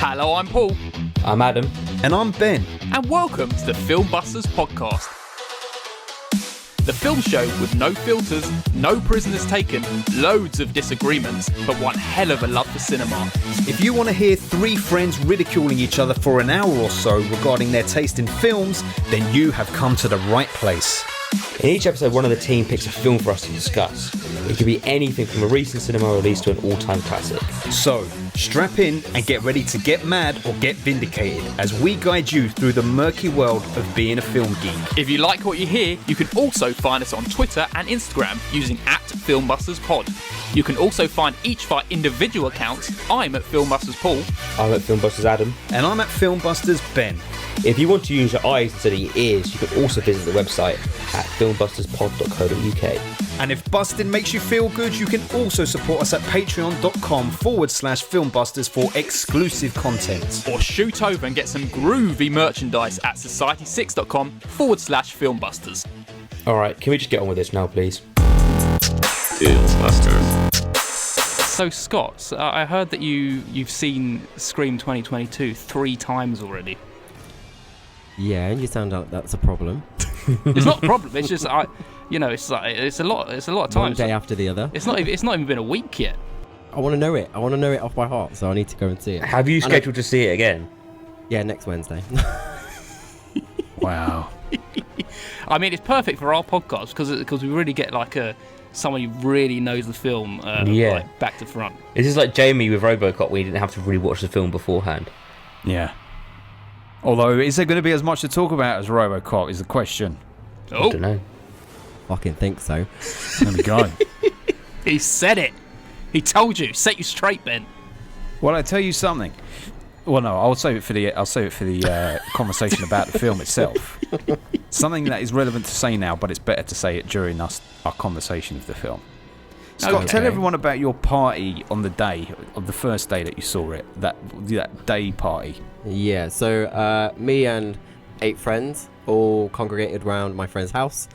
Hello, I'm Paul. I'm Adam. And I'm Ben. And welcome to the Film Busters podcast. The film show with no filters, no prisoners taken, loads of disagreements, but one hell of a love for cinema. If you want to hear three friends ridiculing each other for an hour or so regarding their taste in films, then you have come to the right place. In each episode, one of the team picks a film for us to discuss. It could be anything from a recent cinema release to an all-time classic. So, strap in and get ready to get mad or get vindicated as we guide you through the murky world of being a film geek. If you like what you hear, you can also find us on Twitter and Instagram using @FilmbustersPod. You can also find each of our individual accounts. I'm at Filmbusters Paul. I'm at Filmbusters Adam. And I'm at Filmbusters Ben. If you want to use your eyes instead of your ears, you can also visit the website at filmbusterspod.co.uk. And if busting makes you feel good, you can also support us at patreon.com/filmbusters for exclusive content. Or shoot over and get some groovy merchandise at society6.com/filmbusters. Alright, can we just get on with this now, please? Filmbusters. So Scott, I heard that you've seen Scream 2022 3 times already. Yeah, and you sound like that's a problem. It's not a problem. It's just it's a lot of times. One day after the other. It's not even been a week yet. I want to know it. I want to know it off by heart, so I need to go and see it. Have you scheduled to see it again? Yeah, next Wednesday. Wow. I mean, it's perfect for our podcast because we really get someone who really knows the film like back to front. This is like Jamie with RoboCop, where he didn't have to really watch the film beforehand. Yeah. Although, is there going to be as much to talk about as RoboCop is the question. Oh. I don't know. Fucking think so. There we go. He said it. He told you. Set you straight, Ben. Well, I tell you something. Well, no, I'll save it for the conversation about the film itself. Something that is relevant to say now, but it's better to say it during our conversation of the film. Scott, Okay. tell everyone about your party on the first day that you saw it. That day party. Yeah, so me and 8 friends all congregated around my friend's house,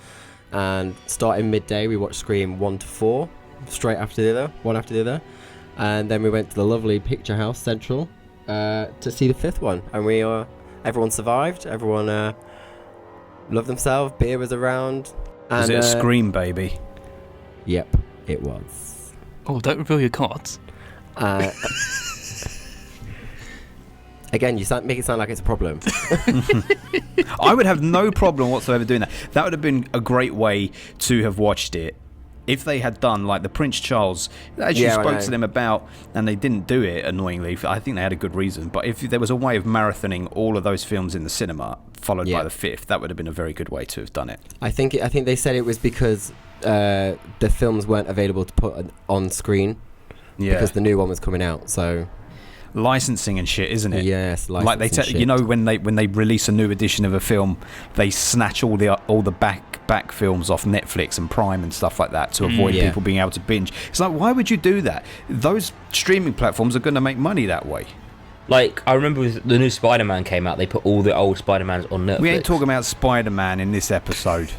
and starting midday we watched Scream 1 to 4 straight after the other, one after the other, and then we went to the lovely Picture House Central to see the 5th one, and everyone survived, everyone loved themselves, beer was around. Was and, it a Scream, baby? Yep, it was. Oh, don't reveal your cards. Again, you make it sound like it's a problem. I would have no problem whatsoever doing that. That would have been a great way to have watched it. If they had done like the Prince Charles, as you spoke to them about, and they didn't do it, annoyingly, I think they had a good reason. But if there was a way of marathoning all of those films in the cinema, followed by the 5th, that would have been a very good way to have done it. I think they said it was because the films weren't available to put on screen because the new one was coming out. So licensing and shit, isn't it? Yes, like they when they release a new edition of a film, they snatch all the back films off Netflix and Prime and stuff like that to avoid people being able to binge. It's like, why would you do that? Those streaming platforms are going to make money that way. Like, I remember with the new Spider-Man came out, they put all the old Spider-Mans on Netflix. We ain't talking about Spider-Man in this episode.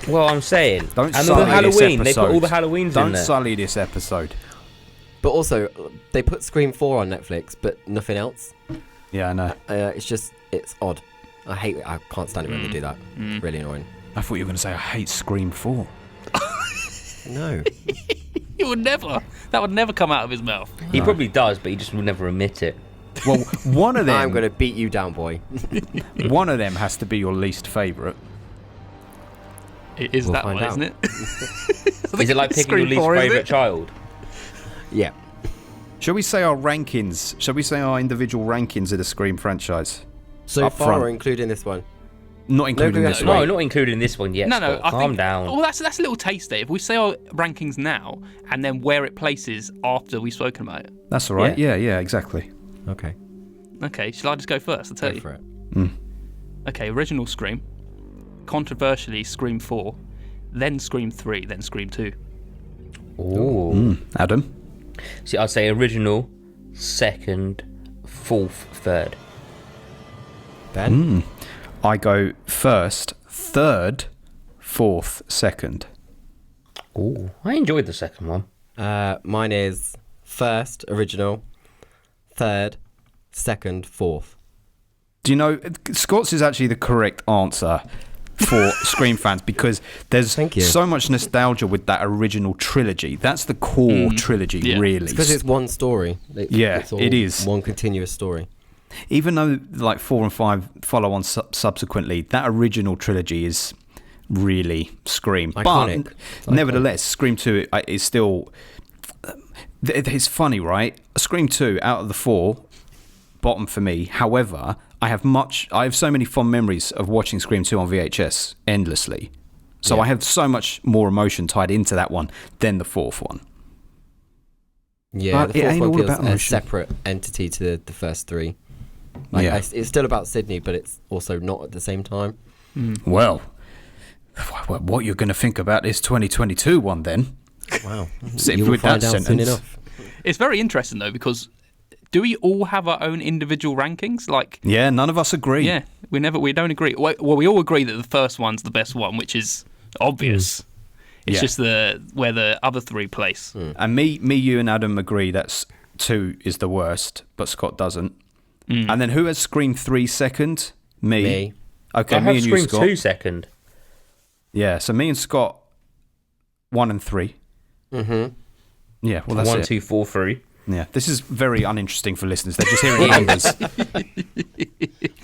Well, I'm saying. Don't and sully the Halloween, this episode. they put all the Halloweens in there. Don't sully this episode. But also, they put Scream 4 on Netflix, but nothing else. Yeah, I know. It's odd. I can't stand it when they do that. It's really annoying. I thought you were going to say I hate Scream 4. No. He would never. That would never come out of his mouth. He probably does, but he just will never admit it. Well, one of them. I'm going to beat you down, boy. One of them has to be your least favourite. It is that one, isn't it? Is it like picking your least favourite child? Yeah. Shall we say our rankings? Shall we say our individual rankings of the Scream franchise? So Up far, front. or including this one? Not including this No, one. not including this one yet. No, Scott. I Calm think, down. Well, that's a little taster. If we say our rankings now and then where it places after we've spoken about it. That's all right. Yeah, exactly. Okay. Okay, shall I just go first? I'll tell you. Go for it. Okay, original Scream. Controversially, Scream 4. Then Scream 3. Then Scream 2. Ooh. Adam? See, I'd say original, second, fourth, third. Ben? I go first, third, fourth, second. Ooh, I enjoyed the second one. Mine is first, original, third, second, fourth. Do you know, Scott's is actually the correct answer for Scream fans because there's Thank you. so much nostalgia with that original trilogy. That's the core trilogy, Yeah. really. Because it's one story. It's all it is. one continuous story. Even though like 4 and 5 follow on subsequently, that original trilogy is really Scream. Iconic. But nevertheless, Scream 2 is still... It's funny, right? Scream 2 out of the 4, bottom for me. However, I have so many fond memories of watching Scream 2 on VHS endlessly. So Yeah. I have so much more emotion tied into that one than the fourth one. Yeah, But the it fourth ain't one all feels about a emotion. separate entity to the first three. Like, Yeah. it's still about Sydney, but it's also not at the same time. Well, what you're going to think about this 2022 one then? Wow. Sit You will with that find out soon sentence. enough. It's very interesting though, because do we all have our own individual rankings? Like, Yeah, none of us agree. yeah, we don't agree. Well, we all agree that the first one's the best one, which is obvious. It's Yeah. just where the other three place. And me, you, and Adam agree that 2 is the worst, but Scott doesn't. And then who has Scream 3 second? Me. Okay, I me have and you, Scream Scott. 2 second. Yeah, so me and Scott, 1 and 3. Mm-hmm. Yeah, well, that's 1, it. 2, 4, 3. Yeah, this is very uninteresting for listeners. They're just hearing numbers. Should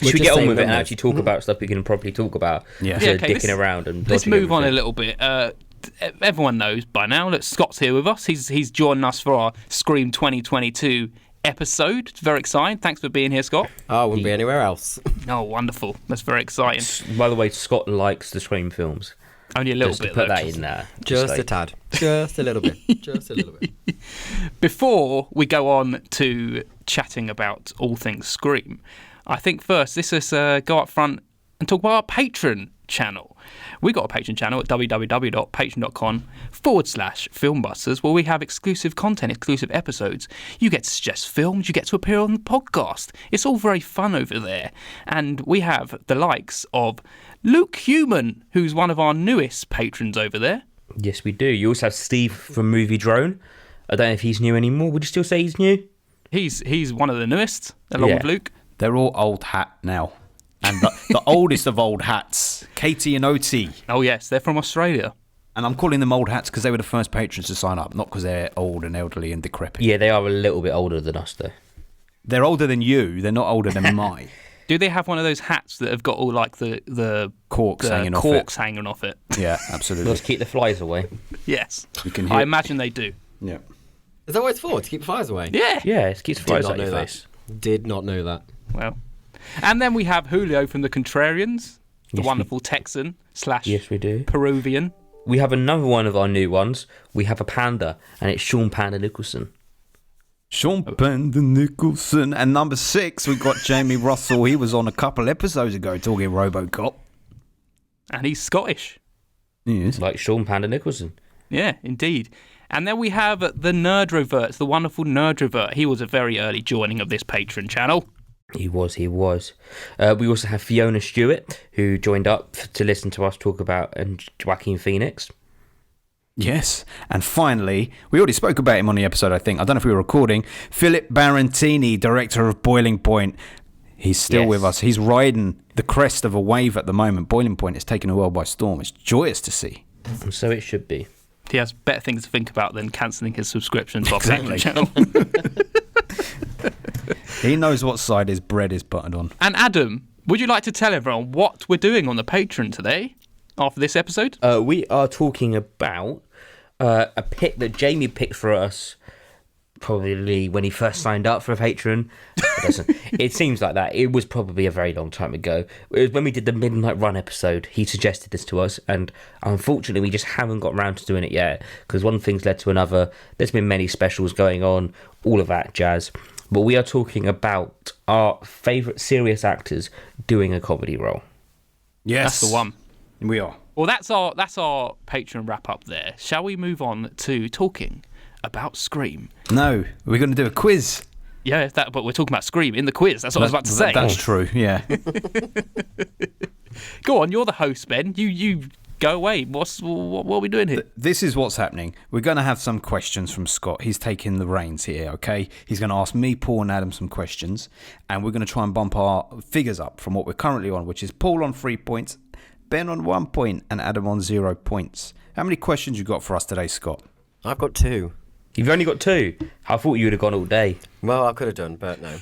we just get on saying with it and numbers. actually talk about stuff we can properly talk about? Yeah. Instead of okay, dicking around and Let's dodging move on a everything. little bit. Everyone knows by now that Scott's here with us. He's joining us for our Scream 2022 episode. It's very exciting. Thanks for being here, Scott. Oh, I wouldn't be anywhere else. Oh, wonderful. That's very exciting. By the way, Scott likes the Scream films. Only a little Just bit, to put though. that in there. Just like- a tad. Just a little bit. Just a little bit. Before we go on to chatting about all things Scream, I think first let's just go up front and talk about our Patreon channel. We got a Patreon channel at www.patreon.com/filmbusters where we have exclusive content, exclusive episodes. You get to suggest films, you get to appear on the podcast. It's all very fun over there. And we have the likes of Luke Human, who's one of our newest patrons over there. Yes, we do. You also have Steve from Movie Drone. I don't know if he's new anymore. Would you still say he's new? He's one of the newest, along with Yeah. Luke. They're all old hat now. And the oldest of old hats, Katie and Oti. Oh yes, they're from Australia. And I'm calling them old hats because they were the first patrons to sign up, not because they're old and elderly and decrepit. Yeah, they are a little bit older than us, though. They're older than you. They're not older than mine. Do they have one of those hats that have got all like the Corks hanging off corks it. hanging off it? Yeah, absolutely. Let's keep the flies away. Yes, You can hear I imagine they do. Yeah. Is that what it's for? To keep flies away? Yeah. Yeah, it keeps the Did flies not out know your that. face. Did not know that. Well, and then we have Julio from the Contrarians, the Yes, we- wonderful Texan / Yes, we do. Peruvian. We have another one of our new ones. We have a panda, and it's Sean Panda Nicholson. Sean Panda Nicholson. And number 6, we've got Jamie Russell. He was on a couple episodes ago talking RoboCop. And he's Scottish. Yes. Like Sean Panda Nicholson. Yeah, indeed. And then we have the Nerdrovert, the wonderful Nerdrovert. He was a very early joining of this Patreon channel. He was. We also have Fiona Stewart, who joined up to listen to us talk about and Joaquin Phoenix. Yes. And finally, we already spoke about him on the episode, I think. I don't know if we were recording. Philip Barantini, director of Boiling Point. He's still Yes. with us. He's riding the crest of a wave at the moment. Boiling Point is taking the world by storm. It's joyous to see. And so it should be. He has better things to think about than cancelling his subscription to our Exactly. Patreon channel. He knows what side his bread is buttered on. And Adam, would you like to tell everyone what we're doing on the Patreon today after this episode? We are talking about a pick that Jamie picked for us probably when he first signed up for a Patreon. It seems like that. It was probably a very long time ago. It was when we did the Midnight Run episode. He suggested this to us, and unfortunately we just haven't got around to doing it yet because one thing's led to another. There's been many specials going on, all of that jazz. But we are talking about our favourite serious actors doing a comedy role. Yes. That's the one. We are. Well, that's our Patreon wrap up there. Shall we move on to talking about Scream? No, we're going to do a quiz. Yeah, but we're talking about Scream in the quiz. That's what I was about to say. That's true, yeah. Go on, you're the host, Ben. You go away. What are we doing here? This is what's happening. We're going to have some questions from Scott. He's taking the reins here, okay? He's going to ask me, Paul, and Adam some questions, and we're going to try and bump our figures up from what we're currently on, which is Paul on 3 points, Ben on 1 point, and Adam on 0 points. How many questions you got for us today, Scott? I've got 2. You've only got 2. I thought you would have gone all day. Well, I could have done, but no.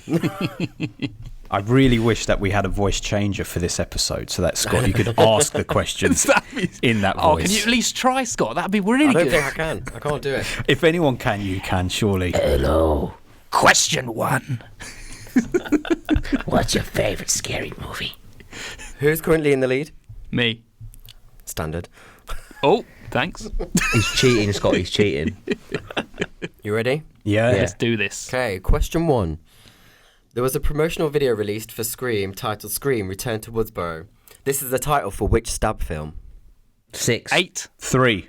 I really wish that we had a voice changer for this episode so that, Scott, you could ask the questions in that voice. Oh, can you at least try, Scott? That'd be really I don't good. think I can. I can't do it. If anyone can, you can, surely. Hello. Question 1. What's your favourite scary movie? Who's currently in the lead? Me. Standard. Oh, thanks. He's cheating, Scott. He's cheating. You ready? Yeah. Let's do this. Okay, question 1. There was a promotional video released for Scream titled Scream Return to Woodsboro. This is the title for which Stab film? 6. 8. 3.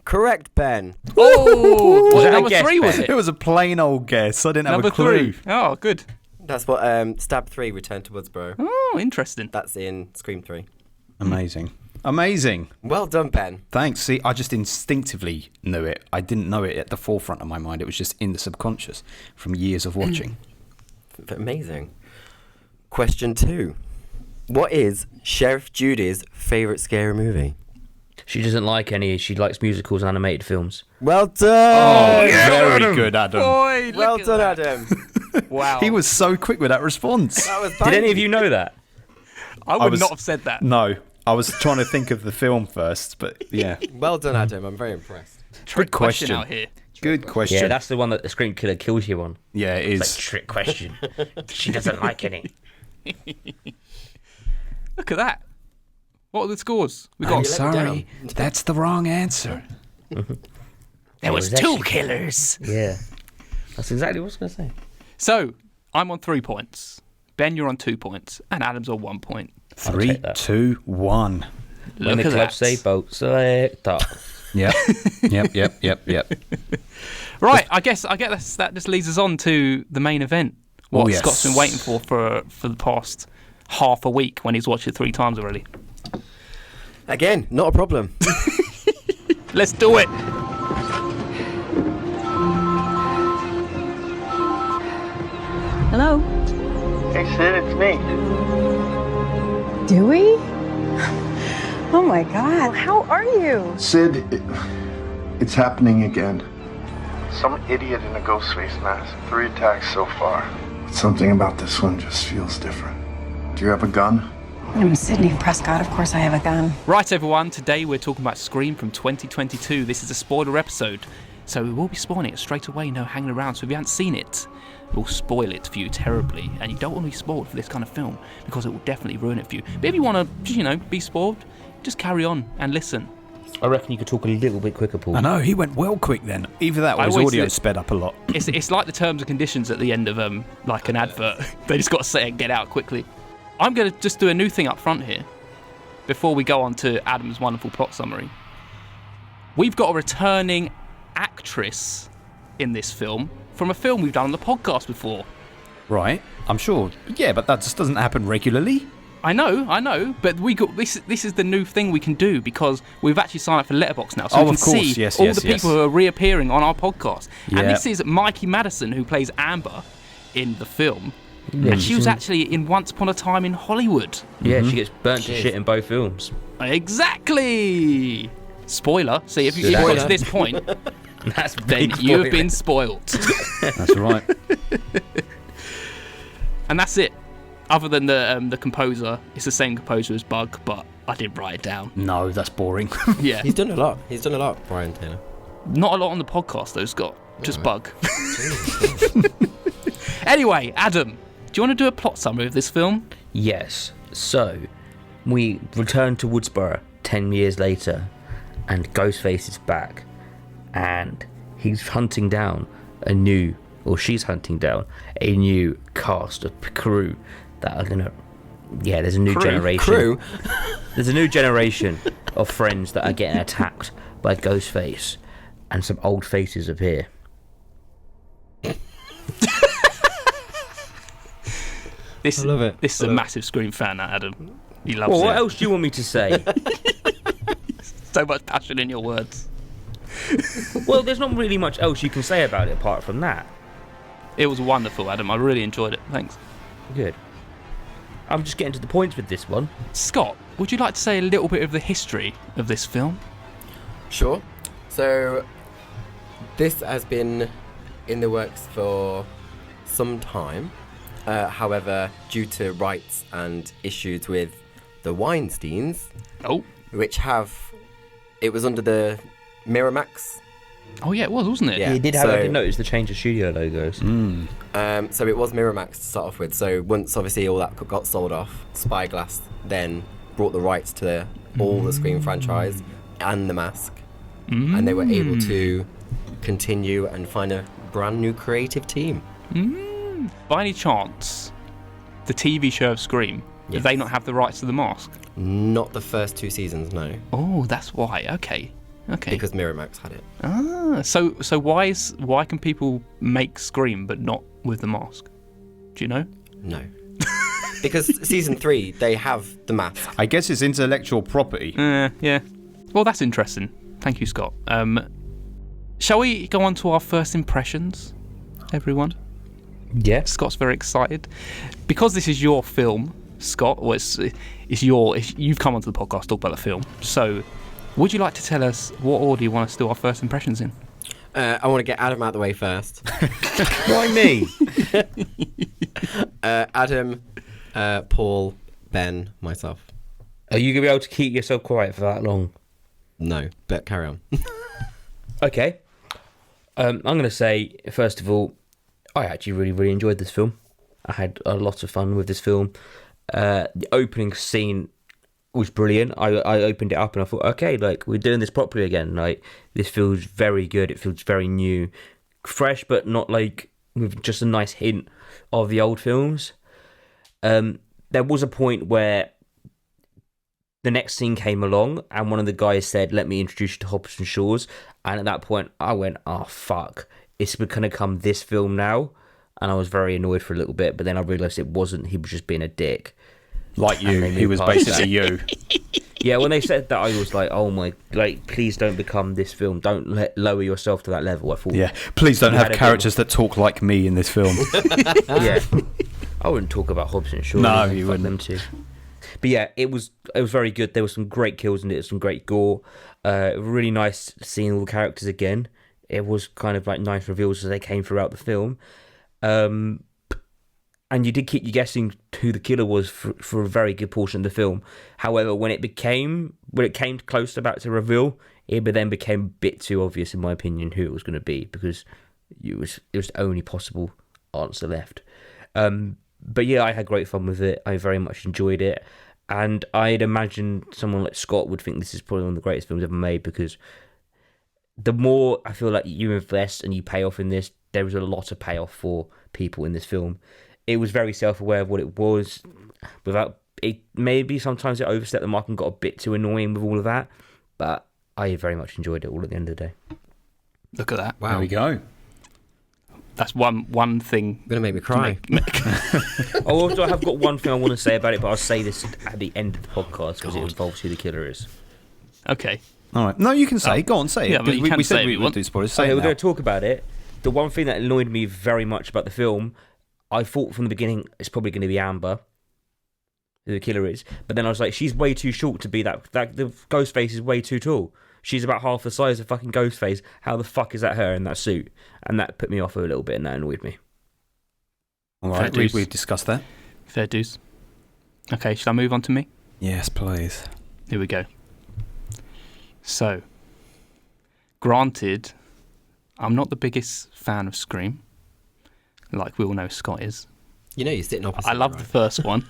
Correct, Ben. Oh, Was what, that a number guess, 3 was Ben? it? It was a plain old guess. I didn't Number have a clue. 3. Oh, good. That's what Stab 3 Return to Woodsboro. Oh, interesting. That's in Scream 3. Amazing. Amazing. Well done, Ben. Thanks. See, I just instinctively knew it. I didn't know it at the forefront of my mind. It was just in the subconscious from years of watching. Amazing. Question 2. What is Sheriff Judy's favourite scary movie? She doesn't like any. She likes musicals and animated films. Well done! Very good, Adam. Boy, Well done, Adam. Wow. He was so quick with that response. That was Did any of you know that? I would was- not have said that. No, I was trying to think of the film first, but yeah. Well done, Adam. I'm very impressed. Trick Good question. out here. Good question. Yeah, that's the one that the Scream Killer kills you on. Yeah, it It's is. like, trick question. She doesn't like any. Look at that. What are the scores? We I'm got. sorry. That's the wrong answer. There was was 2 actually- killers. Yeah. That's exactly what I was going to say. So I'm on 3 points. Ben, you're on 2 points, and Adam's on 1 point. I'll 3, take that. 2, 1. Look When the at club that. say boat select up. Yep. Yep. Right, I guess that just leads us on to the main event. What Oh, yes. Scott's been waiting for the past half a week when he's watched it 3 times already. Again, not a problem. Let's do it. Hello? Hey Sid, it's me. Dewey? Oh my God, how are you? Sid, it's happening again. Some idiot in a ghost face mask. 3 attacks so far. Something about this one just feels different. Do you have a gun? I'm Sydney Prescott, of course I have a gun. Right, everyone, today we're talking about Scream from 2022. This is a spoiler episode, so we will be spoiling it straight away, no hanging around. So if you haven't seen it, we'll spoil it for you terribly, and you don't want to be spoiled for this kind of film because it will definitely ruin it for you. But if you want to, be spoiled, just carry on and listen. I reckon you could talk a little bit quicker, Paul. I know, he went well quick then. Either that or I his always audio did. sped up a lot. It's like the terms and conditions at the end of like an advert. They just got to say it and get out quickly. I'm going to just do a new thing up front here before we go on to Adam's wonderful plot summary. We've got a returning actress in this film from a film we've done on the podcast before. Right, I'm sure. Yeah, but that just doesn't happen regularly. I know, but we got this is the new thing we can do because we've actually signed up for Letterboxd now, so Oh, we can of course, see yes, all yes, the people yes. who are reappearing on our podcast. Yeah. And this is Mikey Madison, who plays Amber in the film. And she was actually in Once Upon a Time in Hollywood. Yeah, she gets burnt to shit in both films. Exactly. Spoiler. See, if you got Spoiler. to this point, That's then big you have spoiler. been spoiled. That's right. And that's it. Other than the composer, it's the same composer as Bug, but I didn't write it down. No, that's boring. Yeah. He's done a lot. He's done a lot, Brian Taylor. Not a lot on the podcast, though, Scott. Just Bug. Anyway, Adam, do you want to do a plot summary of this film? Yes. So, we return to Woodsboro 10 years later, and Ghostface is back, and he's hunting down she's hunting down a new cast of crew that are gonna. Yeah, there's a new generation. Crew? There's a new generation of friends that are getting attacked by Ghostface, and some old faces appear. I love it. This is a massive Scream fan, that Adam. He loves Well, it. what else do you want me to say? So much passion in your words. Well, there's not really much else you can say about it apart from that. It was wonderful, Adam. I really enjoyed it. Thanks. Good. I'm just getting to the points with this one. Scott, would you like to say a little bit of the history of this film? Sure. So, this has been in the works for some time. However, due to rights and issues with the Weinsteins, it was under the Miramax. Oh yeah, it was, wasn't it? Yeah. You did have. I did notice the change of studio logos. So it was Miramax to start off with. So once obviously all that got sold off, Spyglass then brought the rights to all the Scream franchise and The Mask, and they were able to continue and find a brand new creative team. By any chance, the TV show of Scream, did they not have the rights to The Mask? Not the first 2 seasons, no. Oh, that's why. Okay. Because Miramax had it. So why can people make Scream but not with The Mask? Do you know? No. Because season 3, they have The Mask. I guess it's intellectual property. Yeah. Well, that's interesting. Thank you, Scott. Shall we go on to our first impressions, everyone? Yeah. Scott's very excited because this is your film, Scott. Or you've come onto the podcast to talk about the film. So, would you like to tell us what order you want us to do our first impressions in? I want to get Adam out the way first. Why me? Adam, Paul, Ben, myself. Are you going to be able to keep yourself quiet for that long? No, but carry on. Okay. I'm going to say, first of all, I actually really, really enjoyed this film. I had a lot of fun with this film. The opening scene was brilliant. I opened it up and I thought, okay, like, we're doing this properly again. Like, this feels very good. It feels very new. Fresh, but not like with just a nice hint of the old films. There was a point where the next scene came along and one of the guys said, let me introduce you to Hobbs & Shaws. And at that point, I went, oh, fuck. It's going to come this film now. And I was very annoyed for a little bit, but then I realised it wasn't. He was just being a dick. Like you. He was basically you. Yeah, when they said that, I was like, oh my, like, please don't become this film. Don't lower yourself to that level. I thought. Yeah, please don't have characters that talk like me in this film. Yeah. I wouldn't talk about Hobbs & Shaw. No, you wouldn't. Them too. But yeah, it was very good. There were some great kills in it, some great gore. Really nice seeing all the characters again. It was kind of like nice reveals as they came throughout the film. And you did keep you guessing who the killer was for a very good portion of the film. However, when it came close about to reveal, it then became a bit too obvious, in my opinion, who it was going to be, because it was the only possible answer left. But yeah, I had great fun with it. I very much enjoyed it. And I'd imagine someone like Scott would think this is probably one of the greatest films ever made, because the more I feel like you invest and you pay off in this, there was a lot of payoff for people in this film. It was very self-aware of what it was. Without it, maybe sometimes it overstepped the mark and got a bit too annoying with all of that. But I very much enjoyed it all at the end of the day. Look at that. Wow. There we go. That's one thing. Going to make me cry. Also, I have got one thing I want to say about it, but I'll say this at the end of the podcast because it involves who the killer is. Okay. All right. No, you can say. Go on, say Yeah, it. but you can we say said what we you would want. do spoilers. So Say it we're now. going to talk about it. The one thing that annoyed me very much about the film, I thought from the beginning it's probably going to be Amber, who the killer is. But then I was like, she's way too short to be that the Ghostface is way too tall. She's about half the size of fucking Ghostface. How the fuck is that her in that suit? And that put me off a little bit, and that annoyed me. All right, we've discussed that. Fair dues. Okay, should I move on to me? Yes, please. Here we go. So, granted, I'm not the biggest fan of Scream, like we all know Scott is. You know, you're sitting opposite. I love the first one.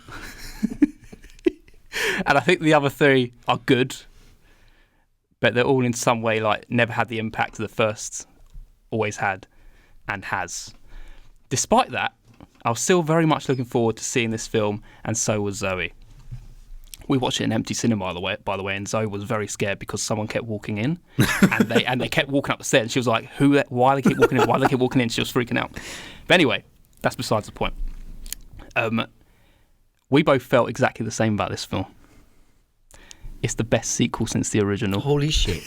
And I think the other three are good, but they're all in some way like never had the impact the first always had and has. Despite that, I was still very much looking forward to seeing this film, and so was Zoe. We watched it in empty cinema, by the way, and Zoe was very scared because someone kept walking in, and they kept walking up the stairs. And she was like, why do they keep walking in? Why do they keep walking in? She was freaking out. But anyway, that's besides the point. We both felt exactly the same about this film. it's the best sequel since the original. Holy shit.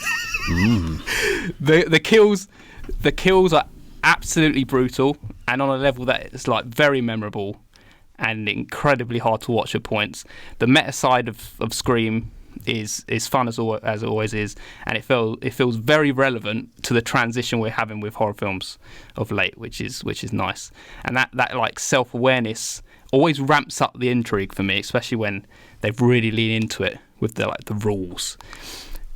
The kills are absolutely brutal, and on a level that is like very memorable and incredibly hard to watch at points. The meta side of Scream is fun as it always is, and it feels very relevant to the transition we're having with horror films of late, which is nice. And that like self-awareness always ramps up the intrigue for me, especially when they've really leaned into it with the rules.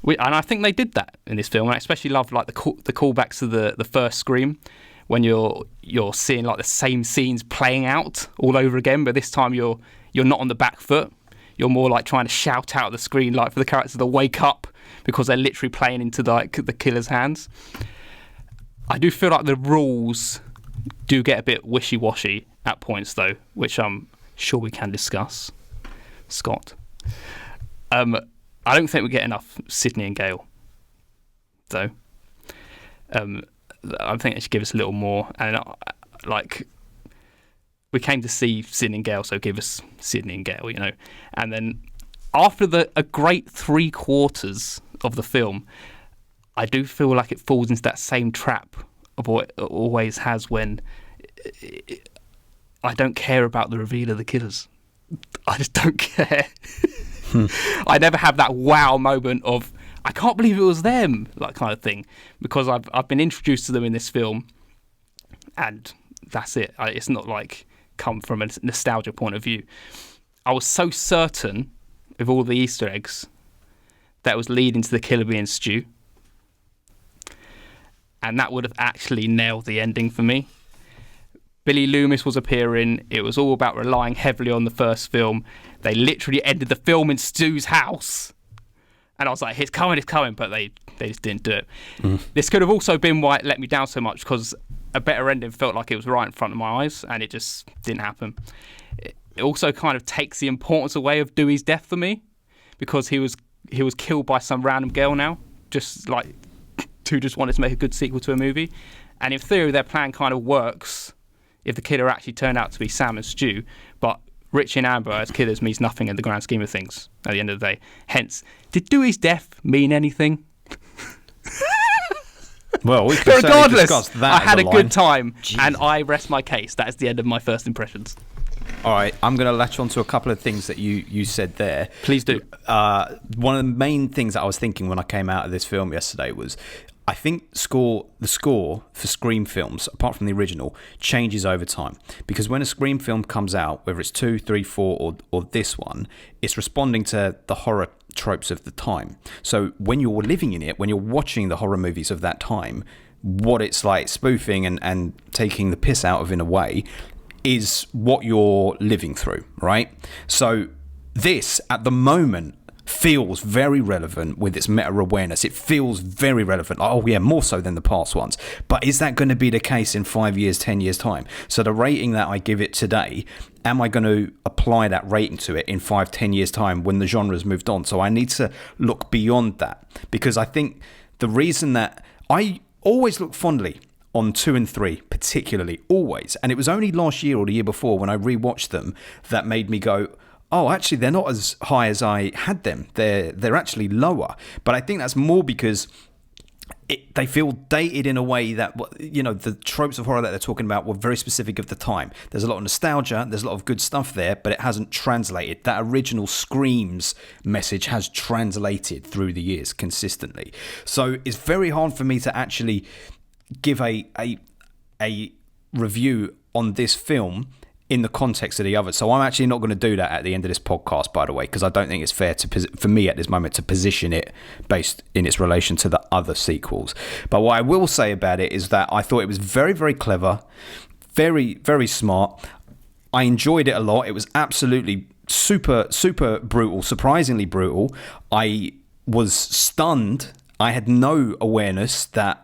And I think they did that in this film. And I especially love like the callbacks to the first Scream, when you're seeing like the same scenes playing out all over again, but this time you're not on the back foot. You're more like trying to shout out the screen, like for the characters to wake up, because they're literally playing into the killer's hands. I do feel like the rules do get a bit wishy-washy at points, though, which I'm sure we can discuss. Scott, I don't think we get enough Sidney and Gale, though. I think they should give us a little more, and we came to see Sidney and Gale, so give us Sidney and Gale, And then after a great 3/4 of the film, I do feel like it falls into that same trap of what it always has when I don't care about the reveal of the killers. I just don't care. I never have that wow moment of, I can't believe it was them, like kind of thing, because I've been introduced to them in this film, and that's it. It's not like come from a nostalgia point of view. I was so certain with all the Easter eggs that was leading to the killer being Stu, and that would have actually nailed the ending for me. Billy Loomis was appearing. It was all about relying heavily on the first film. They literally ended the film in Stu's house, and I was like, it's coming, but they just didn't do it. This could have also been why it let me down so much, because a better ending felt like it was right in front of my eyes, and it just didn't happen. It also kind of takes the importance away of Dewey's death for me, because he was killed by some random girl now, just like who just wanted to make a good sequel to a movie. And in theory, their plan kind of works if the killer actually turned out to be Sam and Stu, but Richie and Amber as killers means nothing in the grand scheme of things at the end of the day. Hence, did Dewey's death mean anything? Well, we but regardless, discuss that I had a line. good time, and I rest my case. That is the end of my first impressions. All right, I'm going to latch on to a couple of things that you said there. Please do. One of the main things that I was thinking when I came out of this film yesterday was, I think the score for Scream films, apart from the original, changes over time. Because when a Scream film comes out, whether it's 2, 3, 4, or this one, it's responding to the horror tropes of the time. So when you're living in it, when you're watching the horror movies of that time, what it's like spoofing and taking the piss out of in a way is what you're living through, right? So this, at the moment, feels very relevant with its meta-awareness. It feels very relevant. Oh yeah, more so than the past ones. But is that going to be the case in 5 years, 10 years time? So the rating that I give it today, am I going to apply that rating to it in 5, 10 years time when the genre's moved on? So I need to look beyond that, because I think the reason that I always look fondly on 2 and 3, particularly, always. And it was only last year or the year before when I rewatched them that made me go, oh, actually, they're not as high as I had them. They're actually lower. But I think that's more because they feel dated in a way that, the tropes of horror that they're talking about were very specific of the time. There's a lot of nostalgia, there's a lot of good stuff there, but it hasn't translated. That original Screams message has translated through the years consistently. So it's very hard for me to actually give a review on this film in the context of the others. So I'm actually not going to do that at the end of this podcast, by the way, because I don't think it's fair for me at this moment to position it based in its relation to the other sequels. But what I will say about it is that I thought it was very, very clever, very, very smart. I enjoyed it a lot. It was absolutely super, super brutal, surprisingly brutal. I was stunned. I had no awareness that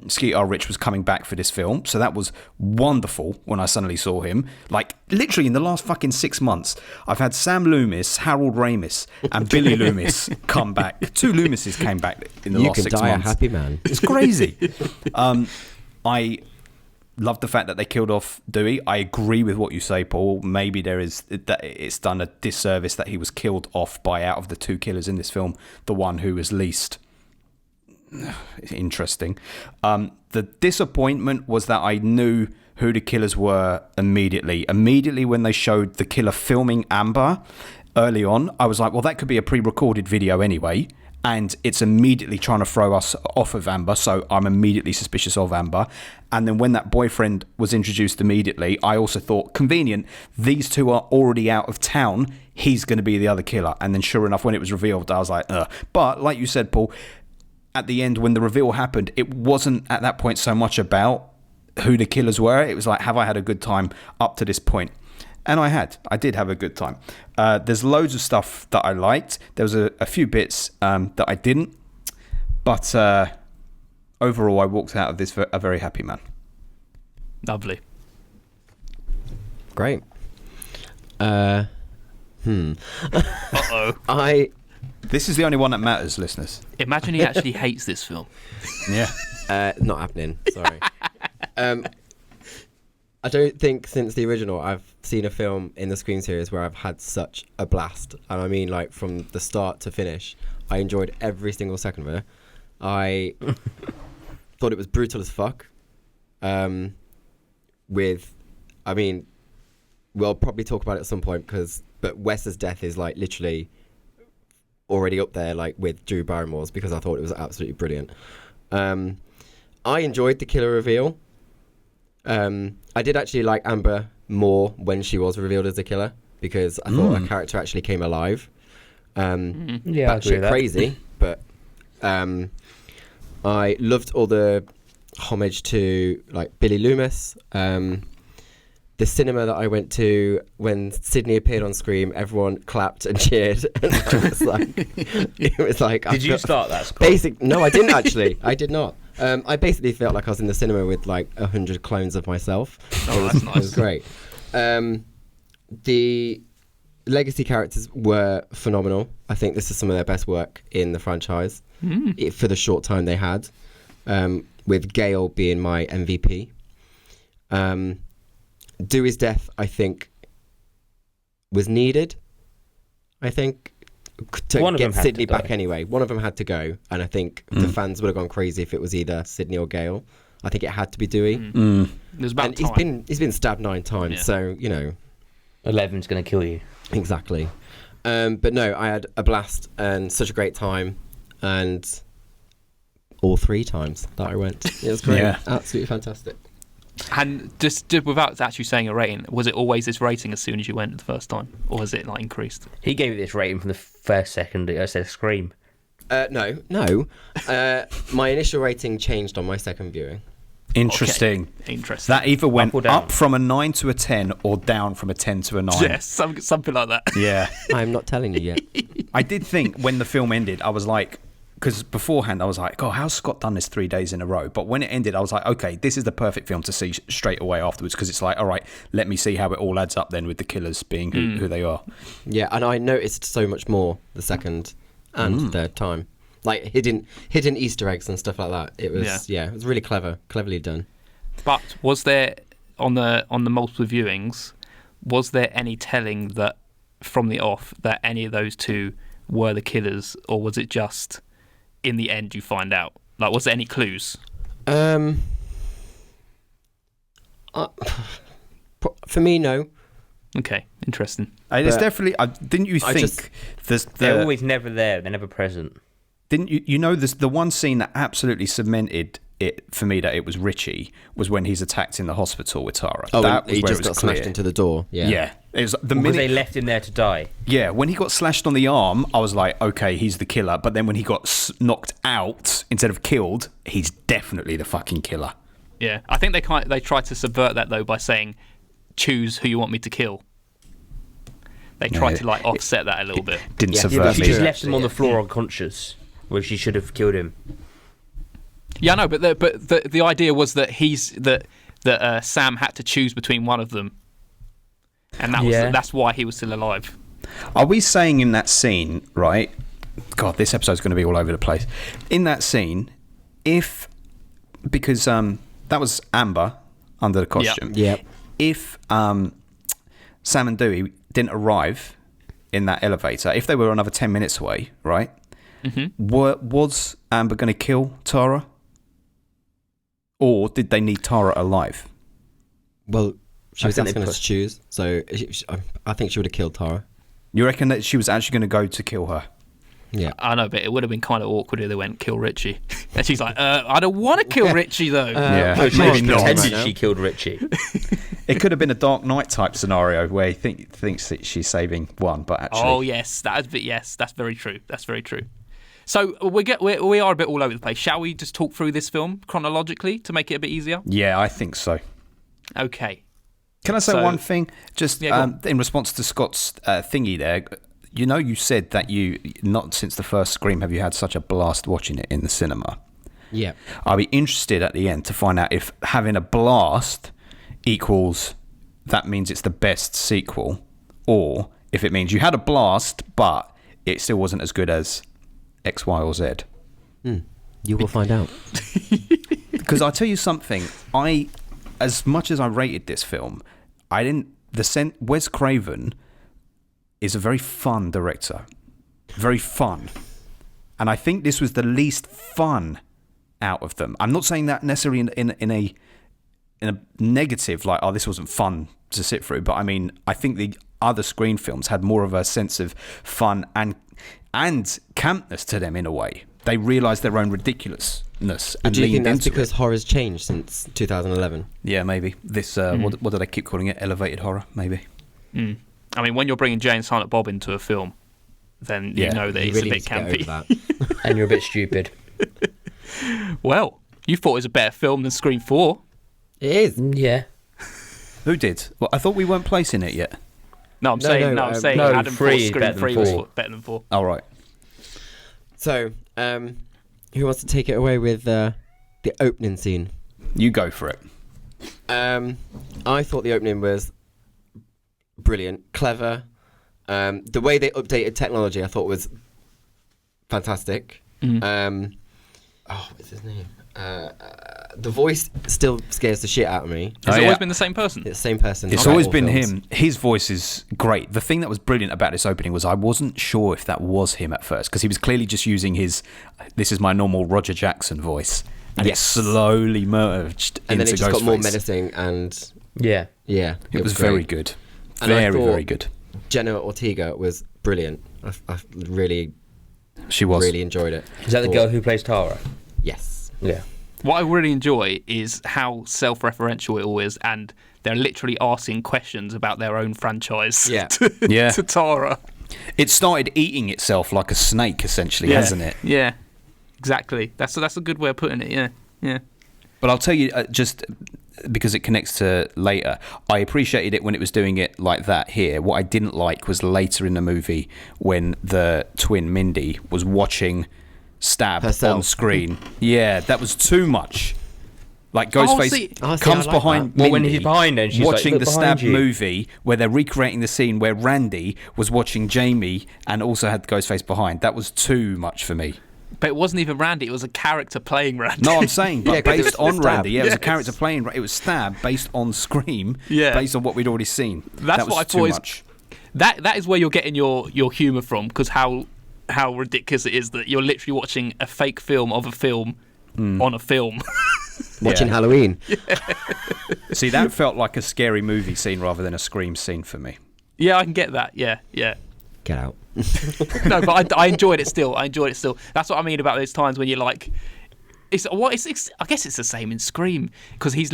Skeeter Rich was coming back for this film, so that was wonderful when I suddenly saw him. Like, literally in the last fucking 6 months, I've had Sam Loomis, Harold Ramis, and Billy Loomis come back. 2 Loomises came back in the last 6 months. You can die a happy man. It's crazy. I Love the fact that they killed off Dewey. I agree with what you say, Paul. Maybe that it's done a disservice that he was killed off by, out of the two killers in this film, the one who was least interesting. The disappointment was that I knew who the killers were immediately. Immediately when they showed the killer filming Amber early on, I was like, well, that could be a pre-recorded video anyway. And it's immediately trying to throw us off of Amber, so I'm immediately suspicious of Amber. And then when that boyfriend was introduced immediately, I also thought, convenient, these two are already out of town, he's going to be the other killer. And then sure enough, when it was revealed, I was like, ugh. But like you said, Paul, at the end, when the reveal happened, it wasn't at that point so much about who the killers were. It was like, have I had a good time up to this point? And I did have a good time. There's loads of stuff that I liked. There was a few bits that I didn't. But overall, I walked out of this a very happy man. Lovely. Great. Uh-oh. This is the only one that matters, listeners. Imagine he actually hates this film. Yeah. Not happening. Sorry. I don't think since the original I've seen a film in the Scream series where I've had such a blast. And I mean, like, from the start to finish, I enjoyed every single second of it. I thought it was brutal as fuck. We'll probably talk about it at some point, but Wes's death is, like, literally already up there, like, with Drew Barrymore's, because I thought it was absolutely brilliant. I enjoyed the killer reveal. I did actually like Amber more when she was revealed as a killer, because I thought her character actually came alive. Yeah, I agree with that. Crazy, but I loved all the homage to, like, Billy Loomis. The cinema that I went to when Sydney appeared on Scream, everyone clapped and cheered. And it was like. Did you start that, Scott? No, I didn't actually. I did not. I basically felt like I was in the cinema with like 100 clones of myself. That's nice. It was great. The legacy characters were phenomenal. I think this is some of their best work in the franchise for the short time they had, with Gale being my MVP. Dewey's death, I think, was needed. I think to get Sydney back anyway. One of them had to go, and I think the fans would have gone crazy if it was either Sydney or Gale. I think it had to be Dewey. It was about time. He's been stabbed 9 times, so 11's going to kill you. Exactly. But no, I had a blast and such a great time, and all 3 times that I went, it was great. Yeah. Absolutely fantastic. And just without actually saying a rating, was it always this rating as soon as you went the first time, or has it like increased? He gave it this rating from the first second I said Scream. No. My initial rating changed on my second viewing. Interesting. Okay. Interesting. That either went up from a 9 to a 10 or down from a 10 to a 9. Yes, something like that. Yeah. I'm not telling you yet. I did think when the film ended, I was like, because beforehand I was like, oh, how's Scott done this 3 days in a row? But when it ended, I was like, okay, this is the perfect film to see straight away afterwards, because it's like, all right, let me see how it all adds up then with the killers being who they are. Yeah, and I noticed so much more the second and third time. Like hidden Easter eggs and stuff like that. It was it was really cleverly done. But was there on the multiple viewings, was there any telling that from the off that any of those two were the killers, or was it just in the end you find out? Like, was there any clues? For me, no. Okay, interesting. There's definitely. Didn't you think they're always never there? They're never present. Didn't you? You know, the one scene that absolutely cemented it for me that it was Richie was when he's attacked in the hospital with Tara. Oh, that was he where just got smashed into the door. Yeah. It was the minute they left him there to die. Yeah, when he got slashed on the arm, I was like, okay, he's the killer. But then when he got knocked out instead of killed, he's definitely the fucking killer. Yeah, I think they tried to subvert that though by saying, "Choose who you want me to kill." They tried to like offset that a little bit. Didn't subvert me. She just left him on the floor unconscious, where she should have killed him. Yeah, no, but the idea was that that Sam had to choose between one of them, and that's why he was still alive. Are we saying in that scene, right? God, this episode's going to be all over the place. In that scene, because that was Amber, under the costume. Yep. If Sam and Dewey didn't arrive in that elevator, if they were another 10 minutes away, right? Was Amber going to kill Tara? Or did they need Tara alive? Well, she was I think asking they us to choose, so I think she would have killed Tara. You reckon that she was actually going to go to kill her? Yeah. I know, but it would have been kind of awkward if they went kill Richie. And she's like, I don't want to kill Richie though. Yeah. no, she Maybe was not. Pretended Right now. she killed Richie. It could have been a Dark Knight type scenario where he thinks that she's saving one, but actually... Oh yes, that's very true. That's very true. So we are a bit all over the place. Shall we just talk through this film chronologically to make it a bit easier? Yeah, I think so. Okay. Can I say So- one thing? Just Yeah, go on. in response to Scott's thingy there, you know, you said that not since the first Scream have you had such a blast watching it in the cinema. Yeah. I'll be interested at the end to find out if having a blast equals that means it's the best sequel, or if it means you had a blast but it still wasn't as good as X, Y, or Z. You will find out. Because I'll tell you something, as much as I rated this film, Wes Craven is a very fun director. Very fun. And I think this was the least fun out of them. I'm not saying that necessarily in a negative, like, oh, this wasn't fun to sit through, but I mean, I think the other Scream films had more of a sense of fun and campness to them in a way. They realised their own ridiculousness and Do you think leaned that's into because it. horror's changed since 2011? Yeah, maybe. This, what do they keep calling it? Elevated horror, maybe. I mean, when you're bringing Jay and Silent Bob into a film, then you Yeah, know that You it's really a need bit to get campy. over that. And you're a bit stupid. Well, you thought it was a better film than Scream 4. It is. Yeah. Who did? Well, I thought we weren't placing it yet. No, I'm saying no, Adam 3 thought is Scream better than 3 was 4. better than 4. All right. So, who wants to take it away with the opening scene? You go for it. I thought the opening was brilliant, clever. The way they updated technology, I thought was fantastic. What's his name? The voice still scares the shit out of me. Has Oh, it yeah. always been the same person? It's the same person. It's in always all been films. him. His voice is great. The thing that was brilliant about this opening was I wasn't sure if that was him at first because he was clearly just using this is my normal Roger Jackson voice. And Yes. it slowly merged And then into it just got more Ghostface. menacing and Yeah. yeah. It was great. very good. And I Very, thought very good. Jenna Ortega was brilliant. I really, She was. really enjoyed it. Is that the girl who plays Tara? Yes. Yeah. What I really enjoy is how self-referential it all is, and they're literally asking questions about their own franchise Yeah. Yeah. to Tara. It started eating itself like a snake, essentially, hasn't it? Yeah, exactly. That's a good way of putting it. Yeah. But I'll tell you, just because it connects to later, I appreciated it when it was doing it like that here. What I didn't like was later in the movie when the twin Mindy was watching Stab Herself. on screen. Yeah, that was too much. Like Ghostface see- Oh, see, comes I like behind that. Mindy Well, when he's behind her and she's like, watching "Look the behind Stab you." movie where they're recreating the scene where Randy was watching Jamie and also had Ghostface behind. That was too much for me. But it wasn't even Randy; it was a character playing Randy. No, I'm saying, but Yeah, 'cause it based was on Stab. Randy, yeah, it was a Yes. character playing. It was Stab based on Scream, Yeah. based on what we'd already seen. That's that was what I too thought is- much. That is where you're getting your humour from, because how ridiculous it is that you're literally watching a fake film of a film on a film. Watching Yeah. Halloween. See, that felt like a scary movie scene rather than a Scream scene for me. Yeah, I can get that. Yeah. Get out. No, but I enjoyed it still. That's what I mean about those times when you're like, it's I guess it's the same in Scream, because he's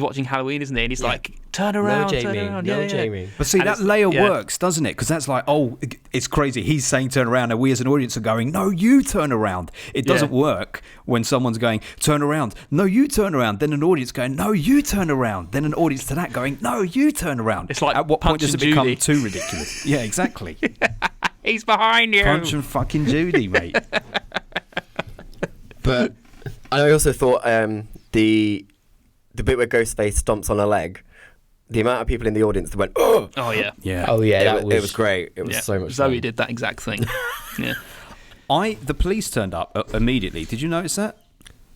watching Halloween, isn't he? And he's like, turn around, no, turn Jamie. around. No, yeah. Jamie. But see, And that it's- layer yeah. works, doesn't it? Because that's like, oh, it's crazy. He's saying turn around, and we as an audience are going, no, you turn around. It doesn't Yeah. work when someone's going, turn around. No, you turn around. Then an audience going, no, you turn around. Then an audience to that going, no, you turn around. It's like at what point Punch does it and become Judy. too ridiculous? Yeah, exactly. He's behind you. Punch and fucking Judy, mate. But I also thought the bit where Ghostface stomps on a leg, the amount of people in the audience that went, oh, Oh yeah. Yeah. Oh yeah, it was great. It was Yeah. so much Zoe fun. did that exact thing. Yeah. The police turned up immediately. Did you notice that?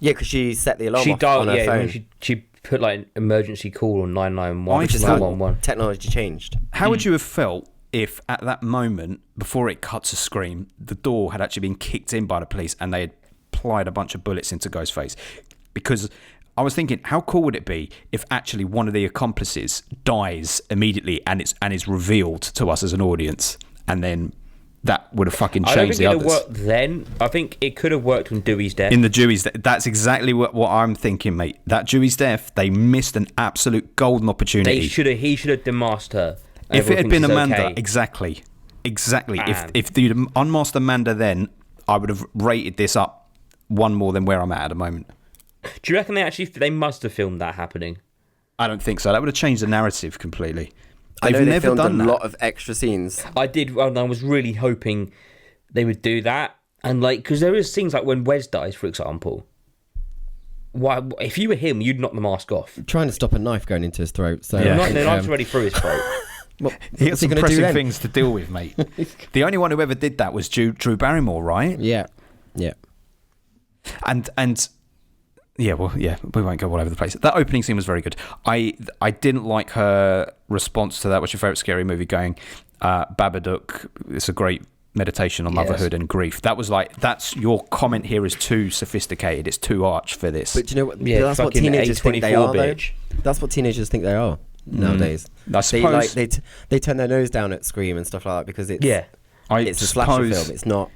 Yeah, because she set the alarm She off dialed, on her phone. she put like an emergency call on 991, I which is thought- 911. Technology changed. How would you have felt if at that moment, before it cut to Scream, the door had actually been kicked in by the police and they had applied a bunch of bullets into Ghostface? Because I was thinking, how cool would it be if actually one of the accomplices dies immediately and is revealed to us as an audience, and then that would have fucking I don't changed think the it would others. have worked then. I think it could have worked on Dewey's death. In the Dewey's, that's exactly what I'm thinking, mate. That Dewey's death, they missed an absolute golden opportunity. He should have demasked her. If it had been Everyone thinks Amanda, it's exactly. Man. If you'd unmasked Amanda then, I would have rated this up one more than where I'm at the moment. okay. Do you reckon they must have filmed that happening? I don't think so. That would have changed the narrative completely. I know They've they never filmed done a that. lot of extra scenes. I did. Well, I was really hoping they would do that, and like, because there is things like when Wes dies, for example. Why, if you were him, you'd knock the mask off. Trying to stop a knife going into his throat. So Yeah. The knife's already through his throat. what, He what's had some gonna do pressing then? things to deal with, mate. The only one who ever did that was Drew Barrymore, right? Yeah. And yeah, well, yeah, we won't go all over the place. That opening scene was very good. I didn't like her response to that. What's your favourite scary movie? Going, Babadook. It's a great meditation on motherhood and grief. That was like, that's your comment here is too sophisticated. It's too arch for this. But do you know what? Yeah, that's what fucking teenagers think they are, A24 though. bitch. That's what teenagers think they are nowadays. I suppose They turn their nose down at Scream and stuff like that because it's Yeah. it's a slasher film. It's not.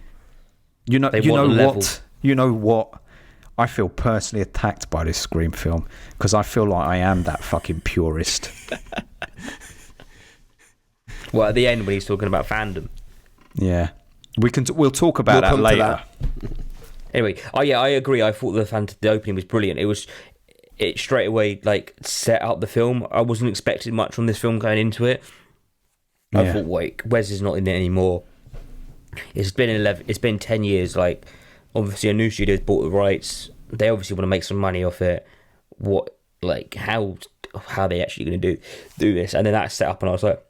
You know, They you know want the what? level. You know what? I feel personally attacked by this Scream film because I feel like I am that fucking purist. Well, at the end when he's talking about fandom. Yeah, we'll talk about We'll that come to later. that. Anyway, yeah, I agree. I thought the opening was brilliant. It straight away like set up the film. I wasn't expecting much from this film going into it. I Yeah. thought, wait, Wes is not in it anymore. It's been 10 years. Like, obviously, a new studio's bought the rights. They obviously want to make some money off it. How they actually going to do this? And then that set up, and I was like,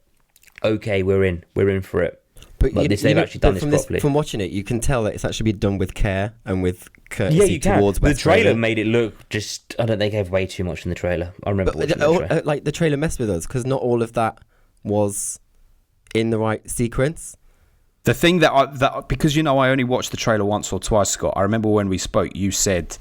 okay, we're in for it. But they've actually done this properly. From watching it, you can tell that it's actually been done with care and with courtesy Yeah, you can. towards The Wes trailer Craven. made it look just. I don't. They gave way too much in the trailer. I remember watching the trailer. But like the trailer messed with us because not all of that was in the right sequence. The thing that because I only watched the trailer once or twice, Scott. I remember when we spoke, you said,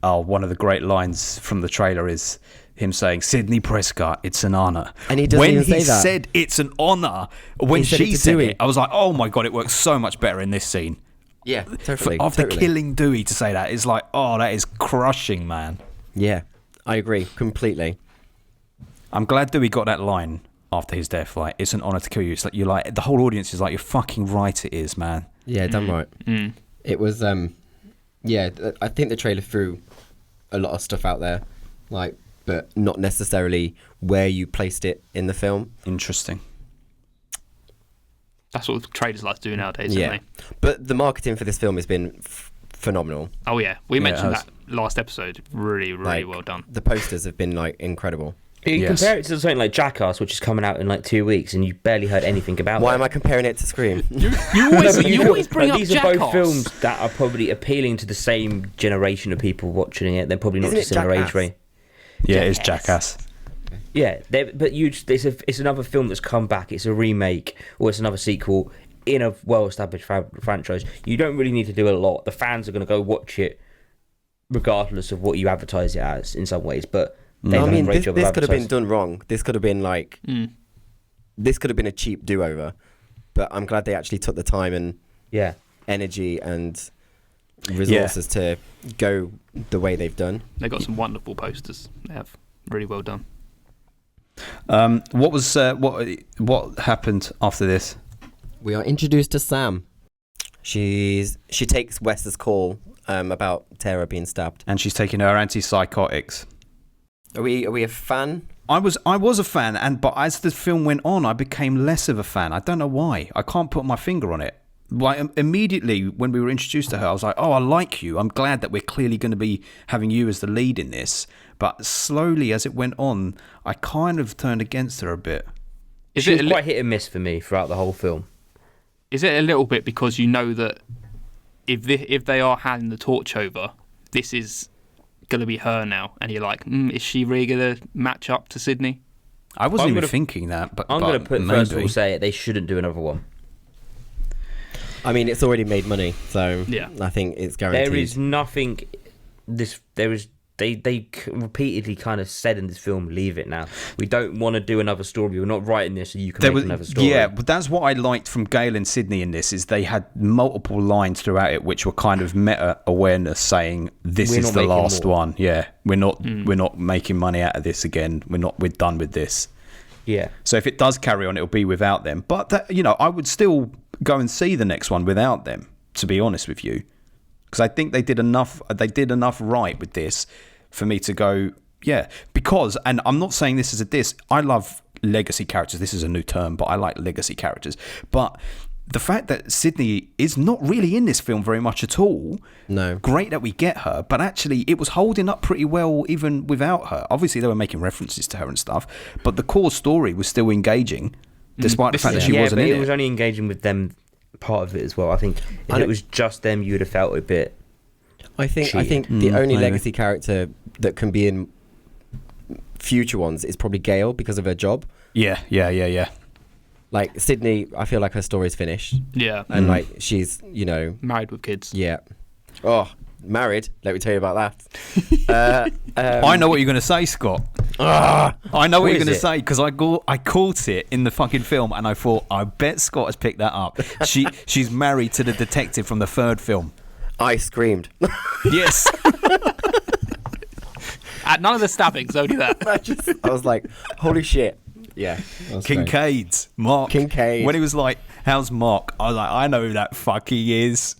"Oh, one of the great lines from the trailer is him saying, Sidney Prescott, it's an honor." And he doesn't when even say he that. said it's an honor, when He said it she to said Dewey. it, I was like, "Oh my god, it works so much better in this scene." Yeah, totally. After totally. killing Dewey, to say that is like, oh, that is crushing, man. Yeah, I agree completely. I'm glad Dewey got that line after his death. Like, it's an honor to kill you. It's like you're like the whole audience is like, you're fucking right. It is, man. Yeah, damn right. It was. Yeah, I think the trailer threw a lot of stuff out there, like, but not necessarily where you placed it in the film. Interesting. That's what traders like to do nowadays, Yeah, don't they? but the marketing for this film has been phenomenal. Oh yeah, we Yeah, mentioned it has. that last episode. Really, really Like, well done. The posters have been like incredible. You can Yes. compare it to something like Jackass, which is coming out in like 2 weeks, and you barely heard anything about Why it. am I comparing it to Scream? You No, always, but you always bring up these are both Jackass. films that are probably appealing to the same generation of people watching it. They're probably not Isn't it dissimilar age Jackass? range. Yeah, it's Jackass. Jackass. Yeah, it's another film that's come back. It's a remake or it's another sequel in a well-established franchise. You don't really need to do a lot. The fans are going to go watch it regardless of what you advertise it as in some ways. But they've I done mean, a great this job of could have been advertising. done wrong. This could have been like, this could have been a cheap do-over. But I'm glad they actually took the time and Yeah. energy and resources to go the way they've done. They got some wonderful posters. They have really well done. What happened after this? We are introduced to Sam. She takes Wes's call about Tara being stabbed. And she's taking her antipsychotics. Are we a fan? I was a fan, but as the film went on, I became less of a fan. I don't know why. I can't put my finger on it. Like, immediately when we were introduced to her, I was like, "Oh, I like you. I'm glad that we're clearly going to be having you as the lead in this." But slowly, as it went on, I kind of turned against her a bit. She was quite hit and miss for me throughout the whole film. Is it a little bit because you know that if they are handing the torch over, this is going to be her now, and you're like, is she really going to match up to Sydney? I wasn't even thinking that, but I'm going to put maybe. first of all say it. They shouldn't do another one. I mean, it's already made money, so Yeah. I think it's guaranteed. There is nothing. They repeatedly kind of said in this film, leave it now. We don't want to do another story. We're not writing this so you can make another story. Yeah, but that's what I liked from Gale and Sydney in this, is they had multiple lines throughout it which were kind of meta awareness, saying this We're is not the making last more. one. Yeah, we're not making money out of this again. We're done with this. Yeah. So if it does carry on, it'll be without them. But that, I would still go and see the next one without them, to be honest with you, because I think they did enough. They did enough right with this for me to go, yeah. Because, and I'm not saying this as a diss. I love legacy characters. This is a new term, but I like legacy characters. But the fact that Sydney is not really in this film very much at all. No. Great that we get her, but actually it was holding up pretty well even without her. Obviously they were making references to her and stuff, but the core story was still engaging, despite the fact that she wasn't but in it was only engaging with them part of it as well. I think if it was just them, you would have felt a bit. I think cheated. the only maybe. legacy character that can be in future ones is probably Gale because of her job. Yeah. Like Sydney, I feel like her story's finished, Yeah. and like she's Married with kids. yeah. Oh, married. Let me tell you about that. I know what you're going to say, Scott. I know what you're is going to it? say, because I caught it in the fucking film and I thought, I bet Scott has picked that up. She's married to the detective from the third film. I screamed. Yes. None of the stabbings, only that. I was like, holy shit. Yeah. that was great. Kincaid's Mark. Kincaid. When he was like, how's Mark? I was like, I know who that fuck he is.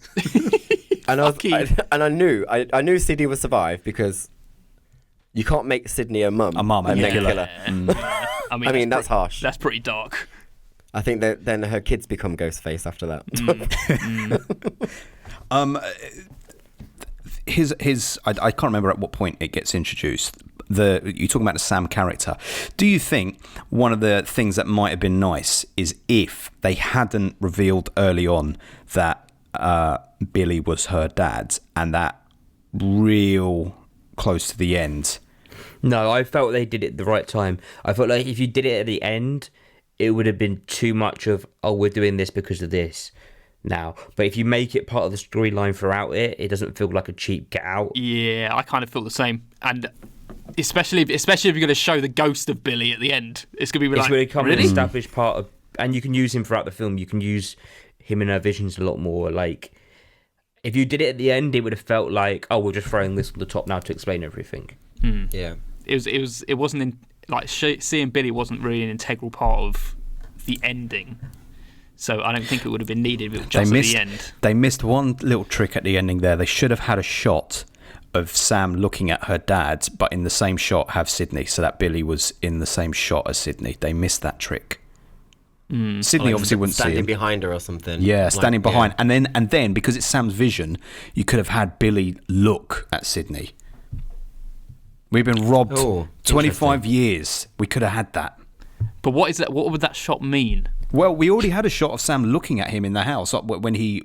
And Fuck you. I knew Sydney would survive because you can't make Sydney a mum. and then kill kill her. her. I mean, I mean, that's harsh. That's pretty dark. I think that then her kids become Ghostface after that. I can't remember at what point it gets introduced. You're talking about the Sam character. Do you think one of the things that might have been nice is if they hadn't revealed early on that Billy was her dad, and that real close to the end? No, I felt they did it at the right time. I felt like if you did it at the end, it would have been too much of, oh, we're doing this because of this now. But if you make it part of the storyline throughout it doesn't feel like a cheap get out. Yeah, I kind of feel the same. And especially if you're going to show the ghost of Billy at the end, it's going to be It's like, really become really? an established part of, and you can use him throughout the film. You can use him in her visions a lot more. Like, if you did it at the end, it would have felt like, oh, we're just throwing this on the top now to explain everything. Yeah. It wasn't seeing Billy wasn't really an integral part of the ending. So I don't think it would have been needed if it was just at the end. They missed one little trick at the ending there. They should have had a shot of Sam looking at her dad, but in the same shot have Sydney, so that Billy was in the same shot as Sydney. They missed that trick. Sydney obviously wouldn't see standing him. behind her or something. Yeah, standing Like, behind, and then because it's Sam's vision, you could have had Billy look at Sydney. We've been robbed Oh, 25 years. We could have had that. But what is that? What would that shot mean? Well, we already had a shot of Sam looking at him in the house when he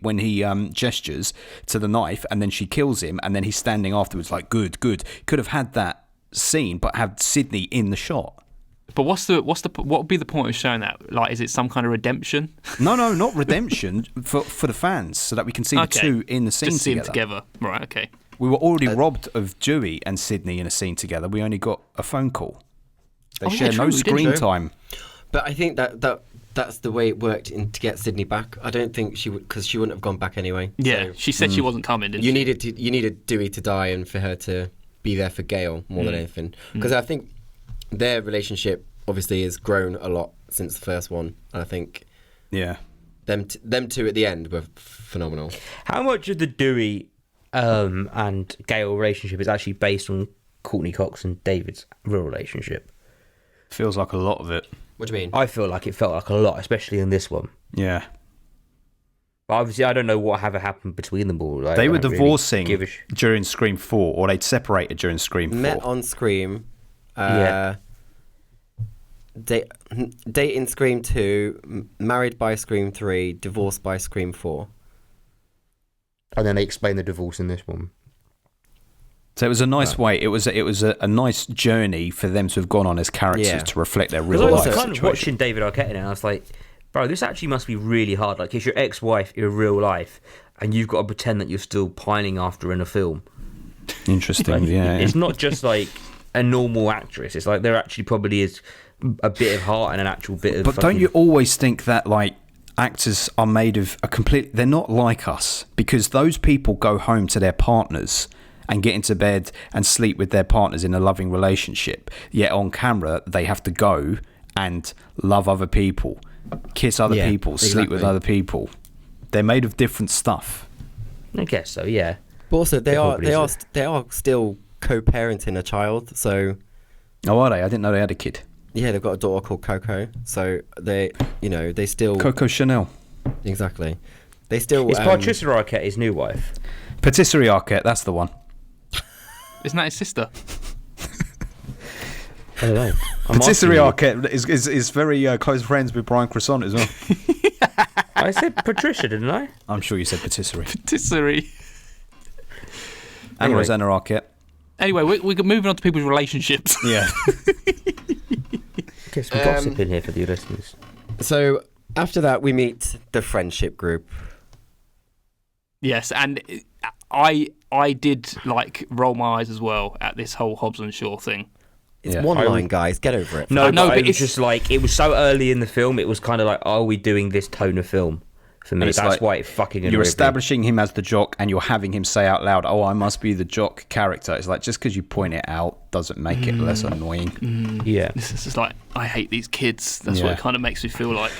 gestures to the knife, and then she kills him, and then he's standing afterwards like, good. Could have had that scene, but have Sydney in the shot. But what would be the point of showing that? Like, is it some kind of redemption? No, not redemption for the fans, so that we can see the two in the scene Just see them together. together. Right, okay. We were already robbed of Dewey and Sydney in a scene together. We only got a phone call. They share yeah, no true, we did, screen true. time. But I think that's the way it worked to get Sydney back. I don't think she would, because she wouldn't have gone back anyway. Yeah, So she said she wasn't coming, didn't you she? needed Dewey to die and for her to be there for Gale more than anything. Because I think their relationship obviously has grown a lot since the first one. And I think Yeah. them two at the end were phenomenal. How much of the Dewey and Gale relationship is actually based on Courtney Cox and David's real relationship? Feels like a lot of it. What do you mean? I feel like it felt like a lot, especially in this one. Yeah. But obviously, I don't know what ever happened between them all. They were divorcing Give during Scream 4, or they'd separated during Scream 4. Met on Scream. Yeah. Date in Scream 2, married by Scream 3, divorced by Scream 4. And then they explain the divorce in this one. So it was a nice way. It was a nice journey for them to have gone on as characters to reflect their real Because I life was kind of situation. watching David Arquette and I was like, bro, this actually must be really hard. Like, it's your ex-wife in real life, and you've got to pretend that you're still pining after her in a film. Interesting, yeah. It's not just like a normal actress. It's like there actually probably is a bit of heart and an actual bit of. But don't you always think that like actors are made of a complete? They're not like us, because those people go home to their partners and get into bed and sleep with their partners in a loving relationship. Yet on camera, they have to go and love other people, kiss other people, sleep with other people. They're made of different stuff. I guess so, yeah. But also, they are probably still co-parenting a child. So Oh, are they? I didn't know they had a kid. yeah, they've got a daughter called Coco. So they still Coco Chanel. exactly. They still. Is Patricia Arquette his new wife? Patisserie Arquette, that's the one. Isn't that his sister? I don't know. Patisserie Arquette is very close friends with Brian Croissant as well. I said Patricia, didn't I? I'm sure you said patisserie. Patisserie. And Anyway. Rosanna Arquette. Anyway, we're moving on to people's relationships. Yeah. Get some gossip in here for the listeners. So after that, we meet the friendship group. Yes, and I did like roll my eyes as well at this whole Hobbs and Shaw thing. It's Yeah. one line, guys. Get over it. No, I know, but but it was it's- just like, it was so early in the film, it was kind of like, are we doing this tone of film? For me, And it's that's like, why it fucking annoyed You're me. establishing him as the jock and you're having him say out loud, oh, I must be the jock character. It's like, just because you point it out doesn't make it less annoying. Yeah. This is just like, I hate these kids. That's what Yeah. it kind of makes me feel like.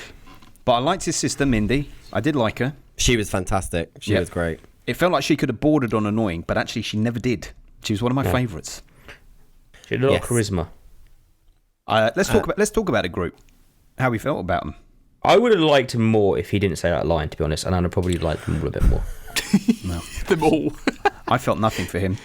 But I liked his sister, Mindy. I did like her. She was fantastic. She Yep. was great. It felt like she could have bordered on annoying, but actually she never did. She was one of my favourites. She had a lot Yes. of charisma. Let's talk about the group. How we felt about them. I would have liked him more if he didn't say that line, to be honest, and I'd have probably liked him all a bit more. Them all. I felt nothing for him.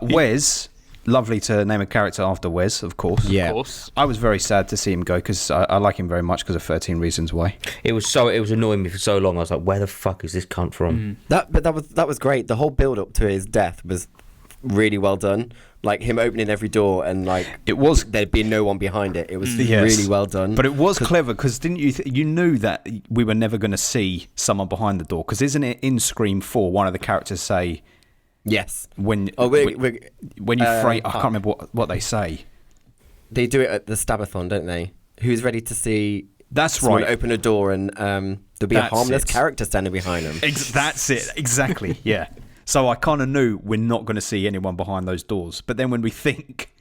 Wes, lovely to name a character after Wes, of course. Yeah. Of course. I was very sad to see him go because I like him very much because of 13 Reasons Why. It was annoying me for so long. I was like, where the fuck is this cunt from? That was great. The whole build up to his death was really well done. Like him opening every door and like It was, there'd be no one behind it. It was Yes. really well done. but it was clever because didn't you? You knew that we were never going to see someone behind the door because isn't it in Scream 4? One of the characters say yes. when Oh, when you frame, I fuck. can't remember what they say. They do it at the Stabathon, don't they? Who's ready to see That's someone right. open a door and there'll be That's a harmless it. character standing behind them. That's it. Exactly. Yeah. So I kind of knew we're not going to see anyone behind those doors. But then when we think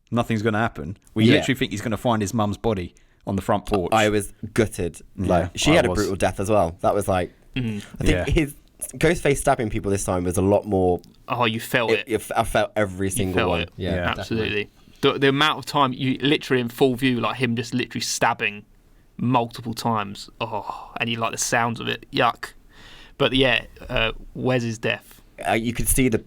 nothing's going to happen, we Yeah. literally think he's going to find his mum's body on the front porch. I was gutted. Like she I had a was. brutal death as well. That was like I think Yeah. his Ghostface stabbing people this time was a lot more. Oh, you felt it. I felt every single felt one. it. Yeah, Yeah. Absolutely. The amount of time you literally in full view, like him just literally stabbing multiple times. Oh, and you like the sounds of it. Yuck. But yeah, Wes's death. You could see the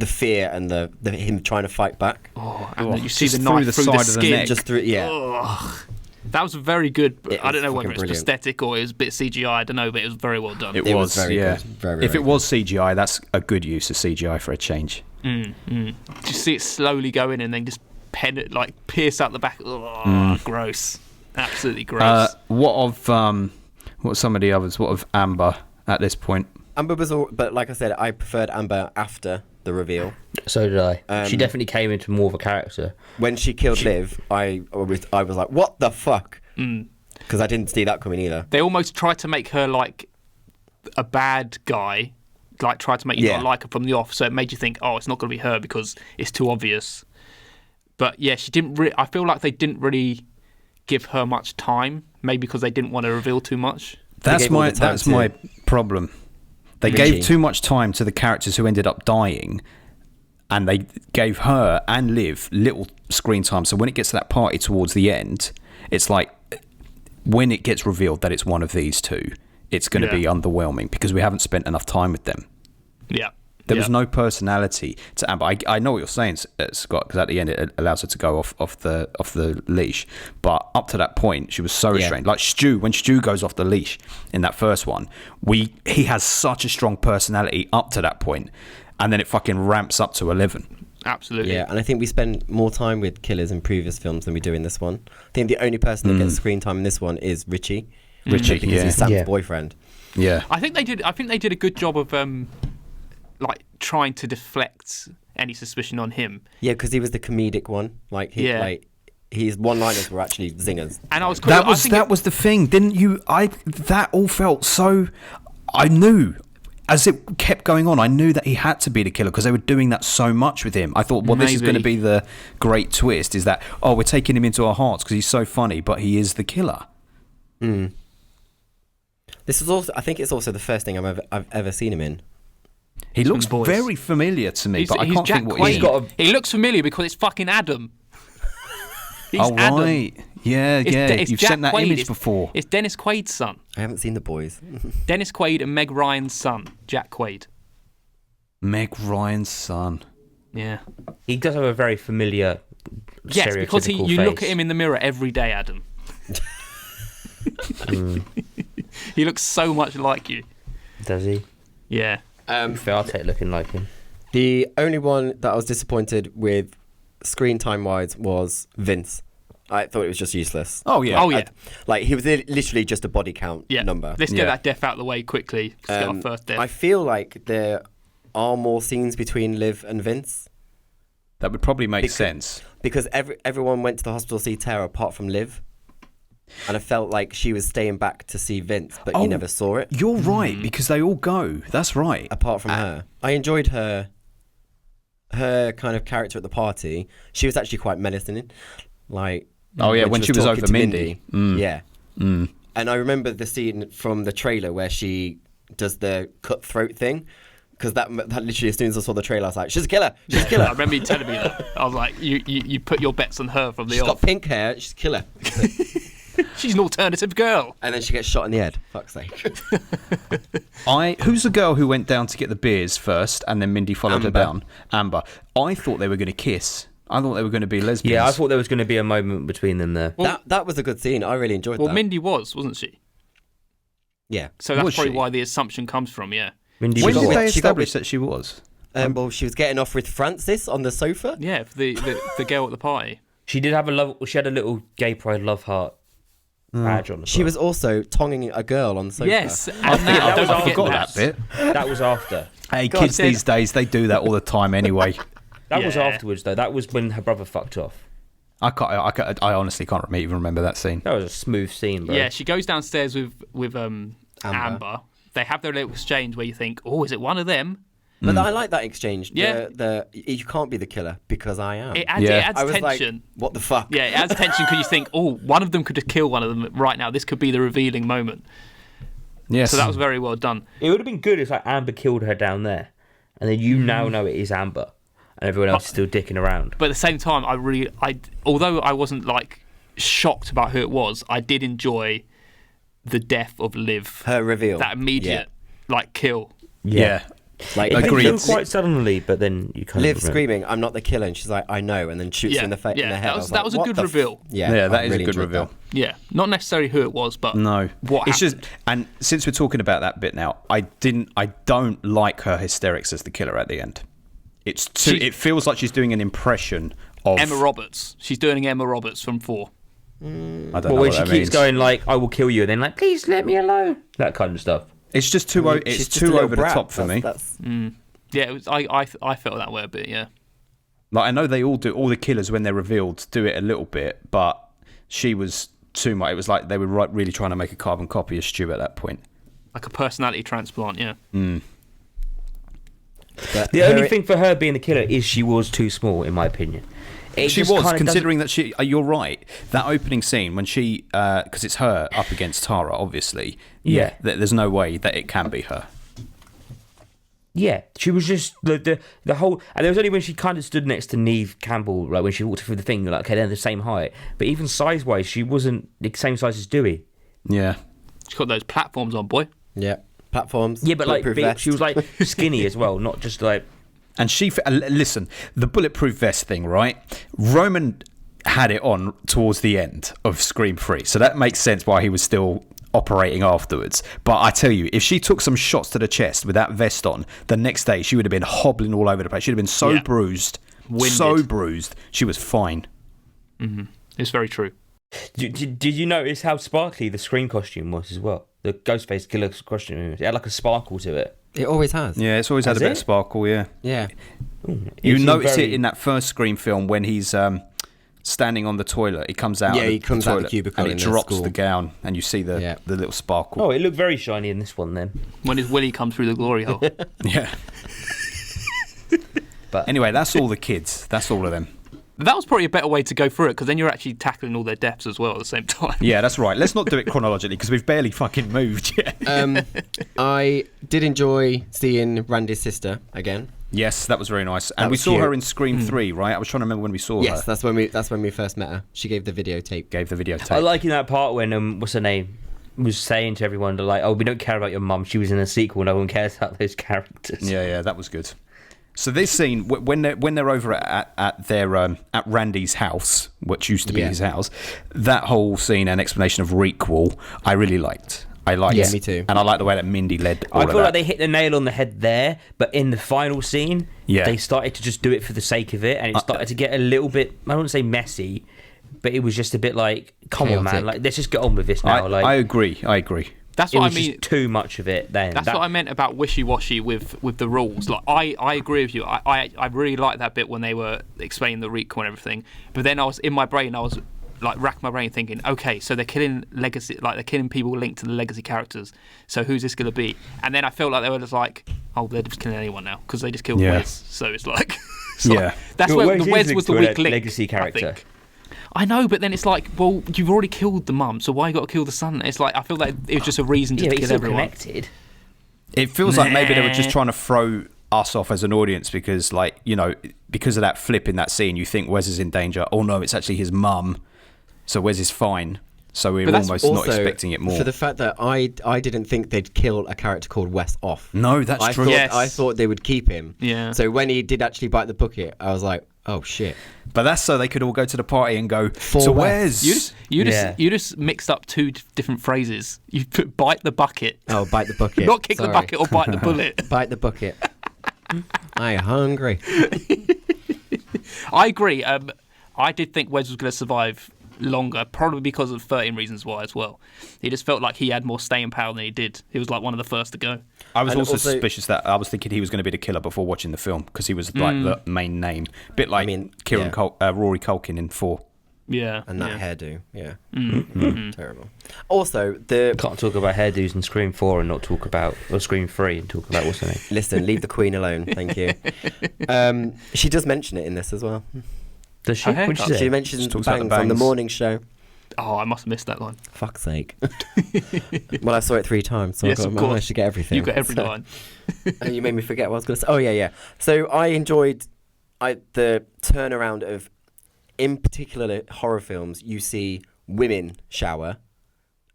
fear and the him trying to fight back. Oh, and you see just the through knife the through side the of the skin. neck. Just through, yeah. Ugh. That was very good. But It I don't know was whether it's fucking brilliant. prosthetic or it was a bit CGI. I don't know, but it was very well done. It It was was very yeah. good. Very, if very it was CGI, that's a good use of CGI for a change. Just see it slowly go in and then just pierce out the back. Ugh, gross. Absolutely gross. What of some of the others? What of Amber at this point? Amber was all, but like I said, I preferred Amber after the reveal. So did I. She definitely came into more of a character. When she killed Liv, I was like, what the fuck? Because I didn't see that coming either. They almost tried to make her like a bad guy, like tried to make you Yeah. not like her from the off, so it made you think, oh, it's not going to be her because it's too obvious. But yeah, she didn't. I feel like they didn't really give her much time, maybe because they didn't want to reveal too much. That's gave all my the time that's to my problem. They Richie. gave too much time to the characters who ended up dying, and they gave her and Liv little screen time. So when it gets to that party towards the end, it's like when it gets revealed that it's one of these two, it's going to be underwhelming because we haven't spent enough time with them. Yeah. There was no personality to Amber. I know what you're saying, Scott, because at the end it allows her to go off the leash. But up to that point, she was so restrained. Like Stu, when Stu goes off the leash in that first one, he has such a strong personality up to that point. and then it fucking ramps up to 11. Absolutely. Yeah, and I think we spend more time with killers in previous films than we do in this one. I think the only person that gets screen time in this one is Richie. Richie, because he's Sam's boyfriend. Yeah. I think they did a good job of like trying to deflect any suspicion on him. Yeah, because he was the comedic one. Like his one-liners were actually zingers. And I was That was the thing, didn't you? That all felt so. I knew. As it kept going on, I knew that he had to be the killer because they were doing that so much with him. I thought, well, this is going to be the great twist, is that, we're taking him into our hearts because he's so funny, but he is the killer. Mm. This is also, I think it's also the first thing I've ever seen him in. He looks very familiar to me, but I can't think what he's got. He looks familiar because it's fucking Adam. He's Adam. Right. Yeah, it's you've Jack sent that Quaid. image before. It's Dennis Quaid's son. I haven't seen The Boys. Dennis Quaid and Meg Ryan's son, Jack Quaid. Meg Ryan's son. Yeah. He does have a very familiar Yes, because you face. look at him in the mirror every day, Adam. He looks so much like you. Does he? Yeah. I'll take looking like him. The only one that I was disappointed with screen time wise was Vince. I thought it was just useless. Oh yeah. Like he was literally just a body count number. Let's get that death out of the way quickly. Let's get our first death. I feel like there are more scenes between Liv and Vince. That would probably make sense. Because everyone went to the hospital to see Tara apart from Liv. And I felt like she was staying back to see Vince, but you never saw it. You're right, because they all go. That's right. Apart from her. I enjoyed her kind of character at the party. She was actually quite menacing. Like, when she was over Mindy. Yeah. And I remember the scene from the trailer where she does the cutthroat thing. Because that literally, as soon as I saw the trailer, I was like, she's a killer. She's a killer. I remember you telling me that. I was like, you put your bets on her from the She's off. got pink hair. She's a killer. She's an alternative girl. And then she gets shot in the head. Fuck's sake. Who's the girl who went down to get the beers first and then Mindy followed her down? Amber. I thought they were going to kiss. I thought they were going to be lesbians. Yeah, I thought there was going to be a moment between them there. Well, that was a good scene. I really enjoyed that. Well, Mindy wasn't she? Yeah. So that's probably why the assumption comes from, yeah. Mindy when was did they what? establish that she was? Well, she was getting off with Francis on the sofa. Yeah, the girl at the party. She did have she had a little gay pride love heart badge on. She was also tonguing a girl on the sofa. Yes, and I forgot that bit. That was after. Hey, kids these days, they do that all the time anyway. That was afterwards, though. That was when her brother fucked off. I honestly can't even remember that scene. That was a smooth scene, bro. Yeah, she goes downstairs with Amber. They have their little exchange where you think, oh, is it one of them? But I like that exchange. Yeah. You can't be the killer because I am. It adds I was tension. like, what the fuck? Yeah, it adds tension because you think, oh, one of them could kill one of them right now. This could be the revealing moment. Yes. So that was very well done. It would have been good if like Amber killed her down there, and then you now know it is Amber, and everyone else is still dicking around. But at the same time, although I wasn't like shocked about who it was, I did enjoy the death of Liv. Her reveal. That immediate kill. Yeah. Like, It Agreed. came through quite suddenly, but then you kind Liv of screaming, "I'm not the killer," and she's like, "I know," and then shoots her in the head. That was a good reveal. Yeah, that is a good reveal. That. Yeah, not necessarily who it was, but No, what it's happened. just, and since we're talking about that bit now, I don't like her hysterics as the killer at the end. It feels like she's doing an impression of Emma Roberts. She's doing Emma Roberts from 4. I don't Well, know when what she that keeps means. going like, "I will kill you," and then like, "Please let me alone," that kind of stuff. It's just too. She's It's just a too little over the brat. top for me. Yeah, it was, I felt that way a bit. Yeah. Like I know they all do. All the killers when they're revealed do it a little bit, but she was too much. It was like they were really trying to make a carbon copy of Stu at that point. Like a personality transplant, yeah. The only thing for her being the killer is she was too small, in my opinion. She was, considering that she. You're right. That opening scene when she, because it's her up against Tara, obviously. Yeah. There's no way that it can be her. Yeah, she was just the whole, and there was only when she kind of stood next to Neve Campbell, like when she walked through the thing, like okay, they're the same height, but even size wise, she wasn't the same size as Dewey. Yeah. She's got those platforms on, boy. Yeah, platforms. Yeah, but like bulletproof vest. she was like skinny as well, not just like. And listen, the bulletproof vest thing, right? Roman had it on towards the end of Scream 3, so that makes sense why he was still operating afterwards. But I tell you, if she took some shots to the chest with that vest on, the next day she would have been hobbling all over the place. She'd have been so bruised. Winded. So bruised. She was fine. It's very true. Did you notice how sparkly the Scream costume was as well? The Ghostface Killer costume. It had like a sparkle to it. It always has. Yeah, it's always had a bit of sparkle, yeah. Yeah. You notice it in that first Scream film when he's standing on the toilet. He comes out. Yeah, of he comes out of the cubicle and in he the drops school. the gown, and you see the little sparkle. Oh, it looked very shiny in this one then. When his willy comes through the glory hole. Yeah. But anyway, that's all the kids. That's all of them. That was probably a better way to go through it, because then you're actually tackling all their deaths as well at the same time. Yeah, that's right. Let's not do it chronologically because we've barely fucking moved yet. I did enjoy seeing Randy's sister again. Yes, that was very nice. And That we was saw cute. her in Scream 3, right? I was trying to remember when we saw Yes, her. that's when we first met her. She gave the videotape. Gave the videotape. I like in that part when what's her name was saying to everyone like, "Oh, we don't care about your mum. She was in a sequel. No one cares about those characters." Yeah, that was good. So this scene, when they're over at their at Randy's house, which used to be his house, that whole scene and explanation of Requel, I really liked. I liked. Yeah, me too. And I like the way that Mindy led all I of feel that. like they hit the nail on the head there, but in the final scene, Yeah. they started to just do it for the sake of it, and it started to get a little bit, I don't want to say messy, but it was just a bit like, come on, man, Chaotic. like, let's just get on with this now. I agree. That's It what I was mean. just too much of it then. That's what I meant about wishy-washy with the rules. Like, I agree with you. I really liked that bit when they were explaining the recall and everything. But then I was in my brain, I was like racking my brain thinking, okay, so they're killing legacy, like they're killing people linked to the legacy characters. So who's this going to be? And then I felt like they were just like, oh, they're just killing anyone now because they just killed Wes. So it's like, that's where the Wes was the weak link. Legacy character. I know, but then it's like, well, you've already killed the mum, so why you got to kill the son? It's like I feel like it was just a reason to Yeah, but kill he's still everyone. connected. It feels like maybe they were just trying to throw us off as an audience because, like, you know, because of that flip in that scene, you think Wes is in danger. Oh no, it's actually his mum. So Wes is fine. So we're But that's almost not Also, expecting it more. for the fact that I didn't think they'd kill a character called Wes off. No, that's I true. Thought, Yes. I thought they would keep him. Yeah. So when he did actually bite the bucket, I was like, oh shit. But that's so they could all go to the party and go, For so Wes. Wes? You just mixed up two different phrases. You put bite the bucket, Oh, bite the bucket. not kick the Sorry. bucket or bite the bullet. Bite the bucket. I hungry. I agree. I did think Wes was going to survive longer, probably because of 13 Reasons Why as well. He just felt like he had more staying power than he did. He was like one of the first to go. I was And also also- suspicious that I was thinking he was going to be the killer before watching the film because he was like the main name. Bit like yeah. Rory Culkin in 4. Yeah. And that yeah. hairdo. Yeah. Terrible. Also, the Can't talk about hairdos in Scream 4 and not talk about, or Scream 3 and talk about what's her name. listen, leave the Queen alone. Thank you. She does mention it in this as well. Does she? Her What'd she haircut. say? She mentions She talks about the bangs on the bangs. morning show. Oh, I must have missed that line. Fuck's sake. Well, I saw it 3 times, so Yes, I of managed course. to get everything. You got every So- line. And you made me forget what I was going to say. Oh, yeah. So I enjoyed the turnaround of, in particular horror films, you see women shower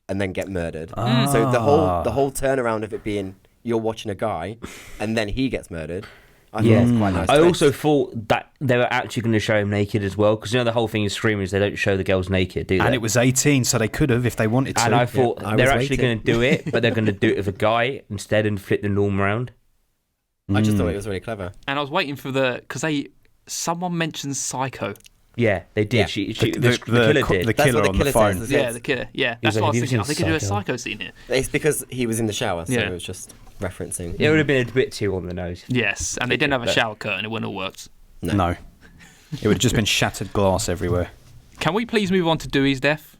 and then get murdered. So the whole turnaround of it being you're watching a guy and then he gets murdered, I thought was quite nice. I twist. also thought that they were actually going to show him naked as well, because you know the whole thing in Scream is they don't show the girls naked, do they? And it was 18, so they could have if they wanted to. And I thought I they're was actually waiting. going to do it, but they're going to do it with a guy instead and flip the norm around. I just thought it was really clever. And I was waiting for because someone mentioned Psycho. Yeah, they did. Yeah. The killer did. The That's killer what the on killer the phone. says. Yeah, the killer. Yeah, that's like, what I was have you thinking. I seen think they do a Psycho? Psycho scene here. It's because he was in the shower, so Yeah. it was just referencing. It would have been a bit too on the nose. Yes, and they didn't have a shower curtain. It wouldn't have worked. No. It would have just been shattered glass everywhere. Can we please move on to Dewey's death?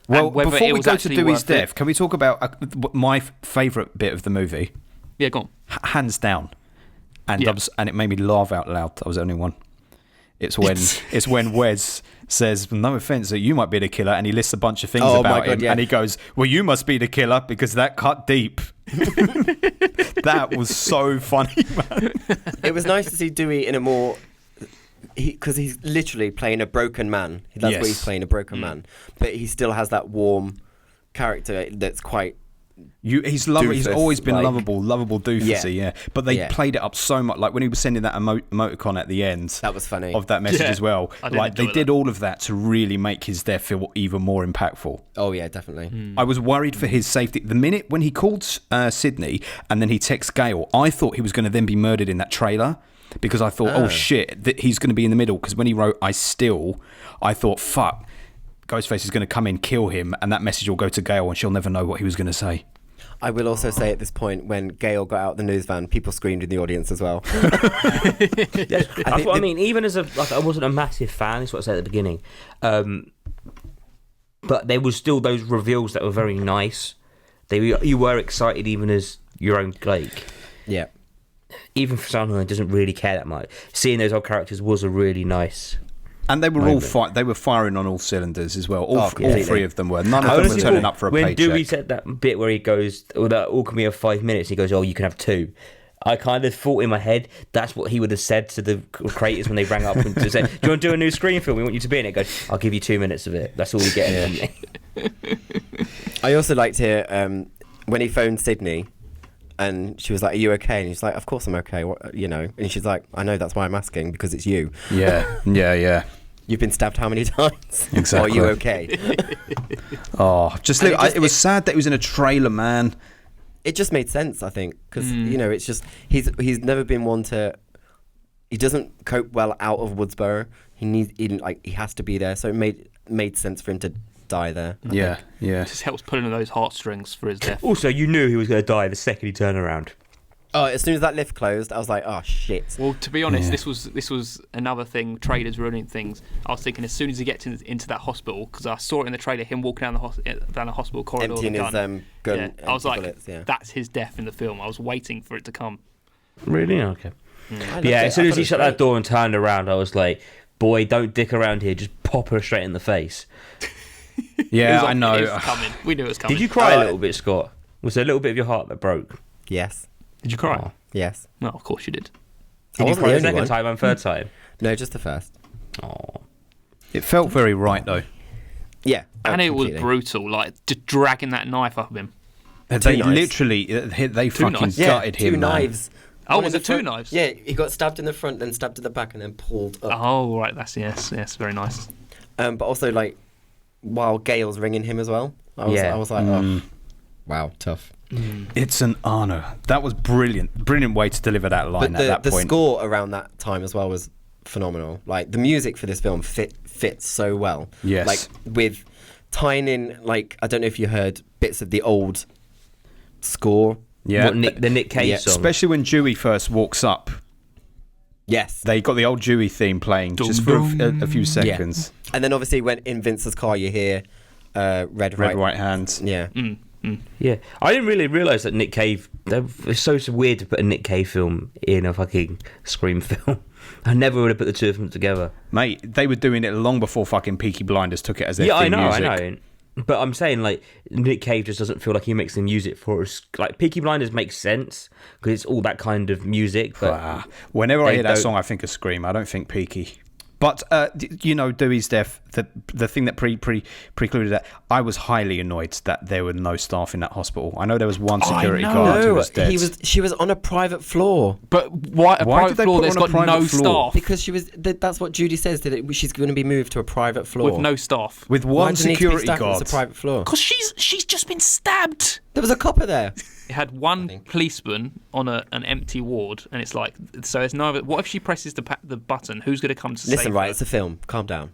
Well, And whether before it we was go to actually Dewey's worth it. death, can we talk about my favourite bit of the movie? Yeah, go on. Hands down. And Yeah. and it made me laugh out loud. I was the only one. It's when Wes says, "No offense, that you might be the killer," and he lists a bunch of things Oh, about my God, him, yeah. and he goes, "Well, you must be the killer because that cut deep." That was so funny, man. It was nice to see Dewey in a more... Because he's literally playing a broken man. That's what he's Yes. playing, a broken man. But he still has that warm character that's quite He's always been like- lovable doofusy, yeah. But they played it up so much, like when he was sending that emoticon at the end. That was funny. Of that message as well. I did Like they enjoy did that. all of that to really make his death feel even more impactful. Oh yeah, definitely. I was worried for his safety. The minute when he called Sydney and then he texts Gail, I thought he was going to then be murdered in that trailer because I thought, oh shit, that he's going to be in the middle. Because when he wrote, I thought, fuck, Ghostface is going to come in, kill him, and that message will go to Gail and she'll never know what he was going to say. I will also say at this point, when Gail got out the news van, people screamed in the audience as well. I mean, even as I wasn't a massive fan. Is what I said at the beginning. But there was still those reveals that were very nice. You were excited even as your own Blake. Yeah. Even for someone who doesn't really care that much, seeing those old characters was a really nice. And they were they were firing on all cylinders as well. All completely. three of them were. None of them were turning up for a when paycheck. Dewey said that bit where he goes, "Oh, that all can be of 5 minutes," he goes, "Oh, you can have 2." I kind of thought in my head that's what he would have said to the creators when they rang up and said, "Do you want to do a new Scream film? We want you to be in it." Goes, "I'll give you 2 minutes of it. That's all you get." I also liked here when he phoned Sydney, and she was like, "Are you okay?" And he's like, "Of course I'm okay." And she's like, "I know, that's why I'm asking, because it's you. Yeah. You've been stabbed how many times? Exactly. Are you okay?" Oh, it was sad that he was in a trailer, man. It just made sense, I think, because it's just he's never been one to. He doesn't cope well out of Woodsboro. He has to be there, so it made sense for him to die there. I think. Yeah. It just helps pulling those heartstrings for his death. Also, you knew he was going to die the second he turned around. Oh, as soon as that lift closed, I was like, "Oh shit!" Well, to be honest, this was another thing. Trailers ruining things. I was thinking as soon as he gets into that hospital, because I saw it in the trailer, him walking down the hospital corridor, Emptying with a his gun. gun. I was like, bullets, yeah. that's his death in the film. I was waiting for it to come. Really? Okay. I Yeah, loved as soon it. I as thought he it shut was that door and turned around, I was like, "Boy, don't dick around here. Just pop her straight in the face." Yeah, It I know. was coming. We knew it was coming. Did you cry a little bit, Scott? Was there a little bit of your heart that broke? great. Yes. Did you cry? Oh. Yes. No, of course you did. I Did you wasn't cry the the second only one. time and third time? No, just the first. Oh. It felt very right, though. Yeah. And it was completely. brutal, like just dragging that knife up him. They knives. literally, they fucking knives. gutted him, two man. knives. Oh, One was in it the two front- knives? Yeah, he got stabbed in the front, then stabbed at the back, and then pulled up. Oh, right. That's yes, very nice. But also, like, while Gail's ringing him as well, I was like, oh, wow, tough. It's an honour. That was brilliant. Brilliant way to deliver that line But at that the point. score around that time as well was phenomenal. Like, the music for this film fits so well. Yes. Like, with tying in, like, I don't know if you heard bits of the old score. Yeah. The Nick Cage Yeah, song. Especially when Dewey first walks up. Yes. They got the old Dewey theme playing just for a few seconds. And then obviously when in Vince's car you hear Red Right Hand. Yeah. Yeah, I didn't really realise that Nick Cave. It's so weird to put a Nick Cave film in a fucking Scream film. I never would have put the two of them together. Mate, they were doing it long before fucking Peaky Blinders took it as their Yeah, theme I know, music. I know. But I'm saying, like, Nick Cave just doesn't feel like he makes the music for us. Like, Peaky Blinders makes sense because it's all that kind of music. But Whenever I they hear that don't- song, I think of Scream. I don't think Peaky. But Dewey's death, the thing that precluded that, I was highly annoyed that there were no staff in that hospital. I know there was one security know. guard who No, was dead. she was on a private floor But why a Why private did they floor put that's her on a got no private floor? staff? because she was. That's what Judy says. She's going to be moved to a private floor With no staff. with Why one does it need to be security staffed guard. as a private floor. Because she's just been stabbed. There was a copper there. It had one policeman on an empty ward, and it's like, so there's no. What if she presses the button? Who's going to come to Listen, save right? her? It's a film. Calm down.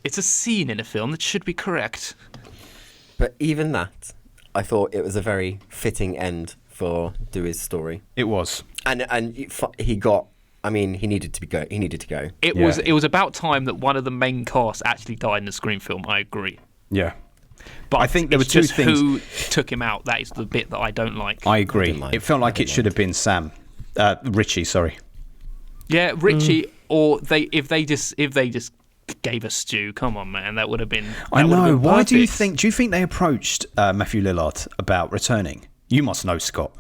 It's a scene in a film that should be correct. But even that, I thought it was a very fitting end for Dewey's story. It was. And he got. I mean, he needed to go. He needed to go. It was about time that one of the main cast actually died in the Scream film. I agree. Yeah. But I think there it's were two just things. Who took him out? That is the bit that I don't like. I agree. didn't mind. It felt like I it didn't should have been Sam. Richie, sorry. Yeah, Richie, or if they just gave us Stu. Come on, man, that would have been. I that would have know. been Why do you perfect. think? Do you think they approached Matthew Lillard about returning? You must know, Scott.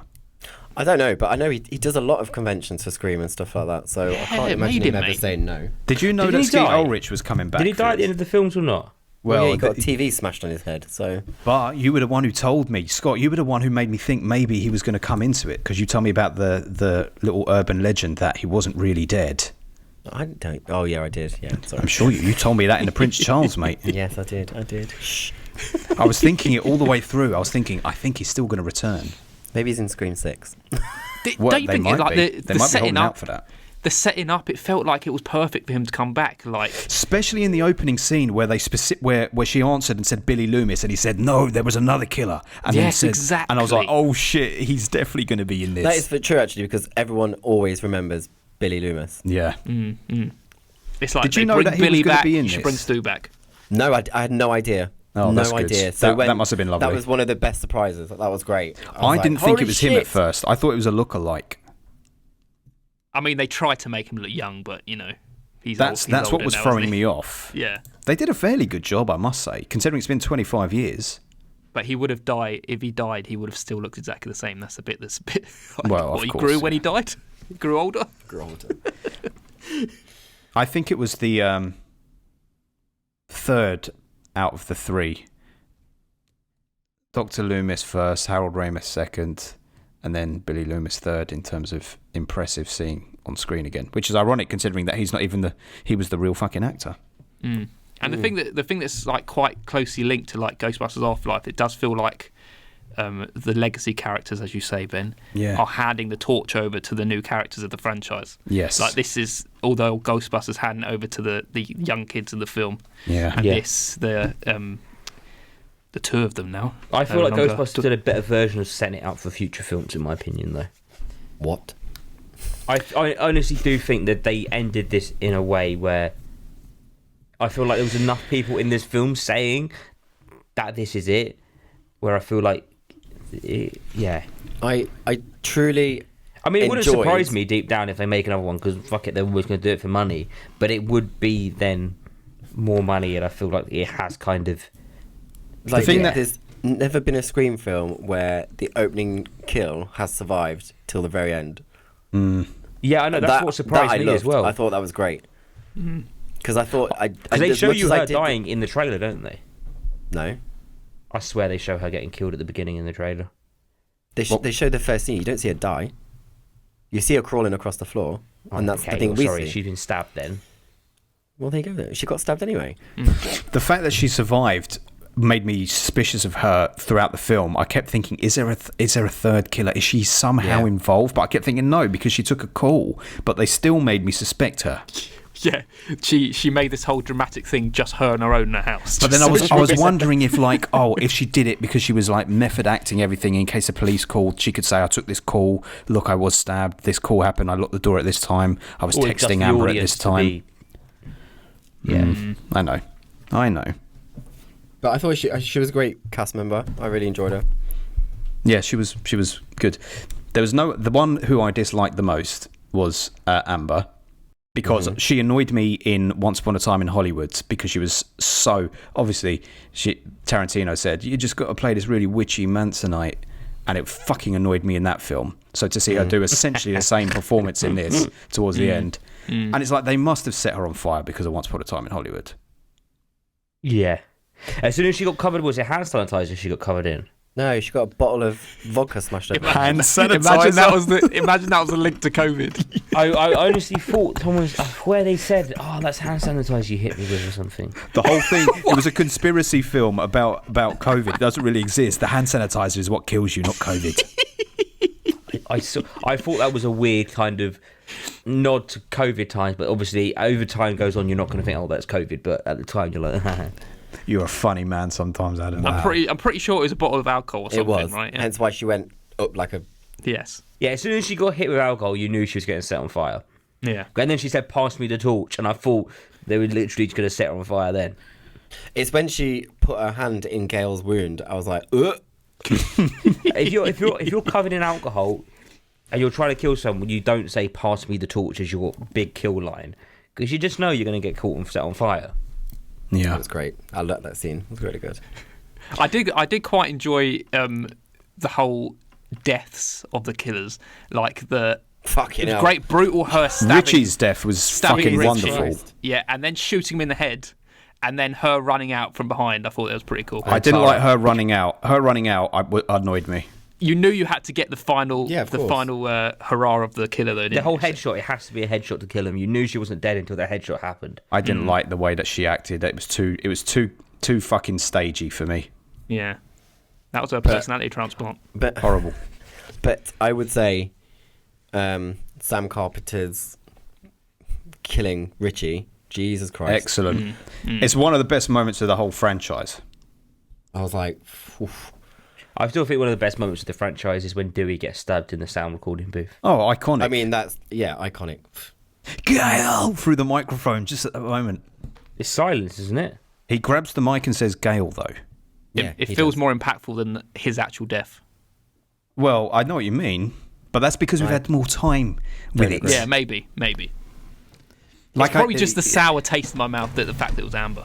I don't know, but I know he does a lot of conventions for Scream and stuff like that. So I can't imagine maybe, him ever mate. saying no. Did you know Didn't that he Skeet die? Ulrich was coming back? Did he for die at it? the end of the films or not? Well, Well, he got a TV smashed on his head, so... but you were the one who told me, Scott. You were the one who made me think maybe he was going to come into it because you told me about the little urban legend that he wasn't really dead. I don't... Oh, yeah, I did. Yeah, sorry. I'm sure you told me that in the Prince Charles, mate. Yes, I did. Shh. I was thinking it all the way through. I was thinking, I think he's still going to return. Maybe he's in Scream 6. Well, Don't you they think might like be. the They might be setting holding out up for that. the setting up, it felt like it was perfect for him to come back. Like, Especially in the opening scene where they where she answered and said Billy Loomis, and he said no, there was another killer. And then he Yes, said, exactly. And I was like, oh shit, he's definitely going to be in this. That is true, actually, because everyone always remembers Billy Loomis. Yeah. it's like Did you they know bring that he was Billy gonna back, be in you should bring this? Stu back. No, I had no idea. Oh, that's no good. idea. That must have been lovely. That was one of the best surprises. That was great. I was didn't like, think "Holy it was him at shit." first. I thought it was a lookalike. I mean, they tried to make him look young, but you know, he's That's what older was now, throwing isn't he? me off. Yeah, They did a fairly good job, I must say, considering it's been 25 years. but he would have died if he died. He would have still looked exactly the same. That's a bit. Like, Well, of he course, grew when yeah. he died. He grew older. I think it was the third out of the three. Dr. Loomis first, Harold Ramis second, and then Billy Loomis third in terms of impressive seeing on screen again, which is ironic considering that he's not even he was the real fucking actor. And the thing that's like quite closely linked to like Ghostbusters Afterlife, it does feel like the legacy characters, as you say, Ben, Yeah. are handing the torch over to the new characters of the franchise. Yes. Like this is, although Ghostbusters handing it over to the young kids in the film, Yeah. and Yeah. this the two of them now. I feel no like longer- Ghostbusters did a better version of setting it up for future films, in my opinion, though. What? I honestly do think that they ended this in a way where I feel like there was enough people in this film saying that this is it, where I feel like, yeah. I truly. I mean, it wouldn't enjoyed- surprise me deep down if they make another one, because fuck it, they're always going to do it for money. But it would be then more money, and I feel like it has kind of. Like, thing that- there's never been a Scream film where the opening kill has survived till the very end. Yeah, I know, that's what surprised I me loved. as well. I thought that was great. Because I thought Because they as show much you as I her did- dying in the trailer, don't they? No, I swear they show her getting killed at the beginning in the trailer. they show the first scene. You don't see her die. You see her crawling across the floor, and that's Okay, the thing well, we sorry, see. she's been stabbed then. Well, there you go. She got stabbed anyway. The fact that she survived made me suspicious of her throughout the film. I kept thinking, is there a third killer? Is she somehow Yeah. involved? But I kept thinking no, because she took a call. But they still made me suspect her. Yeah, she made this whole dramatic thing just her on her own in the house. But then I was wondering if if she did it because she was like method acting everything in case the police called, she could say I took this call. Look, I was stabbed. This call happened. I locked the door at this time. I was Or just texting the Amber at audience this to time. be- Yeah. I know. But I thought she was a great cast member. I really enjoyed her. Yeah, she was good. There was the one who I disliked the most was Amber, because she annoyed me in Once Upon a Time in Hollywood, because she was so obviously Tarantino said you just got to play this really witchy Mansonite, and it fucking annoyed me in that film. So to see her do essentially the same performance in this towards the end, and it's like they must have set her on fire because of Once Upon a Time in Hollywood. Yeah. As soon as she got covered, was it hand sanitizer she got covered in? No, she got a bottle of vodka smashed over. Hand sanitizer. Imagine that was a link to COVID. I honestly thought someone's where they said, "Oh, that's hand sanitizer you hit me with" or something. The whole thing, it was a conspiracy film about COVID. It doesn't really exist. The hand sanitizer is what kills you, not COVID. I thought that was a weird kind of nod to COVID times, but obviously over time goes on, you're not going to think, "Oh, that's COVID," but at the time you're like, You're a funny man sometimes, Adam. I'm pretty sure it was a bottle of alcohol or something, It was, right? Yeah. hence why she went up like a. Yes. yeah. As soon as she got hit with alcohol, you knew she was getting set on fire. Yeah. And then she said, "Pass me the torch," and I thought they were literally just going to set her on fire. Then It's when she put her hand in Gail's wound. I was like, ugh. if you're covered in alcohol and you're trying to kill someone, you don't say "pass me the torch" as your big kill line, because you just know you're going to get caught and set on fire. Yeah. It was great. I loved that scene. It was really good. I did quite enjoy the whole deaths of the killers, like the Fucking hell. great brutal her stabbing. Richie's death was stabbing fucking Richie. wonderful. Yeah, and then shooting him in the head, and then her running out from behind. I thought that was pretty cool. I didn't like her running out. Her running out annoyed me. You knew you had to get the final, of course. hurrah of the killer, though. The whole headshot, it has to be a headshot to kill him. You knew she wasn't dead until the headshot happened. I didn't like the way that she acted. It was too fucking stagey for me. Yeah, that was her personality transplant. But Horrible. But I would say Sam Carpenter's killing Richie. Jesus Christ. Excellent. It's one of the best moments of the whole franchise. I was like, oof. I still think one of the best moments of the franchise is when Dewey gets stabbed in the sound recording booth. Oh, iconic. I mean, that's, iconic. Gale! Through the microphone just at that moment. It's silence, isn't it? He grabs the mic and says Gale, though. Yeah, It he feels does. more impactful than his actual death. Well, I know what you mean, but that's because we've had more time with it. Yeah, maybe. Like It's probably just the sour taste in my mouth that the fact that it was Amber.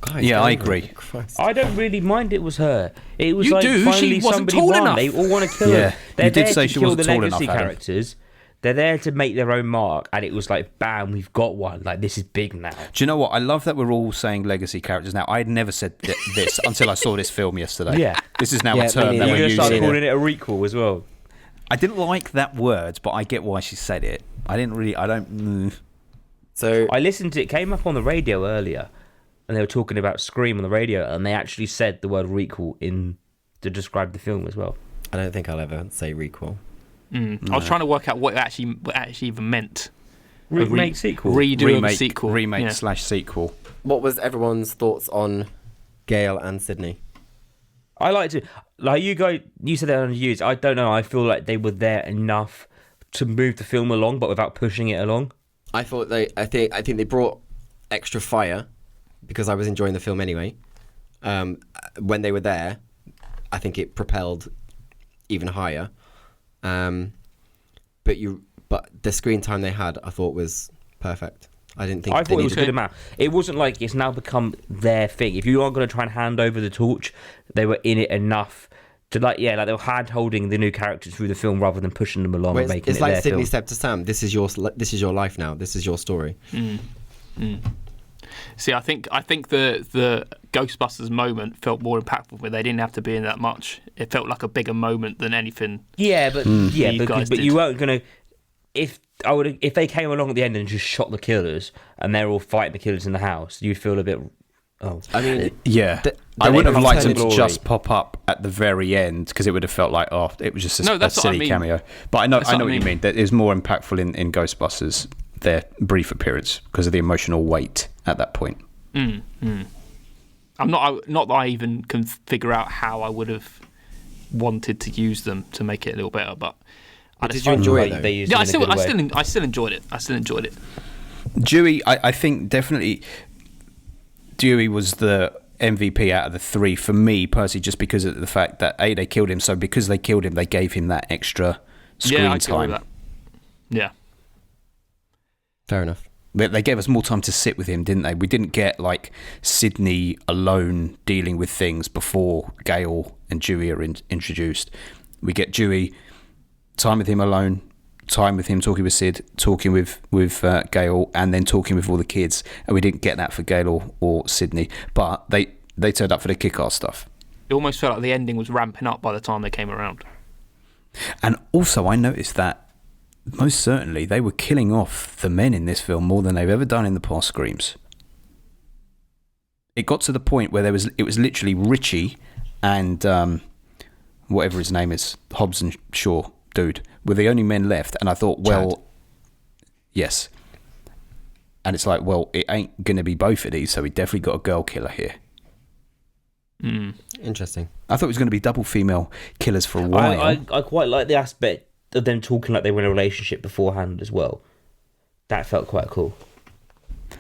Guys, Yeah, get I over agree. it. Christ. I don't really mind it was her. It was You like do, finally she wasn't somebody tall won. enough. They all want to kill Yeah, her. They're you did there say to she kill wasn't the tall legacy enough, Adam. characters. They're there to make their own mark, and it was like, bam, we've got one. Like, this is big now. Do you know what? I love that we're all saying legacy characters now. I had never said this until I saw this film yesterday. Yeah. This is now Yeah, a term me that neither. You're we're going to start using. calling it a recall as well. I didn't like that word, but I get why she said it. I don't... So, I listened to it, came up on the radio earlier, and they were talking about Scream on the radio, and they actually said the word recall to describe the film as well. I don't think I'll ever say recall. I was trying to work out what it actually even meant. Remake sequel. Redo of a sequel. Remake Yeah. / sequel. What was everyone's thoughts on Gale and Sydney? I like to, like you guys, you said that on the news. I don't know. I feel like they were there enough to move the film along, but without pushing it along. I think they brought extra fire because I was enjoying the film anyway. When they were there, I think it propelled even higher. But the screen time they had, I thought was perfect. I didn't think I they thought it was a needed good amount. It wasn't like it's now become their thing. If you are going to try and hand over the torch, they were in it enough to like they were hand holding the new characters through the film rather than pushing them along Well, and making it's it like their Sydney film. said to Sam, this is your life now. This is your story. See, I think the Ghostbusters moment felt more impactful, but they didn't have to be in that much. It felt like a bigger moment than anything. Yeah, but You guys but did. you weren't gonna. If they came along at the end and just shot the killers and they're all fighting the killers in the house, you'd feel a bit. Oh, I mean, Yeah. The- I the would have liked them to glory. just pop up at the very end because it would have felt like, it was just No, a that's what I silly mean. cameo. But I know That's what I what you mean. mean. That is more impactful in Ghostbusters, their brief appearance, because of the emotional weight at that point. I'm not that I even can figure out how I would have wanted to use them to make it a little better, but I did just you enjoy like it though? they used yeah, it in a good way. I still enjoyed it. I still enjoyed it. Dewey, I think definitely Dewey was the MVP out of the three for me personally, just because of the fact that they killed him. So because they killed him, they gave him that extra screen Yeah, I agree time. with that. Yeah. fair enough. They gave us more time to sit with him, didn't they? We didn't get like Sydney alone dealing with things before Gale and Dewey are introduced. We get Dewey, time with him alone, time with him talking with Sid, talking with Gale, and then talking with all the kids. And we didn't get that for Gale or Sydney, but they turned up for the kick-ass stuff. It almost felt like the ending was ramping up by the time they came around. And also, I noticed that most certainly they were killing off the men in this film more than they've ever done in the past Screams. It got to the point where it was literally Richie and whatever his name is, Hobbs and Shaw dude, were the only men left. And I thought, well, yes. And it's like, well, it ain't going to be both of these, so we definitely got a girl killer here. Interesting. I thought it was going to be double female killers for a while. I quite like the aspect of them talking like they were in a relationship beforehand as well. That felt quite cool.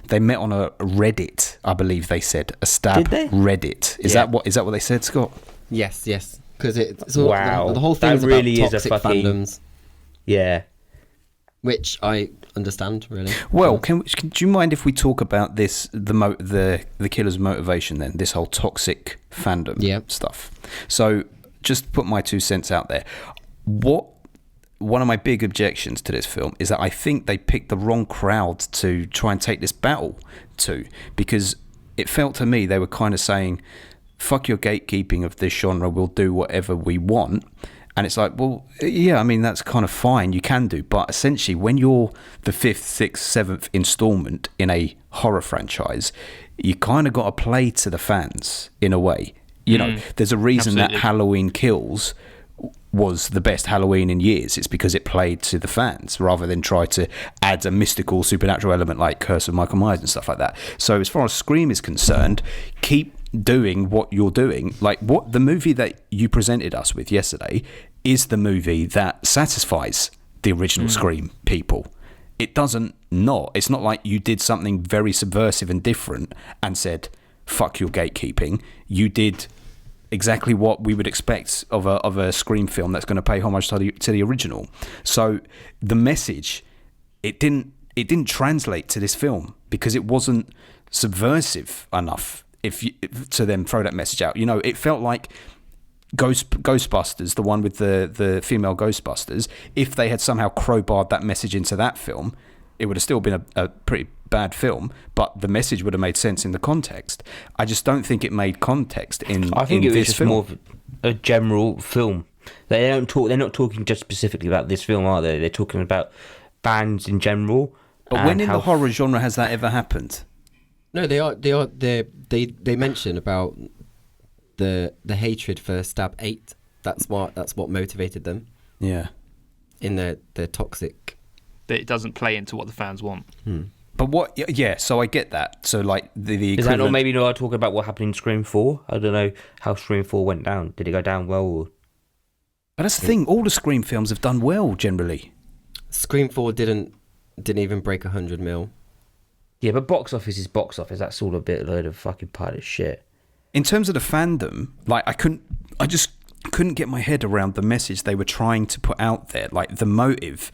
They met on a Reddit, I believe they said. A stab Did they? Reddit. Is Yeah. that what they said, Scott? Yes. Because it's all, Wow. the whole thing That is really about is a toxic fucking- fandoms, Yeah. which I understand really. Well, do you mind if we talk about this, the killer's motivation then, this whole toxic fandom stuff? So, just put my 2 cents out there. One of my big objections to this film is that I think they picked the wrong crowd to try and take this battle to, because it felt to me they were kind of saying, fuck your gatekeeping of this genre, we'll do whatever we want. And it's like, well, yeah, I mean, that's kind of fine, you can do. But essentially, when you're the 5th, 6th, 7th installment in a horror franchise, you kind of got to play to the fans in a way. You know, there's a reason that Halloween Kills was the best Halloween in years. It's because it played to the fans rather than try to add a mystical supernatural element like Curse of Michael Myers and stuff like that. So as far as Scream is concerned, keep doing what you're doing. Like, what the movie that you presented us with yesterday is the movie that satisfies the original Scream people. It doesn't not. It's not like you did something very subversive and different and said, fuck your gatekeeping. You did exactly what we would expect of a Scream film that's going to pay homage to the original. So the message, it didn't translate to this film because it wasn't subversive enough to then throw that message out. You know, it felt like Ghostbusters, the one with the female Ghostbusters, if they had somehow crowbarred that message into that film, it would have still been a pretty bad film, but the message would have made sense in the context. I just don't think it made context in I think in it was this just film. more of a general film. They're not talking just specifically about this film, are they? They're talking about bands in general. But when in the horror genre has that ever happened? No, they mention about the hatred for Stab 8. That's what motivated them Yeah. in the toxic. That it doesn't play into what the fans want. But what? Yeah. So I get that. So like the Is that not equivalent- maybe not talking about what happened in Scream 4? I don't know how Scream 4 went down. Did it go down well? Or... But that's the thing. All the Scream films have done well generally. Scream 4 didn't even break 100 mil. Yeah, but box office is box office. That's all a load of fucking pile of shit. In terms of the fandom, like I just couldn't get my head around the message they were trying to put out there. Like the motive,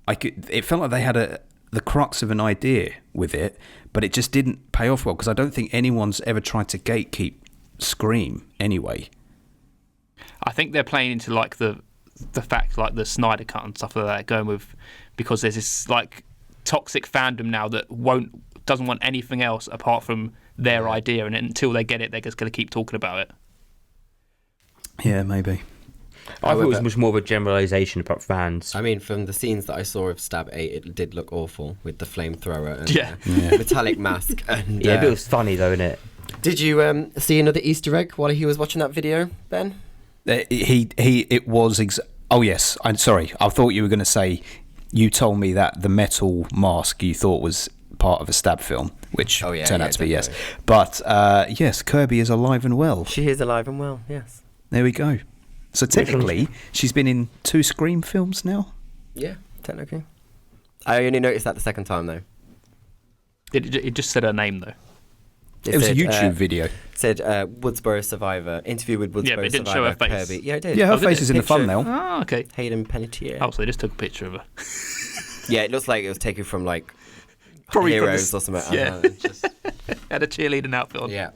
it felt like they had the crux of an idea with it, but it just didn't pay off well because I don't think anyone's ever tried to gatekeep Scream anyway. I think they're playing into like the fact, like the Snyder Cut and stuff like that, going with, because there's this like toxic fandom now that doesn't want anything else apart from their idea, and until they get it, they're just going to keep talking about it. Yeah, maybe. I thought it was much more of a generalisation about fans. I mean, from the scenes that I saw of Stab 8, it did look awful with the flamethrower and Yeah. metallic mask. And, Yeah, but it was funny though, innit? Did you see another Easter egg while he was watching that video, Ben? It was. Oh yes, I'm sorry. I thought you were going to say. You told me that the metal mask you thought was part of a Stab film, which turned out to be yes. But yes, Kirby is alive and well. She is alive and well. Yes. There we go. So technically, she's been in 2 Scream films now. Yeah, technically. I only noticed that the second time though. It just said her name though. It was a said, YouTube video. Said Woodsboro survivor interview with Woodsboro Yeah, but it didn't show survivor her face. Kirby. Yeah, it did. Yeah, her did face it? is in the Picture. thumbnail. Oh, okay. Hayden Panettiere. Oh, so they just took a picture of her. Yeah, it looks like it was taken from like Probably from Heroes the- or something. yeah. Just, Had a cheerleading outfit on. yeah.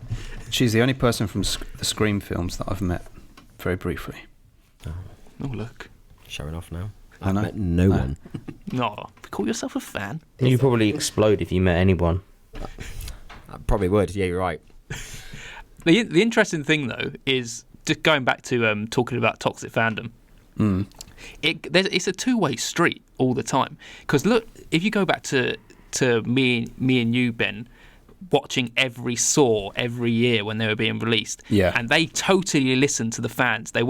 She's the only person from the Scream films that I've met very briefly. Oh, look. Showing off now. I I've know. met no No. one. No, call yourself a fan. You probably explode if you met anyone. I probably would. Yeah, you're right. The interesting thing though is just going back to talking about toxic fandom. It's a two-way street all the time. Because look, if you go back to me and you, Ben, watching every Saw every year when they were being released, Yeah. and they totally listened to the fans. They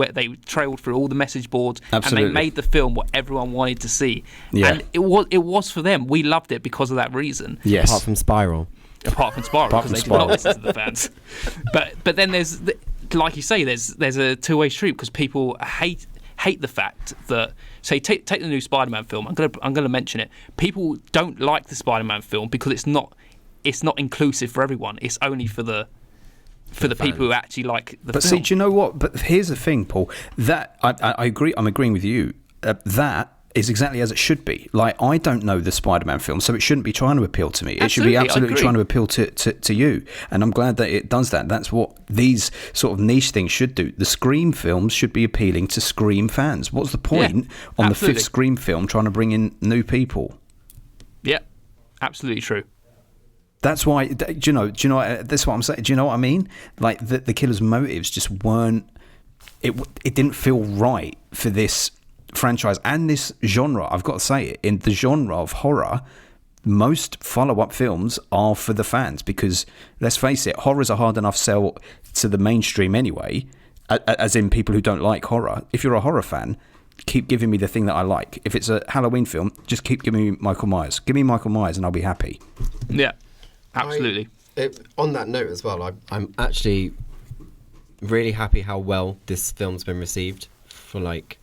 trailed through all the message boards, Absolutely. and they made the film what everyone wanted to see. Yeah. And it was for them. We loved it because of that reason. Yes. Apart from Spiral. Apart from Spiral, Apart because they from did not Spiral. listen to the fans. But then there's, like you say, there's a two-way street because people hate the fact that, say, take the new Spider-Man film. I'm gonna mention it. People don't like the Spider-Man film because it's not inclusive for everyone. It's only for the people who actually like the But film. see, do you know what? But here's the thing, Paul. That I agree. I'm agreeing with you. That is exactly as it should be. Like, I don't know the Spider-Man film, so it shouldn't be trying to appeal to me. It should be Absolutely, I absolutely agree. trying to appeal to you. And I'm glad that it does that. That's what these sort of niche things should do. The Scream films should be appealing to Scream fans. What's the point on absolutely. the 5th Scream film trying to bring in new people? Yeah, absolutely true. That's why. Do you know? That's what I'm saying. Do you know what I mean? Like the killer's motives just weren't. It didn't feel right for this franchise and this genre. I've got to say it. In the genre of horror, most follow-up films are for the fans because, let's face it, horror's a hard enough sell to the mainstream anyway. As in people who don't like horror. If you're a horror fan, keep giving me the thing that I like. If it's a Halloween film, just keep giving me Michael Myers. Give me Michael Myers and I'll be happy. Yeah, absolutely. On that note as well, I'm actually really happy how well this film's been received for, like,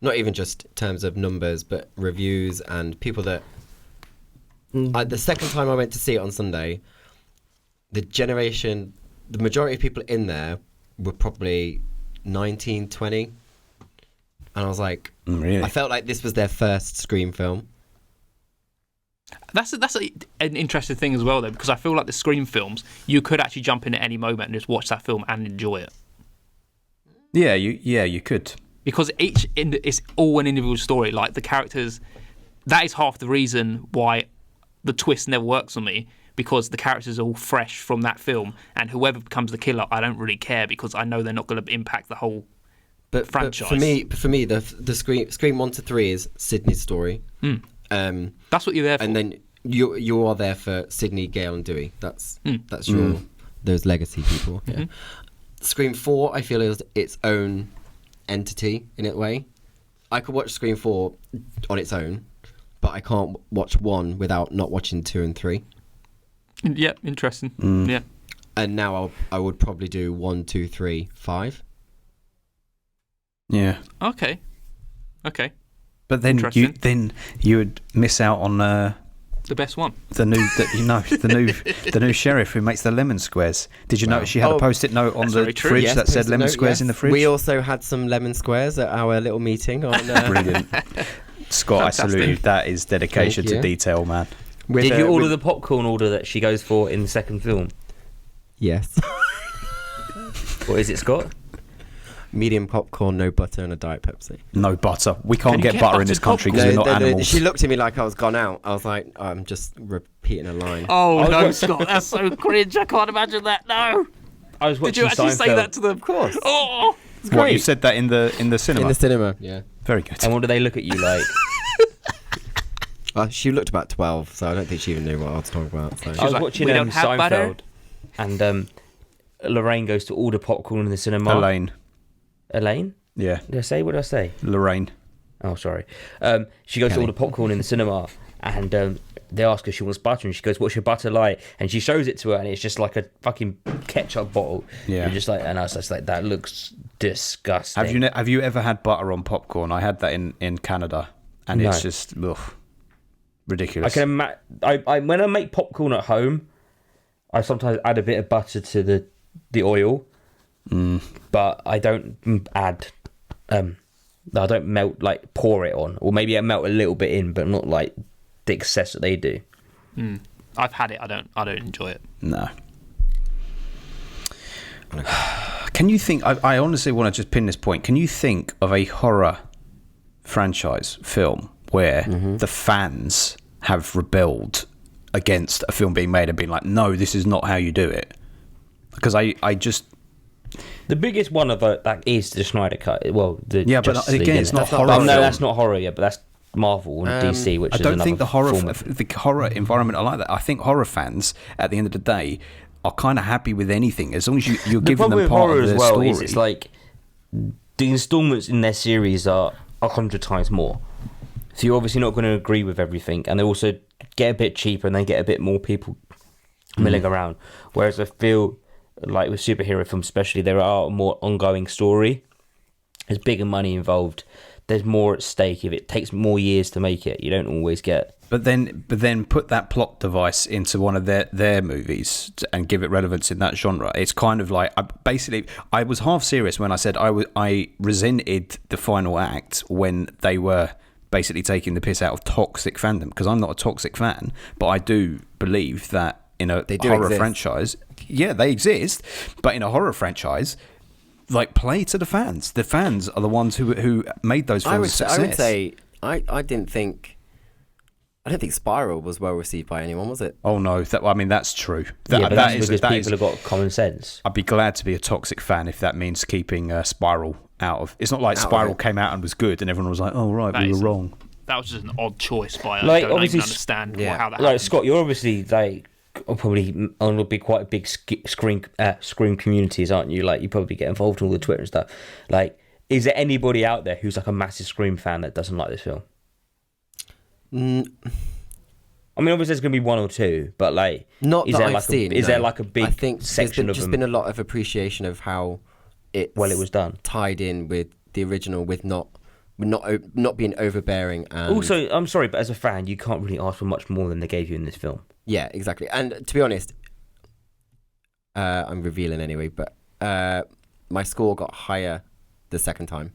not even just in terms of numbers, but reviews and people that... the second time I went to see it on Sunday, the majority of people in there were probably 19, 20. And I was like... Really? I felt like this was their first Scream film. That's an interesting thing as well, though, because I feel like the Scream films, you could actually jump in at any moment and just watch that film and enjoy it. Yeah, you could. Because it's all an individual story. Like, the characters, that is half the reason why the twist never works on me, because the characters are all fresh from that film, and whoever becomes the killer, I don't really care because I know they're not going to impact the whole franchise. But for me, the Scream 1 to 3 is Sydney's story. That's what you're there for. And then you are there for Sydney, Gale, and Dewey. That's those legacy people. Yeah. Scream 4, I feel, is its own entity in a way. I could watch Scream 4 on its own, but I can't watch 1 without not watching 2 and 3. Yeah, interesting. Yeah. And now I would probably do 1, 2, 3, 5. Yeah. Okay. But then you would miss out on the best one. the new sheriff who makes the lemon squares. Did you notice she had a post-it note on the fridge that said lemon squares in the fridge? We also had some lemon squares at our little meeting on. Brilliant, Scott. Fantastic. I salute you. That is dedication to detail, man. Did you order the popcorn order that she goes for in the second film? Yes. What is it, Scott? Medium popcorn, no butter, and a Diet Pepsi. No butter. We can't Can you get get butter in this buttered country because we're not animals. She looked at me like I was gone out. I was like, I'm just repeating a line. Oh, no, Scott, that's so cringe. I can't imagine that. No. I was watching Did you actually Seinfeld. say that to them? Of course. Oh, It's great. What, you said that in the cinema? In the cinema, yeah. Very good. And what do they look at you like? She looked about 12, so I don't think she even knew what I was talking about. So. I was like, watching "We don't have butter?" Seinfeld, and Lorraine goes to order popcorn in the cinema. Elaine? Yeah. Did I say? What did I say? Lorraine. Oh, sorry. She goes to order popcorn in the cinema, and they ask her if she wants butter, and she goes, "What's your butter like?" And she shows it to her, and it's just like a fucking ketchup bottle. Yeah. You're just like, and I was just like, that looks disgusting. Have you ever had butter on popcorn? I had that in Canada, and No. it's just ridiculous. I can when I make popcorn at home, I sometimes add a bit of butter to the oil, but I don't add. I don't melt, like, pour it on, or maybe I melt a little bit in, but not like the excess that they do. I've had it. I don't enjoy it. No. Can you think? I honestly want to just pin this point. Can you think of a horror franchise film where the fans have rebelled against a film being made and been like, "No, this is not how you do it"? Because I just. The biggest one of that is the Snyder Cut. Well, but again, it's not horror. No, film. that's not horror. Yeah, but that's Marvel and DC, which I is don't another think the horror form of- environment are like that. I think horror fans, at the end of the day, are kind of happy with anything as long as you're The giving problem them with part horror of as their well story. is it's like the installments in their series are 100 times more. So you're obviously not going to agree with everything, and they also get a bit cheaper and they get a bit more people milling around. Whereas I feel like with superhero films especially, there are a more ongoing story. There's bigger money involved. There's more at stake. If it takes more years to make it, you don't always get. But then put that plot device into one of their movies and give it relevance in that genre. It's kind of like I was half serious when I said I resented the final act when they were basically taking the piss out of toxic fandom, because I'm not a toxic fan, but I do believe that in a horror franchise, yeah, they exist, but in a horror franchise, like, play to the fans. The fans are the ones who made those films a success. I would say I didn't think I don't think Spiral was well received by anyone, was it? Oh no, that's true. But that's because people have got common sense. I'd be glad to be a Toxic fan if that means keeping Spiral out of. It's not like Spiral came out and was good and everyone was like, "Oh right, we were wrong." That was just an odd choice by us. Like, I don't obviously, even understand how that happened. Like Scott, you're obviously like probably on a quite a big Scream communities, aren't you? Like you probably get involved in all the Twitter and stuff. Like, is there anybody out there who's like a massive Scream fan that doesn't like this film? I mean, obviously there's going to be one or two, but like, not is that there I've like seen. Is there like a big I think section there's of them? been a lot of appreciation of how it was done, tied in with the original, with not being overbearing. And also, I'm sorry, but as a fan, you can't really ask for much more than they gave you in this film. Yeah, exactly. And to be honest, I'm revealing anyway, but my score got higher the second time.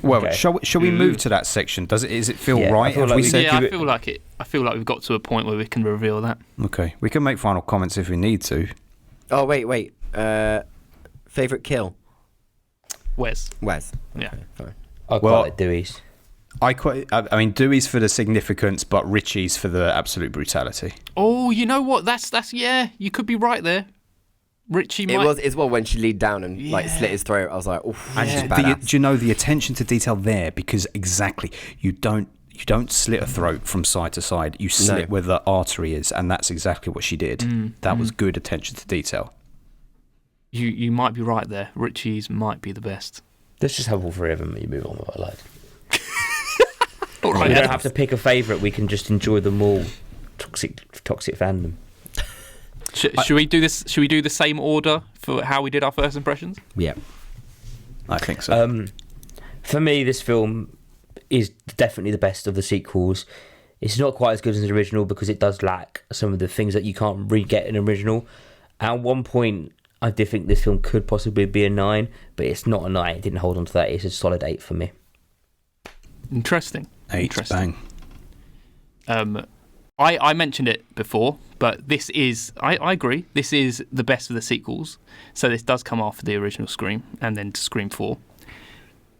Well, Okay. shall we move to that section? Is it feel Yeah, right? I feel Have like we we- said Yeah, you- I feel like it. I feel like we've got to a point where we can reveal that. Okay, we can make final comments if we need to. Oh wait. Favorite kill? Wes. Wes. Yeah. Okay, fine. I quite like Dewey's. I mean, Dewey's for the significance, but Richie's for the absolute brutality. Oh, you know what? That's yeah. You could be right there. Richie It might. was as well when she leaned down and like slit his throat. I was like, "Oh, And she's do badass." you know the attention to detail there? Because exactly, you don't slit a throat from side to side. You slit where the artery is, and that's exactly what she did. That was good attention to detail. You might be right there. Richie's might be the best. Let's just have all three of them and you move on with our lives. All We don't have to pick a favourite, we can just enjoy them all. Toxic fandom. Should we do this? Should we do the same order for how we did our first impressions? Yeah. I think so. For me, this film is definitely the best of the sequels. It's not quite as good as the original because it does lack some of the things that you can't really get in an original. At one point, I did think this film could possibly be a 9, but it's not a 9. It didn't hold on to that. It's a solid 8 for me. Interesting. 8, Interesting. bang. I mentioned it before, but this is, I agree, this is the best of the sequels. So this does come after the original Scream and then to Scream 4.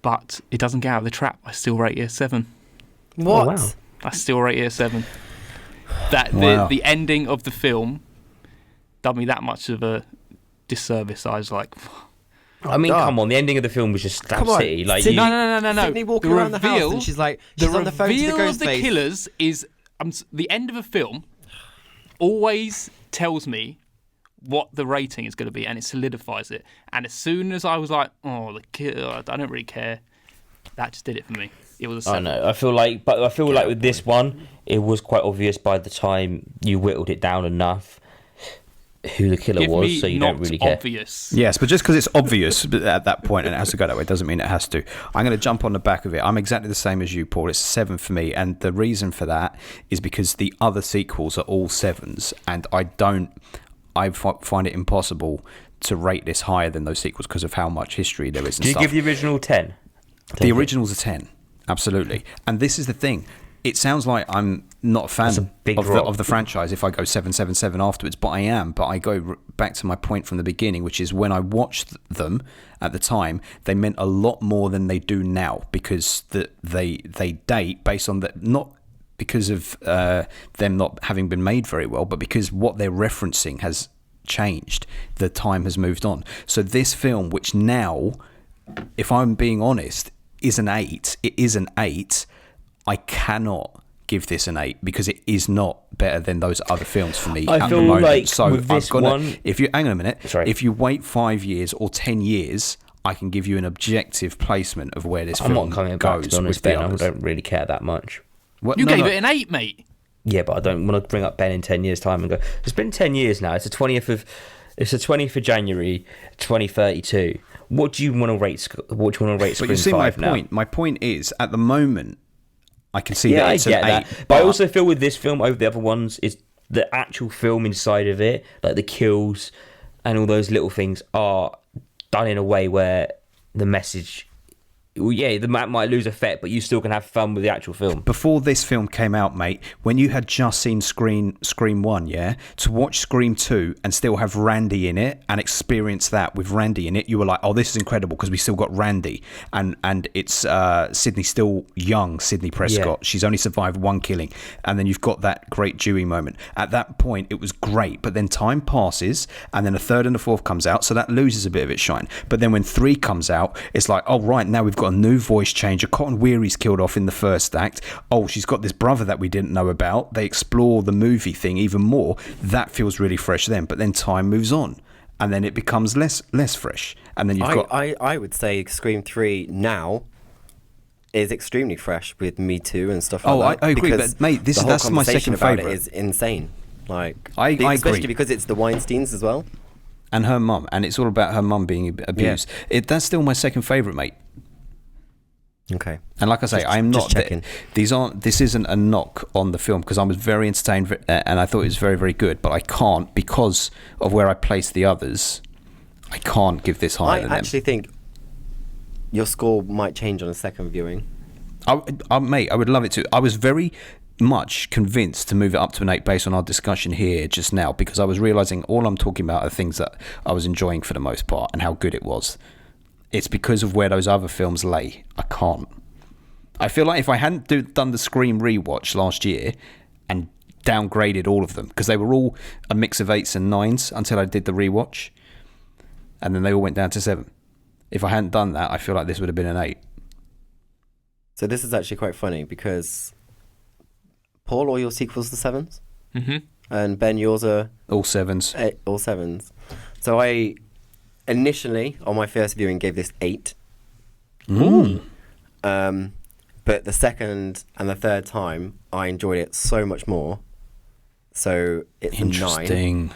But it doesn't get out of the trap. I still rate it a 7. What? Oh, wow. I still rate it a 7. Wow. The ending of the film done me that much of a disservice. I was like, I mean, Oh. come on. The ending of the film was just Stab Come on, City. Like, Sydney- you, no. Sydney walking around the house and she's like, she's on the phone to the reveal of the Ghostface. killers is the end of a film always tells me what the rating is going to be, and it solidifies it. And as soon as I was like, oh, the killer, I don't really care, that just did it for me. It was a I 7. know. I feel like with this one, it was quite obvious by the time you whittled it down enough who the killer Give was, me so you not don't really care. obvious. Yes, but just because it's obvious at that point and it has to go that way doesn't mean it has to. I'm going to jump on the back of it. I'm exactly the same as you, Paul. It's a 7 for me, and the reason for that is because the other sequels are all 7s, and I find it impossible to rate this higher than those sequels because of how much history there is and Do you stuff. give the original 10? The original's a 10, absolutely. And this is the thing. It sounds like I'm not a That's a fan big of drop. the franchise if I go 777 afterwards, but I am. But I go back to my point from the beginning, which is when I watched them at the time, they meant a lot more than they do now because they date based on that, not because of them not having been made very well, but because what they're referencing has changed. The time has moved on. So this film, which now, if I'm being honest, is an 8. It is an 8. I cannot give this an 8 because it is not better than those other films for me I at feel the moment. like So with this I've got one- if you hang on a minute, Sorry. if you wait 5 years or 10 years, I can give you an objective placement of where this I'm film not coming back, goes. to be honest, with the Ben. I others. don't really care that much. What? You No, gave no. it an 8, mate. Yeah, but I don't want to bring up Ben in 10 years' time and go, it's been 10 years now. It's the 20th of January, 2032. What do you want to rate? What do you want to rate? But you Scream see my 5 now? point. My point is, at the moment, I can see Yeah, that I it's get an 8. that. But I also feel with this film over the other ones, is the actual film inside of it, like the kills and all those little things, are done in a way where the message the map might lose effect, but you still can have fun with the actual film. Before this film came out, mate, when you had just seen Scream 1, yeah, to watch Scream 2 and still have Randy in it and experience that with Randy in it, you were like, oh, this is incredible because we still got Randy. And it's Sydney, still young Sydney Prescott. Yeah. She's only survived one killing. And then you've got that great Dewey moment. At that point, it was great. But then time passes and then a third and a fourth comes out. So that loses a bit of its shine. But then when 3 comes out, it's like, oh, right, now we've got a new voice changer. Cotton Weary's killed off in the first act. Oh, she's got this brother that we didn't know about. They explore the movie thing even more. That feels really fresh then. But then time moves on, and then it becomes less fresh. And then you've got. I would say Scream 3 now is extremely fresh with Me Too and stuff like that. I agree, but mate, that's my second favourite. It is insane. Like, I especially agree. because it's the Weinsteins as well. And her mum, and it's all about her mum being abused. Yeah. That's still my second favourite, mate. Okay. And like I say, I'm not. Checking. This isn't a knock on the film because I was very entertained and I thought it was very, very good. But I can't, because of where I place the others, I can't give this higher than them. I actually think your score might change on a second viewing. Mate, I would love it to. I was very much convinced to move it up to an 8 based on our discussion here just now, because I was realising all I'm talking about are things that I was enjoying for the most part and how good it was. It's because of where those other films lay. I can't. I feel like if I hadn't done the Scream rewatch last year and downgraded all of them, because they were all a mix of 8s and 9s until I did the rewatch, and then they all went down to 7. If I hadn't done that, I feel like this would have been an 8. So this is actually quite funny because, Paul, all your sequels are 7s? Mm-hmm. And Ben, yours are? All 7s. All 7s. So I initially, on my first viewing, gave this 8. Ooh. But the second and the third time, I enjoyed it so much more. So it's a 9.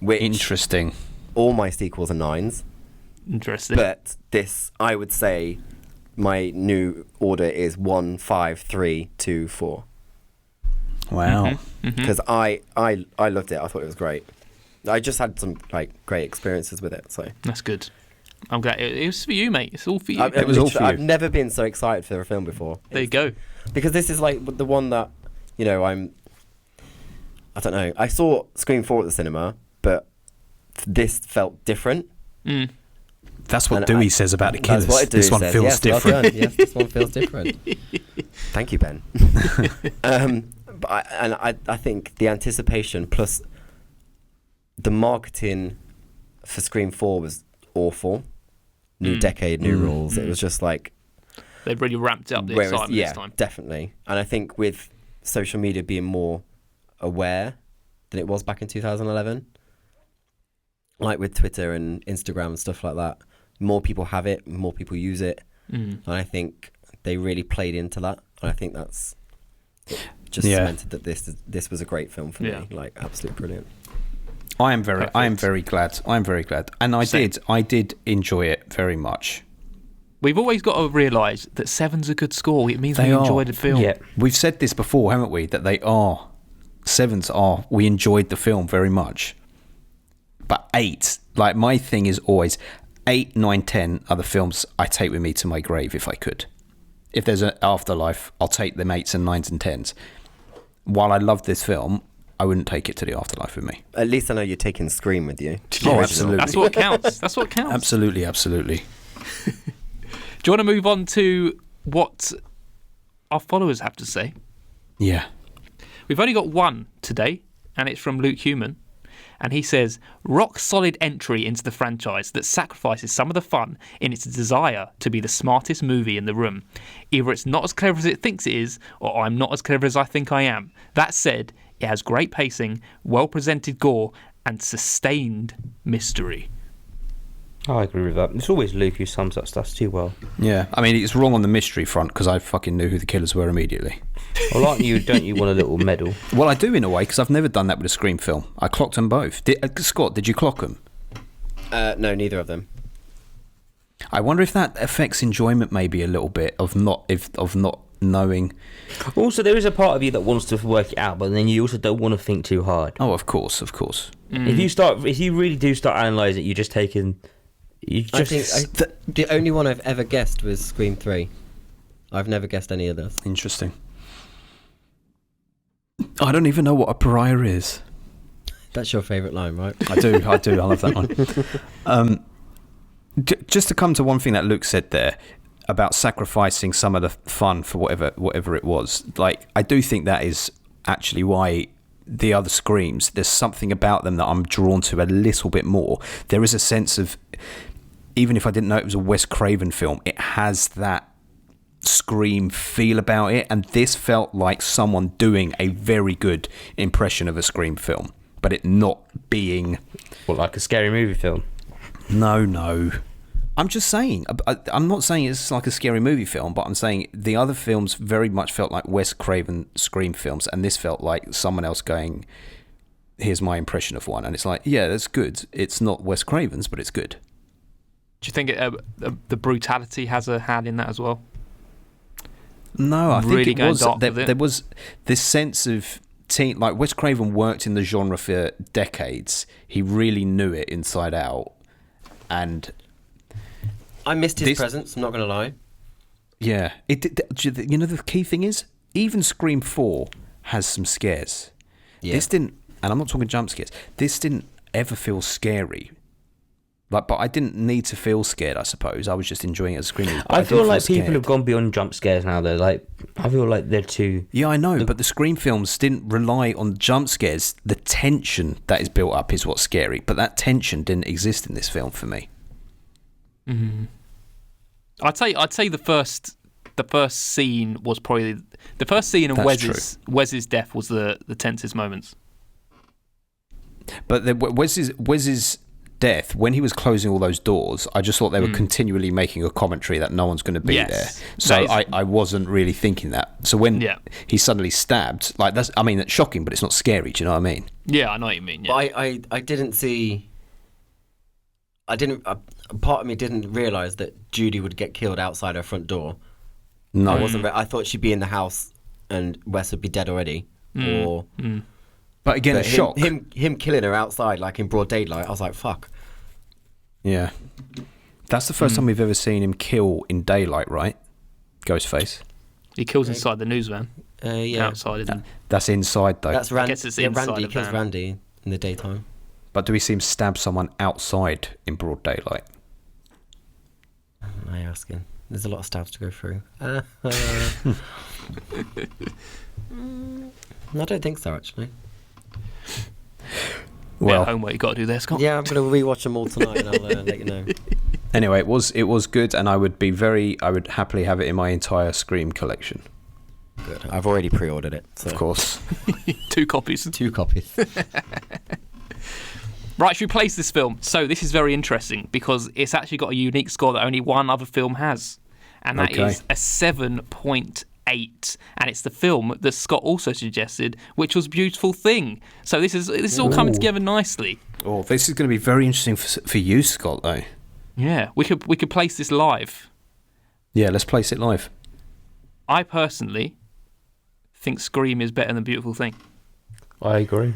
Interesting. All my sequels are 9s. Interesting. But this, I would say, my new order is 1, 5, 3, 2, 4. Wow. Because I loved it. I thought it was great. I just had some great experiences with it. So that's good. I'm glad it was for you, mate. It's all for you. It was all for you. I've never been so excited for a film before. There you go. Because this is like the one that, I don't know. I saw Scream 4 at the cinema, but this felt different. Mm. That's what Dewey says about the Killers. That's what this one says. feels yes, different. Well done. Yes, this one feels different. Thank you, Ben. But I think the anticipation plus the marketing for Scream 4 was awful. New decade, new rules. It was just like... They've really ramped up the excitement this time. Yeah, definitely. And I think with social media being more aware than it was back in 2011, like with Twitter and Instagram and stuff like that, more people have it, more people use it. And I think they really played into that. And I think that's just cemented that this was a great film for me. Like, absolutely brilliant. I am very glad. And I did enjoy it very much. We've always got to realise that 7's a good score. It means we enjoyed the film. Yeah. We've said this before, haven't we? That 7's are. We enjoyed the film very much. But 8, like my thing is always 8, 9, 10 are the films I take with me to my grave if I could. If there's an afterlife, I'll take them 8s and 9s and 10s. While I love this film, I wouldn't take it to the afterlife with me. At least I know you're taking Scream with you. Oh, absolutely. That's what counts. Absolutely. Do you want to move on to what our followers have to say? Yeah. We've only got one today, and it's from Luke Human. And he says, rock solid entry into the franchise that sacrifices some of the fun in its desire to be the smartest movie in the room. Either it's not as clever as it thinks it is, or I'm not as clever as I think I am. That said, it has great pacing, well-presented gore, and sustained mystery. I agree with that. It's always Luke who sums up stuff too well. Yeah, I mean, it's wrong on the mystery front because I fucking knew who the killers were immediately. Well, aren't you? Don't you want a little medal? Well, I do in a way because I've never done that with a Scream film. I clocked them both. Scott, did you clock them? No, neither of them. I wonder if that affects enjoyment maybe a little bit of not knowing. Also, there is a part of you that wants to work it out, but then you also don't want to think too hard. Oh, of course. If you really do start analysing it, you're just taking You I just think the only one I've ever guessed was Scream 3. I've never guessed any of this. Interesting. I don't even know what a pariah is. That's your favourite line, right? I do. I love that one. Just to come to one thing that Luke said there about sacrificing some of the fun for whatever it was. Like, I do think that is actually why the other Screams, there's something about them that I'm drawn to a little bit more. There is a sense of, even if I didn't know it was a Wes Craven film, it has that Scream feel about it, and this felt like someone doing a very good impression of a Scream film, but it not being like a scary movie film. No. I'm just saying, I'm not saying it's like a scary movie film, but I'm saying the other films very much felt like Wes Craven Scream films, and this felt like someone else going, here's my impression of one, and it's like, yeah, that's good. It's not Wes Craven's, but it's good. Do you think the brutality has a hand in that as well? No, I Really think it going was dark with it? there was this sense of like Wes Craven worked in the genre for decades. He really knew it inside out, and I missed his presence, I'm not going to lie. yeah, you know, the key thing is, even Scream 4 has some scares. Yeah. This didn't, and I'm not talking jump scares. This didn't ever feel scary. Like, but I didn't need to feel scared, I suppose. I was just enjoying it as a Scream movie. I feel didn't like people scared. have gone beyond jump scares now, though. Like, I feel like they're too... Yeah, I know, but the Scream films didn't rely on jump scares. The tension that is built up is what's scary, but that tension didn't exist in this film for me. Mm-hmm. I'd say the first scene was probably the first scene of That's Wes's death was the tensest moments. But Wes's death, when he was closing all those doors, I just thought they were continually making a commentary that no one's going to be there. So I wasn't really thinking that. So when he's suddenly stabbed, like that's shocking, but it's not scary. Do you know what I mean? Yeah, I know what you mean. Yeah. But I didn't see... part of me didn't realise that Judy would get killed outside her front door. No. I thought she'd be in the house and Wes would be dead already. But again, But shock. him killing her outside, like in broad daylight, I was like, fuck. Yeah. That's the first time we've ever seen him kill in daylight, right? Ghostface. He kills inside the news van. Yeah. Outside. Isn't That's inside, though. That's I guess it's inside Randy the kills van. Randy in the daytime. But do we see him stab someone outside in broad daylight? I asking. There's a lot of stabs to go through. I don't think so, actually. Well, homework you got to do there, Scott. Yeah, I'm going to rewatch them all tonight and I'll let you know. anyway, it was good, and I would happily have it in my entire Scream collection. Good. I've already pre-ordered it. So. Of course. 2 copies. 2 copies. Right, should we place this film? So this is very interesting because it's actually got a unique score that only one other film has, and that is a 7.8. And it's the film that Scott also suggested, which was Beautiful Thing. So this is all coming together nicely. Oh, this is going to be very interesting for you, Scott, though. Yeah, we could place this live. Yeah, let's place it live. I personally think Scream is better than Beautiful Thing. I agree.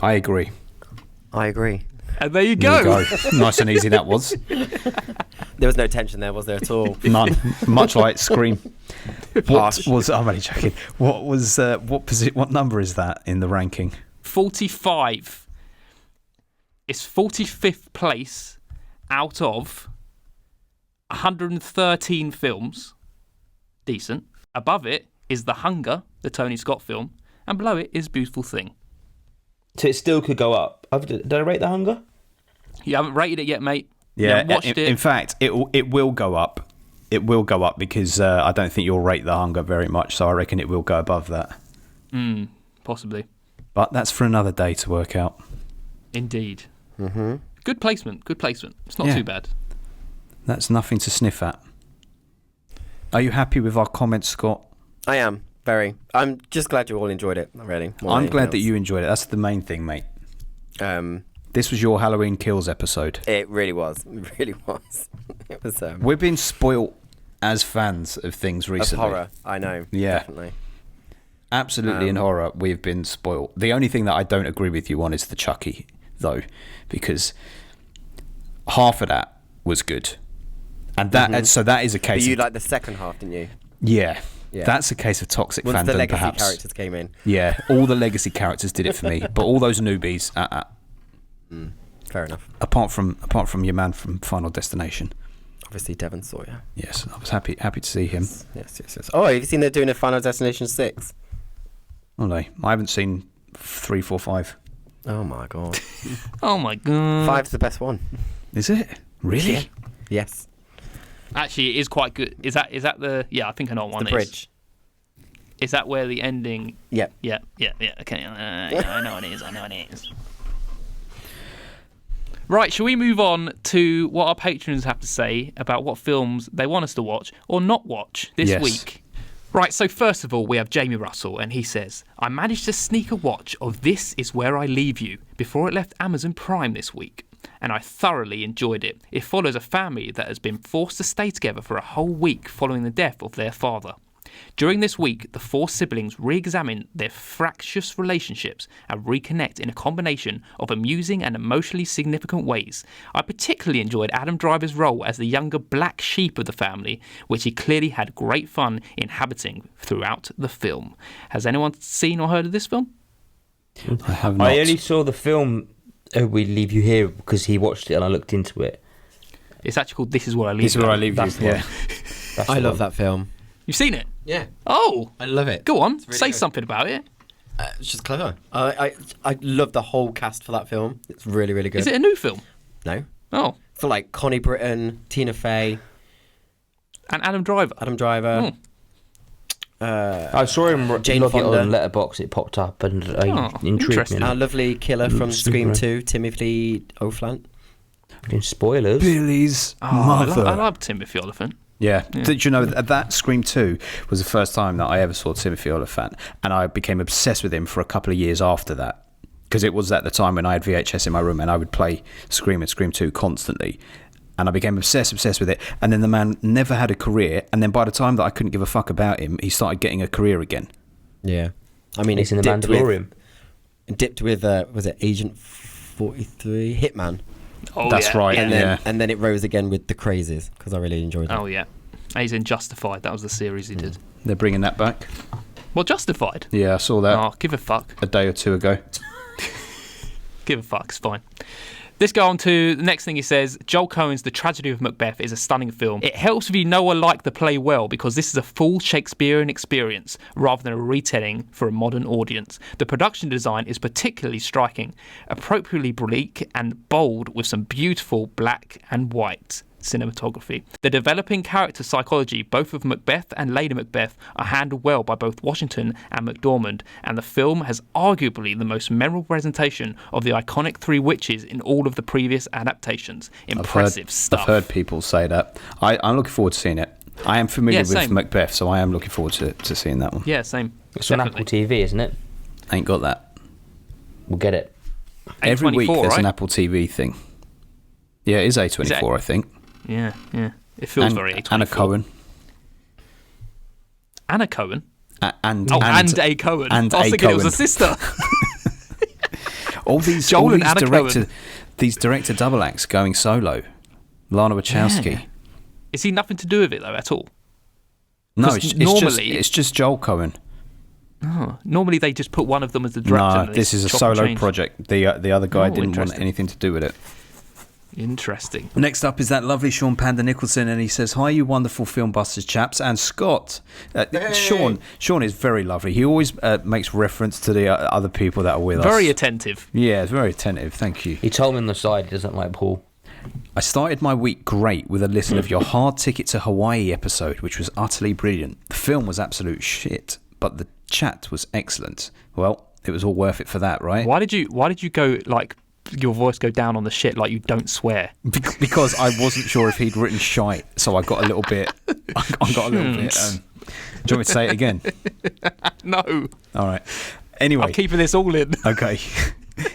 I agree. I agree. And there you There go. you go. Nice and easy that was. There was no tension there, was there at all? None. Much like Scream. What Harsh. was? I'm only joking. What was? What number is that in the ranking? 45. It's 45th place out of 113 films. Decent. Above it is The Hunger, the Tony Scott film, and below it is Beautiful Thing. So it still could go up. Did I rate The Hunger? You haven't rated it yet, mate. Yeah. You haven't watched it. In fact, it will go up. It will go up because I don't think you'll rate The Hunger very much. So I reckon it will go above that. Possibly. But that's for another day to work out. Indeed. Mm-hmm. Good placement. Good placement. It's not too bad. That's nothing to sniff at. Are you happy with our comments, Scott? I am. Very. I'm just glad you all enjoyed it, really. I'm glad that you enjoyed it. That's the main thing, mate. This was your Halloween Kills episode. It really was. It really was. It was. We've been spoilt as fans of things recently. Of horror, I know. Yeah. Definitely. Absolutely, in horror, we've been spoilt. The only thing that I don't agree with you on is the Chucky, though, because half of that was good, and that so that is a But case. you of, like the second half, didn't you? yeah, Yeah. that's a case of toxic Once fandom, the legacy perhaps. characters came in. Yeah, all the legacy characters did it for me, but all those newbies, Fair enough. apart from your man from Final Destination. Obviously, Devon Sawyer. Yes, I was happy to see him. Yes. Oh, have you seen they're doing a Final Destination 6? Oh no, I haven't seen 3, 4, 5. Oh my god. Oh my god. 5's the best one. Is it really? Yeah. Yes. Actually, it is quite good. Is that the? Yeah, I think I know what one The is. bridge. Is that where the ending? Yep. Yeah. Okay. Yeah, I know it is. Right, shall we move on to what our patrons have to say about what films they want us to watch or not watch this Yes. week? Right, so first of all, we have Jamie Russell, and he says, I managed to sneak a watch of This Is Where I Leave You before it left Amazon Prime this week, and I thoroughly enjoyed it. It follows a family that has been forced to stay together for a whole week following the death of their father. During this week, the four siblings re-examine their fractious relationships and reconnect in a combination of amusing and emotionally significant ways. I particularly enjoyed Adam Driver's role as the younger black sheep of the family, which he clearly had great fun inhabiting throughout the film. Has anyone seen or heard of this film? I have not. I only saw the film We Leave You Here because he watched it and I looked into it. It's actually called This Is Where I Leave This is You. where I leave That's you. the Yeah. That's I the love one. that film. You've seen it? Yeah. Oh, I love it. go on, really say good. something about it. It's just clever. I love the whole cast for that film. It's really, really good. Is it a new film? No. Oh, For like Connie Britton, Tina Fey, and Adam Driver. Adam Driver. I saw him Jane log it Fonda. on Letterboxd. It popped up and Oh, intrigued interesting. me. Our lovely killer from Scream Super. 2, Timothy Olyphant. Spoilers. Billy's Oh, mother. I love Timothy Olyphant. Yeah. Did you know that Scream 2 was the first time that I ever saw Timothy Olyphant, and I became obsessed with him for a couple of years after that, because it was at the time when I had VHS in my room and I would play Scream and Scream 2 constantly, and I became obsessed with it, and then the man never had a career, and then by the time that I couldn't give a fuck about him, he started getting a career again. Yeah. I mean, He's in the dipped Mandalorian. Dipped with, was it Agent 43? Hitman. Oh, That's yeah, right, yeah. And then, yeah. and then it rose again with The Crazies, because I really enjoyed it. Oh, yeah. He's in Justified. That was the series he did. They're bringing that back. Well, Justified. Yeah, I saw that Oh, give a fuck. a day or two ago. Give a fuck. It's fine. Let's go on to the next thing he says. Joel Coen's The Tragedy of Macbeth is a stunning film. It helps if you know or like the play well, because this is a full Shakespearean experience rather than a retelling for a modern audience. The production design is particularly striking, appropriately bleak and bold, with some beautiful black and white cinematography. The developing character psychology, both of Macbeth and Lady Macbeth, are handled well by both Washington and McDormand, and the film has arguably the most memorable presentation of the iconic three witches in all of the previous adaptations. Impressive stuff. I've heard people say that. I'm looking forward to seeing it. I am familiar Yeah, with same. Macbeth, so I am looking forward to seeing that one. Yeah, same. It's on Apple TV, isn't it? Ain't got that. We'll get it. Every week A24, there's right? an Apple TV thing. Yeah, it is A24, Is it- I think. Yeah. It feels And very A24. Anna Cohen. Anna Cohen? And A. Cohen. and I was A. thinking it was Cohen. a sister. all these Joel all and these Anna director Cohen. these director double acts going solo. Lana Wachowski. Yeah. Is he nothing to do with it, though, at all? No, 'Cause it's just Joel Cohen. Oh, normally they just put one of them as the director. No, and they this is a chop and solo change. project. The other guy Oh, didn't want interesting. anything to do with it. Interesting. Next up is that lovely Sean Panda Nicholson, and he says, "Hi, you wonderful film busters, chaps, and Scott." Sean is very lovely. He always makes reference to the other people that are with us. Very attentive. Yeah, very attentive. Thank you. He told me on the side he doesn't like Paul. I started my week great with a listen of your Hard Ticket to Hawaii episode, which was utterly brilliant. The film was absolute shit, but the chat was excellent. Well, it was all worth it for that, right? Why did you go, like, your voice go down on the shit like you don't swear? Because I wasn't sure if he'd written shite, so I got a little bit. I got a little bit. Do you want me to say it again? No. All right. Anyway. I'm keeping this all in. Okay.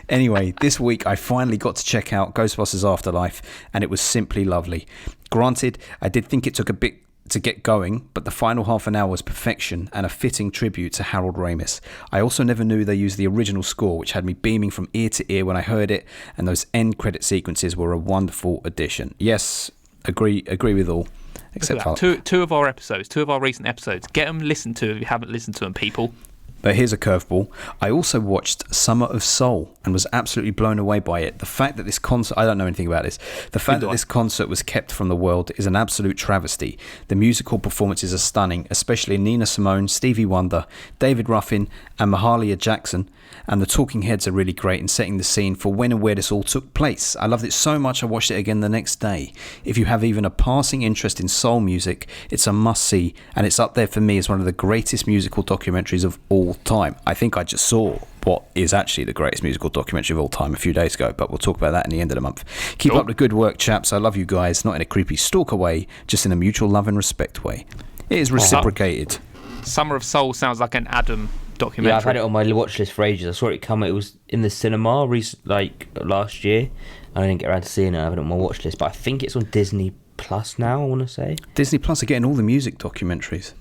Anyway, this week I finally got to check out Ghostbusters Afterlife, and it was simply lovely. Granted, I did think it took a bit to get going, but the final half an hour was perfection and a fitting tribute to Harold Ramis. I also never knew they used the original score, which had me beaming from ear to ear when I heard it, and those end credit sequences were a wonderful addition. Yes, agree with all. Except two of our episodes, 2 of our recent episodes. Get them listened to if you haven't listened to them, people. But here's a curveball. I also watched Summer of Soul and was absolutely blown away by it. The fact that this concert... I don't know anything about this. The fact that this concert was kept from the world is an absolute travesty. The musical performances are stunning, especially Nina Simone, Stevie Wonder, David Ruffin and Mahalia Jackson. And the talking heads are really great in setting the scene for when and where this all took place. I loved it so much I watched it again the next day. If you have even a passing interest in soul music, it's a must-see, and it's up there for me as one of the greatest musical documentaries of all time. I think I just saw what is actually the greatest musical documentary of all time a few days ago, but we'll talk about that in the end of the month. Keep up the good work, chaps. I love you guys, not in a creepy stalker way, just in a mutual love and respect way. It is reciprocated. Summer of Soul sounds like an Adam documentary. Yeah, I've had it on my watch list for ages. I saw it come. It was in the cinema last year. I didn't get around to seeing it. I have it on my watch list, but I think it's on Disney Plus now, I want to say. Disney Plus are getting all the music documentaries.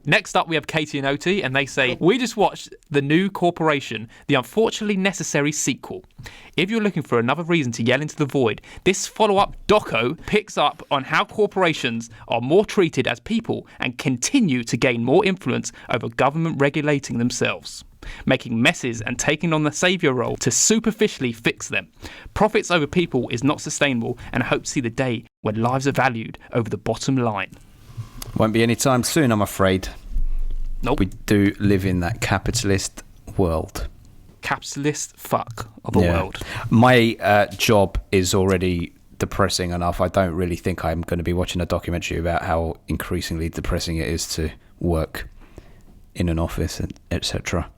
Next up, we have Katie and Oti, and they say, we just watched The New Corporation, the unfortunately necessary sequel. If you're looking for another reason to yell into the void, this follow-up doco picks up on how corporations are more treated as people and continue to gain more influence over government regulating themselves, making messes and taking on the saviour role to superficially fix them. Profits over people is not sustainable, and I hope to see the day when lives are valued over the bottom line. Won't be any time soon, I'm afraid. Nope. We do live in that capitalist world. Capitalist fuck of a world. My job is already depressing enough. I don't really think I'm going to be watching a documentary about how increasingly depressing it is to work in an office, etc.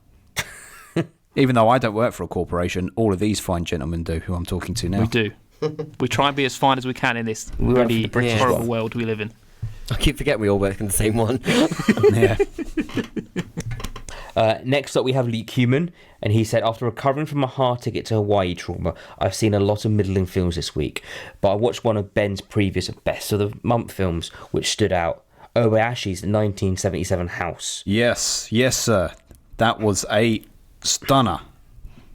Even though I don't work for a corporation, all of these fine gentlemen do, who I'm talking to now. We do. We try and be as fine as we can in this really horrible world we live in. I keep forgetting we all work in the same one. Yeah. Next up, we have Luke Human, and he said, after recovering from a hard ticket to Hawaii trauma, I've seen a lot of middling films this week, but I watched one of Ben's previous best of the month films, which stood out, Obayashi's 1977 House. Yes, sir. That was a stunner.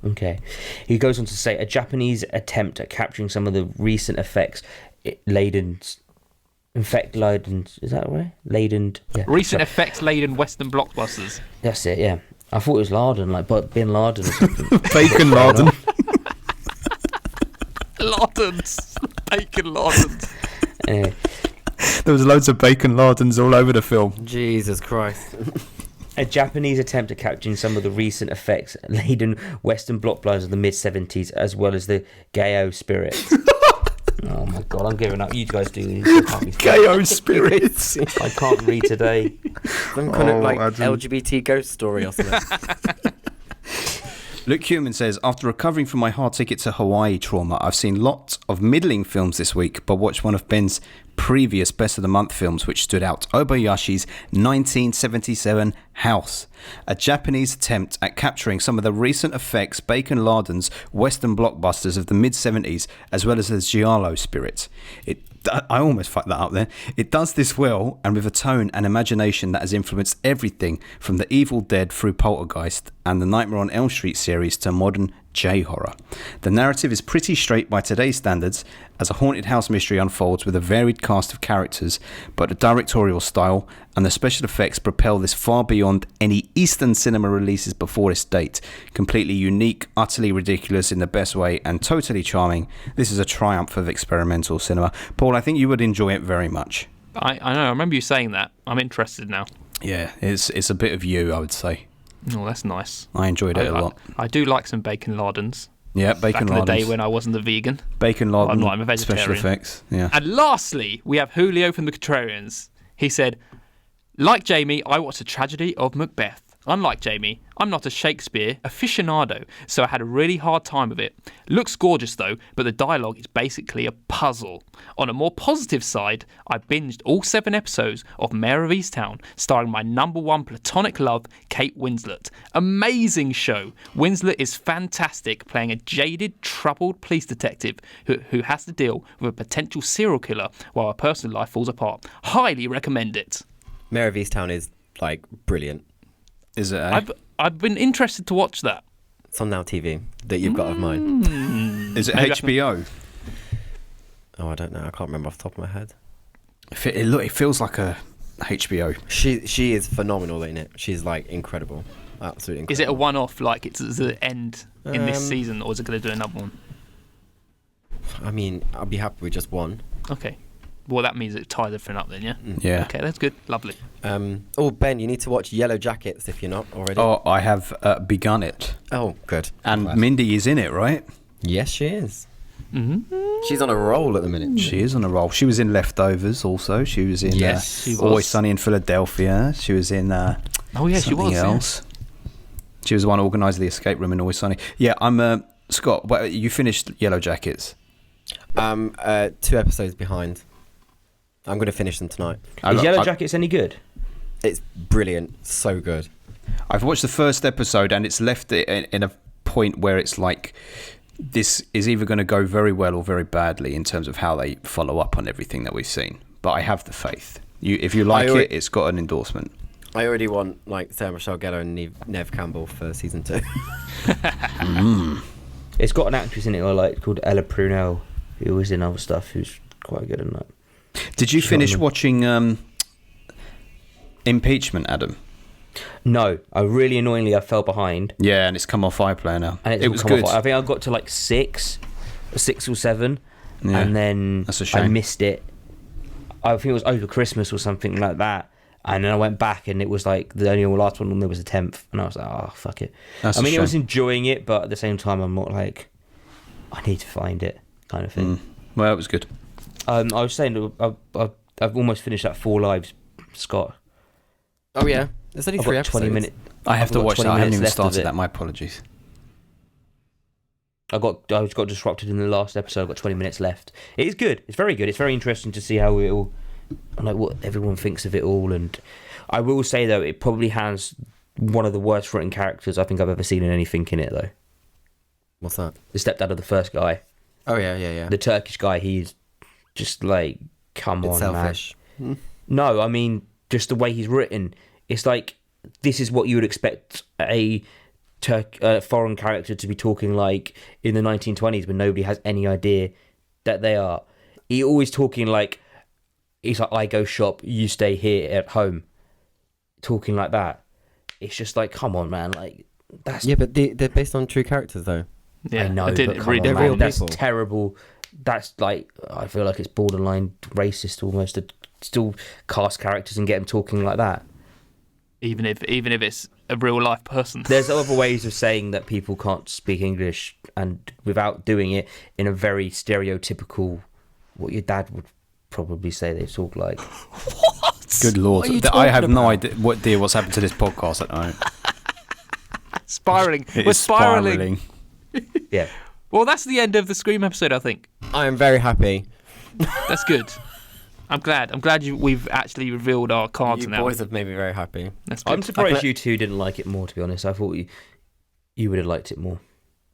Okay. He goes on to say, a Japanese attempt at capturing some of the recent effects laden... is that right? Laden. Yeah. Recent effects-laden Western blockbusters. That's it, yeah. I thought it was Laden, like Bin Laden or something. Bacon Laden. Lardens. Bacon Lardens. There was loads of Bacon Lardens all over the film. Jesus Christ. A Japanese attempt at capturing some of the recent effects-laden Western blockbusters of the mid-70s, as well as the Gayo spirit. Oh my god, I'm giving up. You guys do these. Gayo spirits. I can't read today. Some kind of LGBT ghost story or something. Luke Human says, after recovering from my hard ticket to Hawaii trauma, I've seen lots of middling films this week, but watched one of Ben's previous Best of the Month films which stood out, Obayashi's 1977 House, a Japanese attempt at capturing some of the recent effects Bacon Laden's Western blockbusters of the mid-70s, as well as the giallo spirit. I almost fucked that up there. It does this well, and with a tone and imagination that has influenced everything from The Evil Dead through Poltergeist and the Nightmare on Elm Street series to modern J-horror. The narrative is pretty straight by today's standards, as a haunted house mystery unfolds with a varied cast of characters, but the directorial style and the special effects propel this far beyond any Eastern cinema releases before this date. Completely unique, utterly ridiculous in the best way, and totally charming. This is a triumph of experimental cinema. Paul, I think you would enjoy it very much. I know, I remember you saying that. I'm interested now. Yeah, it's a bit of you, I would say. Oh, that's nice. I enjoyed it a lot. I do like some Bacon Lardens. Yeah, Bacon Lardens. Back in the day when I wasn't a vegan. Bacon Lardens. I'm a vegetarian. Special effects, yeah. And lastly, we have Julio from The Contrarians. He said, like Jamie, I watched a tragedy of Macbeth. Unlike Jamie, I'm not a Shakespeare aficionado, so I had a really hard time with it. Looks gorgeous though, but the dialogue is basically a puzzle. On a more positive side, I binged all 7 episodes of Mayor of Easttown, starring my #1 platonic love, Kate Winslet. Amazing show. Winslet is fantastic, playing a jaded, troubled police detective who has to deal with a potential serial killer while her personal life falls apart. Highly recommend it. Mayor of Easttown is like brilliant. Is it? I've been interested to watch that. It's on Now TV that you've got of mine. Is it HBO? Oh, I don't know. I can't remember off the top of my head. It feels like a HBO. She is phenomenal in it. She's like incredible. Absolutely incredible. Is it a one-off, like it's the end in this season, or is it going to do another one? I mean, I'll be happy with just one. Okay. Well, that means it ties everything up then, yeah? Yeah. Okay, that's good. Lovely. Ben, you need to watch Yellow Jackets if you're not already. Oh, I have begun it. Oh, good. And Mindy is in it, right? Yes, she is. Mm-hmm. She's on a roll at the minute. She is on a roll. She was in Leftovers also. She was in Yes, she was. Always Sunny in Philadelphia. She was in Oh, yeah, she something was. else. She was the one who organised the escape room in Always Sunny. Yeah, I'm Scott. You finished Yellow Jackets? 2 episodes behind. I'm going to finish them tonight. Is Yellow Jackets any good? It's brilliant. So good. I've watched the first episode and it's left it in a point where it's like this is either going to go very well or very badly in terms of how they follow up on everything that we've seen. But I have the faith. If you like it, it's got an endorsement. I already want like Sarah Michelle Gellar and Neve Campbell for season 2. It's got an actress in it I like called Ella Prunell, who was in other stuff, who's quite good in that. Did you finish watching Impeachment, Adam? No, really annoyingly I fell behind. Yeah, and it's come off iPlayer now. And it was good. I think I got to like 6 or 7, Yeah, and then that's a shame. Oh, I missed it. I think it was over Christmas or something like that. And then I went back and it was like the only last one, and there was a 10th, and I was like, oh, fuck it. That's I mean, a I was shame. enjoying it, but at the same time, I'm not like, I need to find it kind of thing. Well, it was good. I was saying, I've almost finished that 4 Lives, Scott. Oh yeah, there's only I've 3 got episodes. 20 minutes. I have I've to got watch 20 that. I haven't minutes even left of started it. that. My apologies. I got disrupted in the last episode. I've got 20 minutes left. It is good. It's very good. It's very interesting to see how it all, like what everyone thinks of it all. And I will say though, it probably has one of the worst written characters I think I've ever seen in anything in it though. What's that? The stepdad of the first guy, Oh yeah. the Turkish guy. He's just like, come It's on, selfish. man. No, I mean just the way he's written. It's like this is what you would expect a foreign character to be talking like in the 1920s when nobody has any idea that they are. He's always talking like, he's like, I go shop, you stay here at home. Talking like that. It's just like, come on, man. Like, that's... Yeah, but they're based on true characters though. Yeah, I know, it didn't but come really on, they're real man. That's people. terrible. That's like, I feel like it's borderline racist almost to still cast characters and get them talking like that. even if it's a real life person. There's other ways of saying that people can't speak English and without doing it in a very stereotypical, what your dad would probably say they talk like. Good lord. What are you I have talking no about? idea what's happened to this podcast at the moment. Spiraling. It We're is spiraling. Yeah. Well, that's the end of the Scream episode, I think. I am very happy. That's good. I'm glad we've actually revealed our cards You now. boys have made me very happy. That's good. I'm surprised you two didn't like it more, to be honest. I thought you would have liked it more.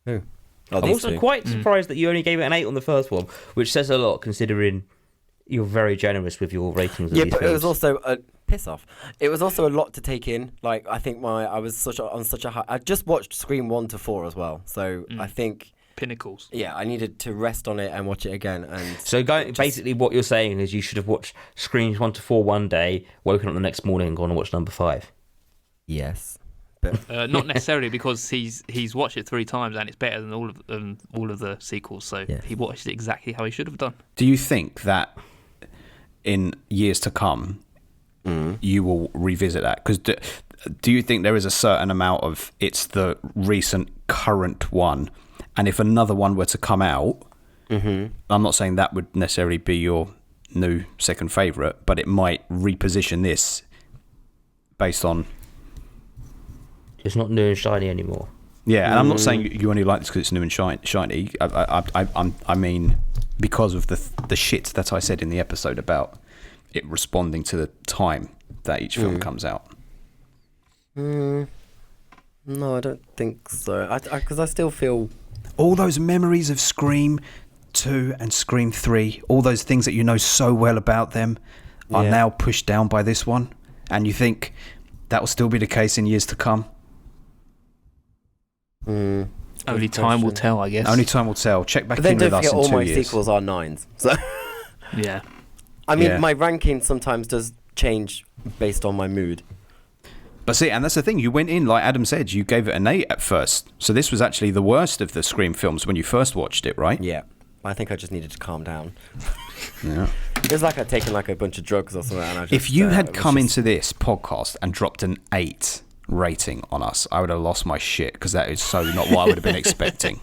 Who? I'm also quite surprised that you only gave it an 8 on the first one, which says a lot considering you're very generous with your ratings of Yeah, these but it was films. also a piss off. It was also a lot to take in. Like I think I was on such a high. I just watched Scream 1 to 4 as well, so I think Pinnacles. I needed to rest on it and watch it again. And So basically what you're saying is you should have watched Screams 1 to 4 one day, woken up the next morning and gone and watched number 5. yes, but Not necessarily because he's watched it 3 times and it's better than all of the sequels. So Yes. he watched it exactly how he should have done. Do you think that in years to come you will revisit that? Because do you think there is a certain amount of it's the recent current one, and if another one were to come out, I'm not saying that would necessarily be your new second favourite, but it might reposition this based on It's not new and shiny anymore. Yeah, and I'm not saying you only like this because it's new and shiny. I mean, because of the shit that I said in the episode about it responding to the time that each film comes out. No, I don't think so. Because I still feel All those memories of Scream 2 and Scream 3, all those things that you know so well about them, are now pushed down by this one, and you think that will still be the case in years to come. Only time will tell, I guess. Only time will tell. Check back But then in with don't us forget in all 2 my years. sequels are 9s. So Yeah. I mean, Yeah. my ranking sometimes does change based on my mood. But see, and that's the thing, you went in, like Adam said, you gave it an 8 at first. So this was actually the worst of the Scream films when you first watched it, right? Yeah. I think I just needed to calm down. Yeah. It was like I'd taken like a bunch of drugs or something. And I just, If you had it was come just- into this podcast and dropped an 8 rating on us, I would have lost my shit, because that is so not what I would have been expecting.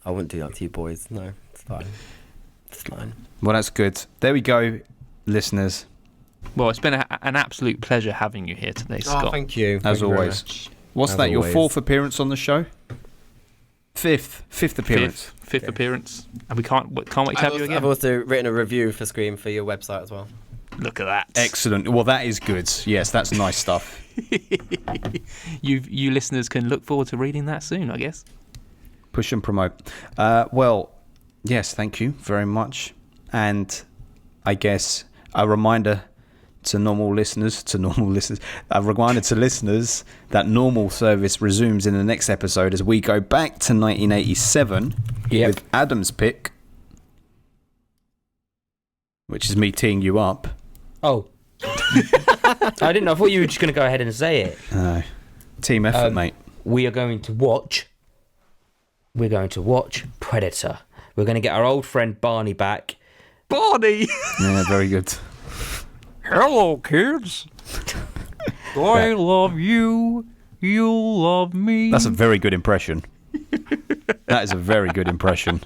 I wouldn't do that to you boys. No, it's fine. It's fine. Well, that's good. There we go, listeners. Well, it's been an absolute pleasure having you here today, Scott. Oh, thank you. As Thank you very always. much. What's As that, your always. 4th appearance on the show? Fifth appearance. Fifth appearance, and we can't wait to have you again. I've also written a review for Scream for your website as well. Look at that. Excellent. Well, that is good. Yes, that's nice stuff. You listeners can look forward to reading that soon, I guess. Push and promote. Well, yes, thank you very much. And I guess a reminder to normal listeners, a reminder to listeners that normal service resumes in the next episode as we go back to 1987 with Adam's pick, which is me teeing you up. Oh. I didn't know. I thought you were just going to go ahead and say it. Team effort, mate. We're going to watch Predator. We're going to get our old friend Barney back. Barney! Yeah, very good. Hello, kids. I love you. You love me. That's a very good impression. That is a very good impression.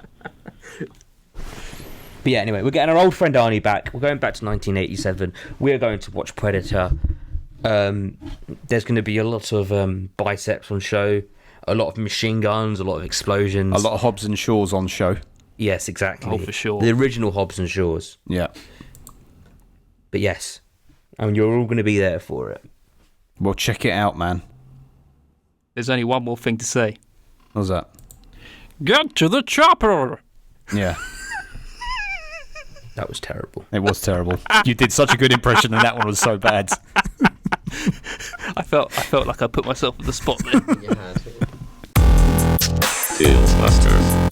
But yeah, anyway, we're getting our old friend Arnie back. We're going back to 1987. We're going to watch Predator. There's going to be a lot of biceps on show, a lot of machine guns, a lot of explosions. A lot of Hobbs and Shaws on show. Yes, exactly. Oh, for sure. The original Hobbs and Shaws. Yeah. But yes, I mean, you're all going to be there for it. Well, check it out, man. There's only one more thing to say. What's that? Get to the chopper! Yeah, That was terrible. it was terrible. You did such a good impression, and that one was so bad. I felt like I put myself on the spot there. You had. Tales Masters.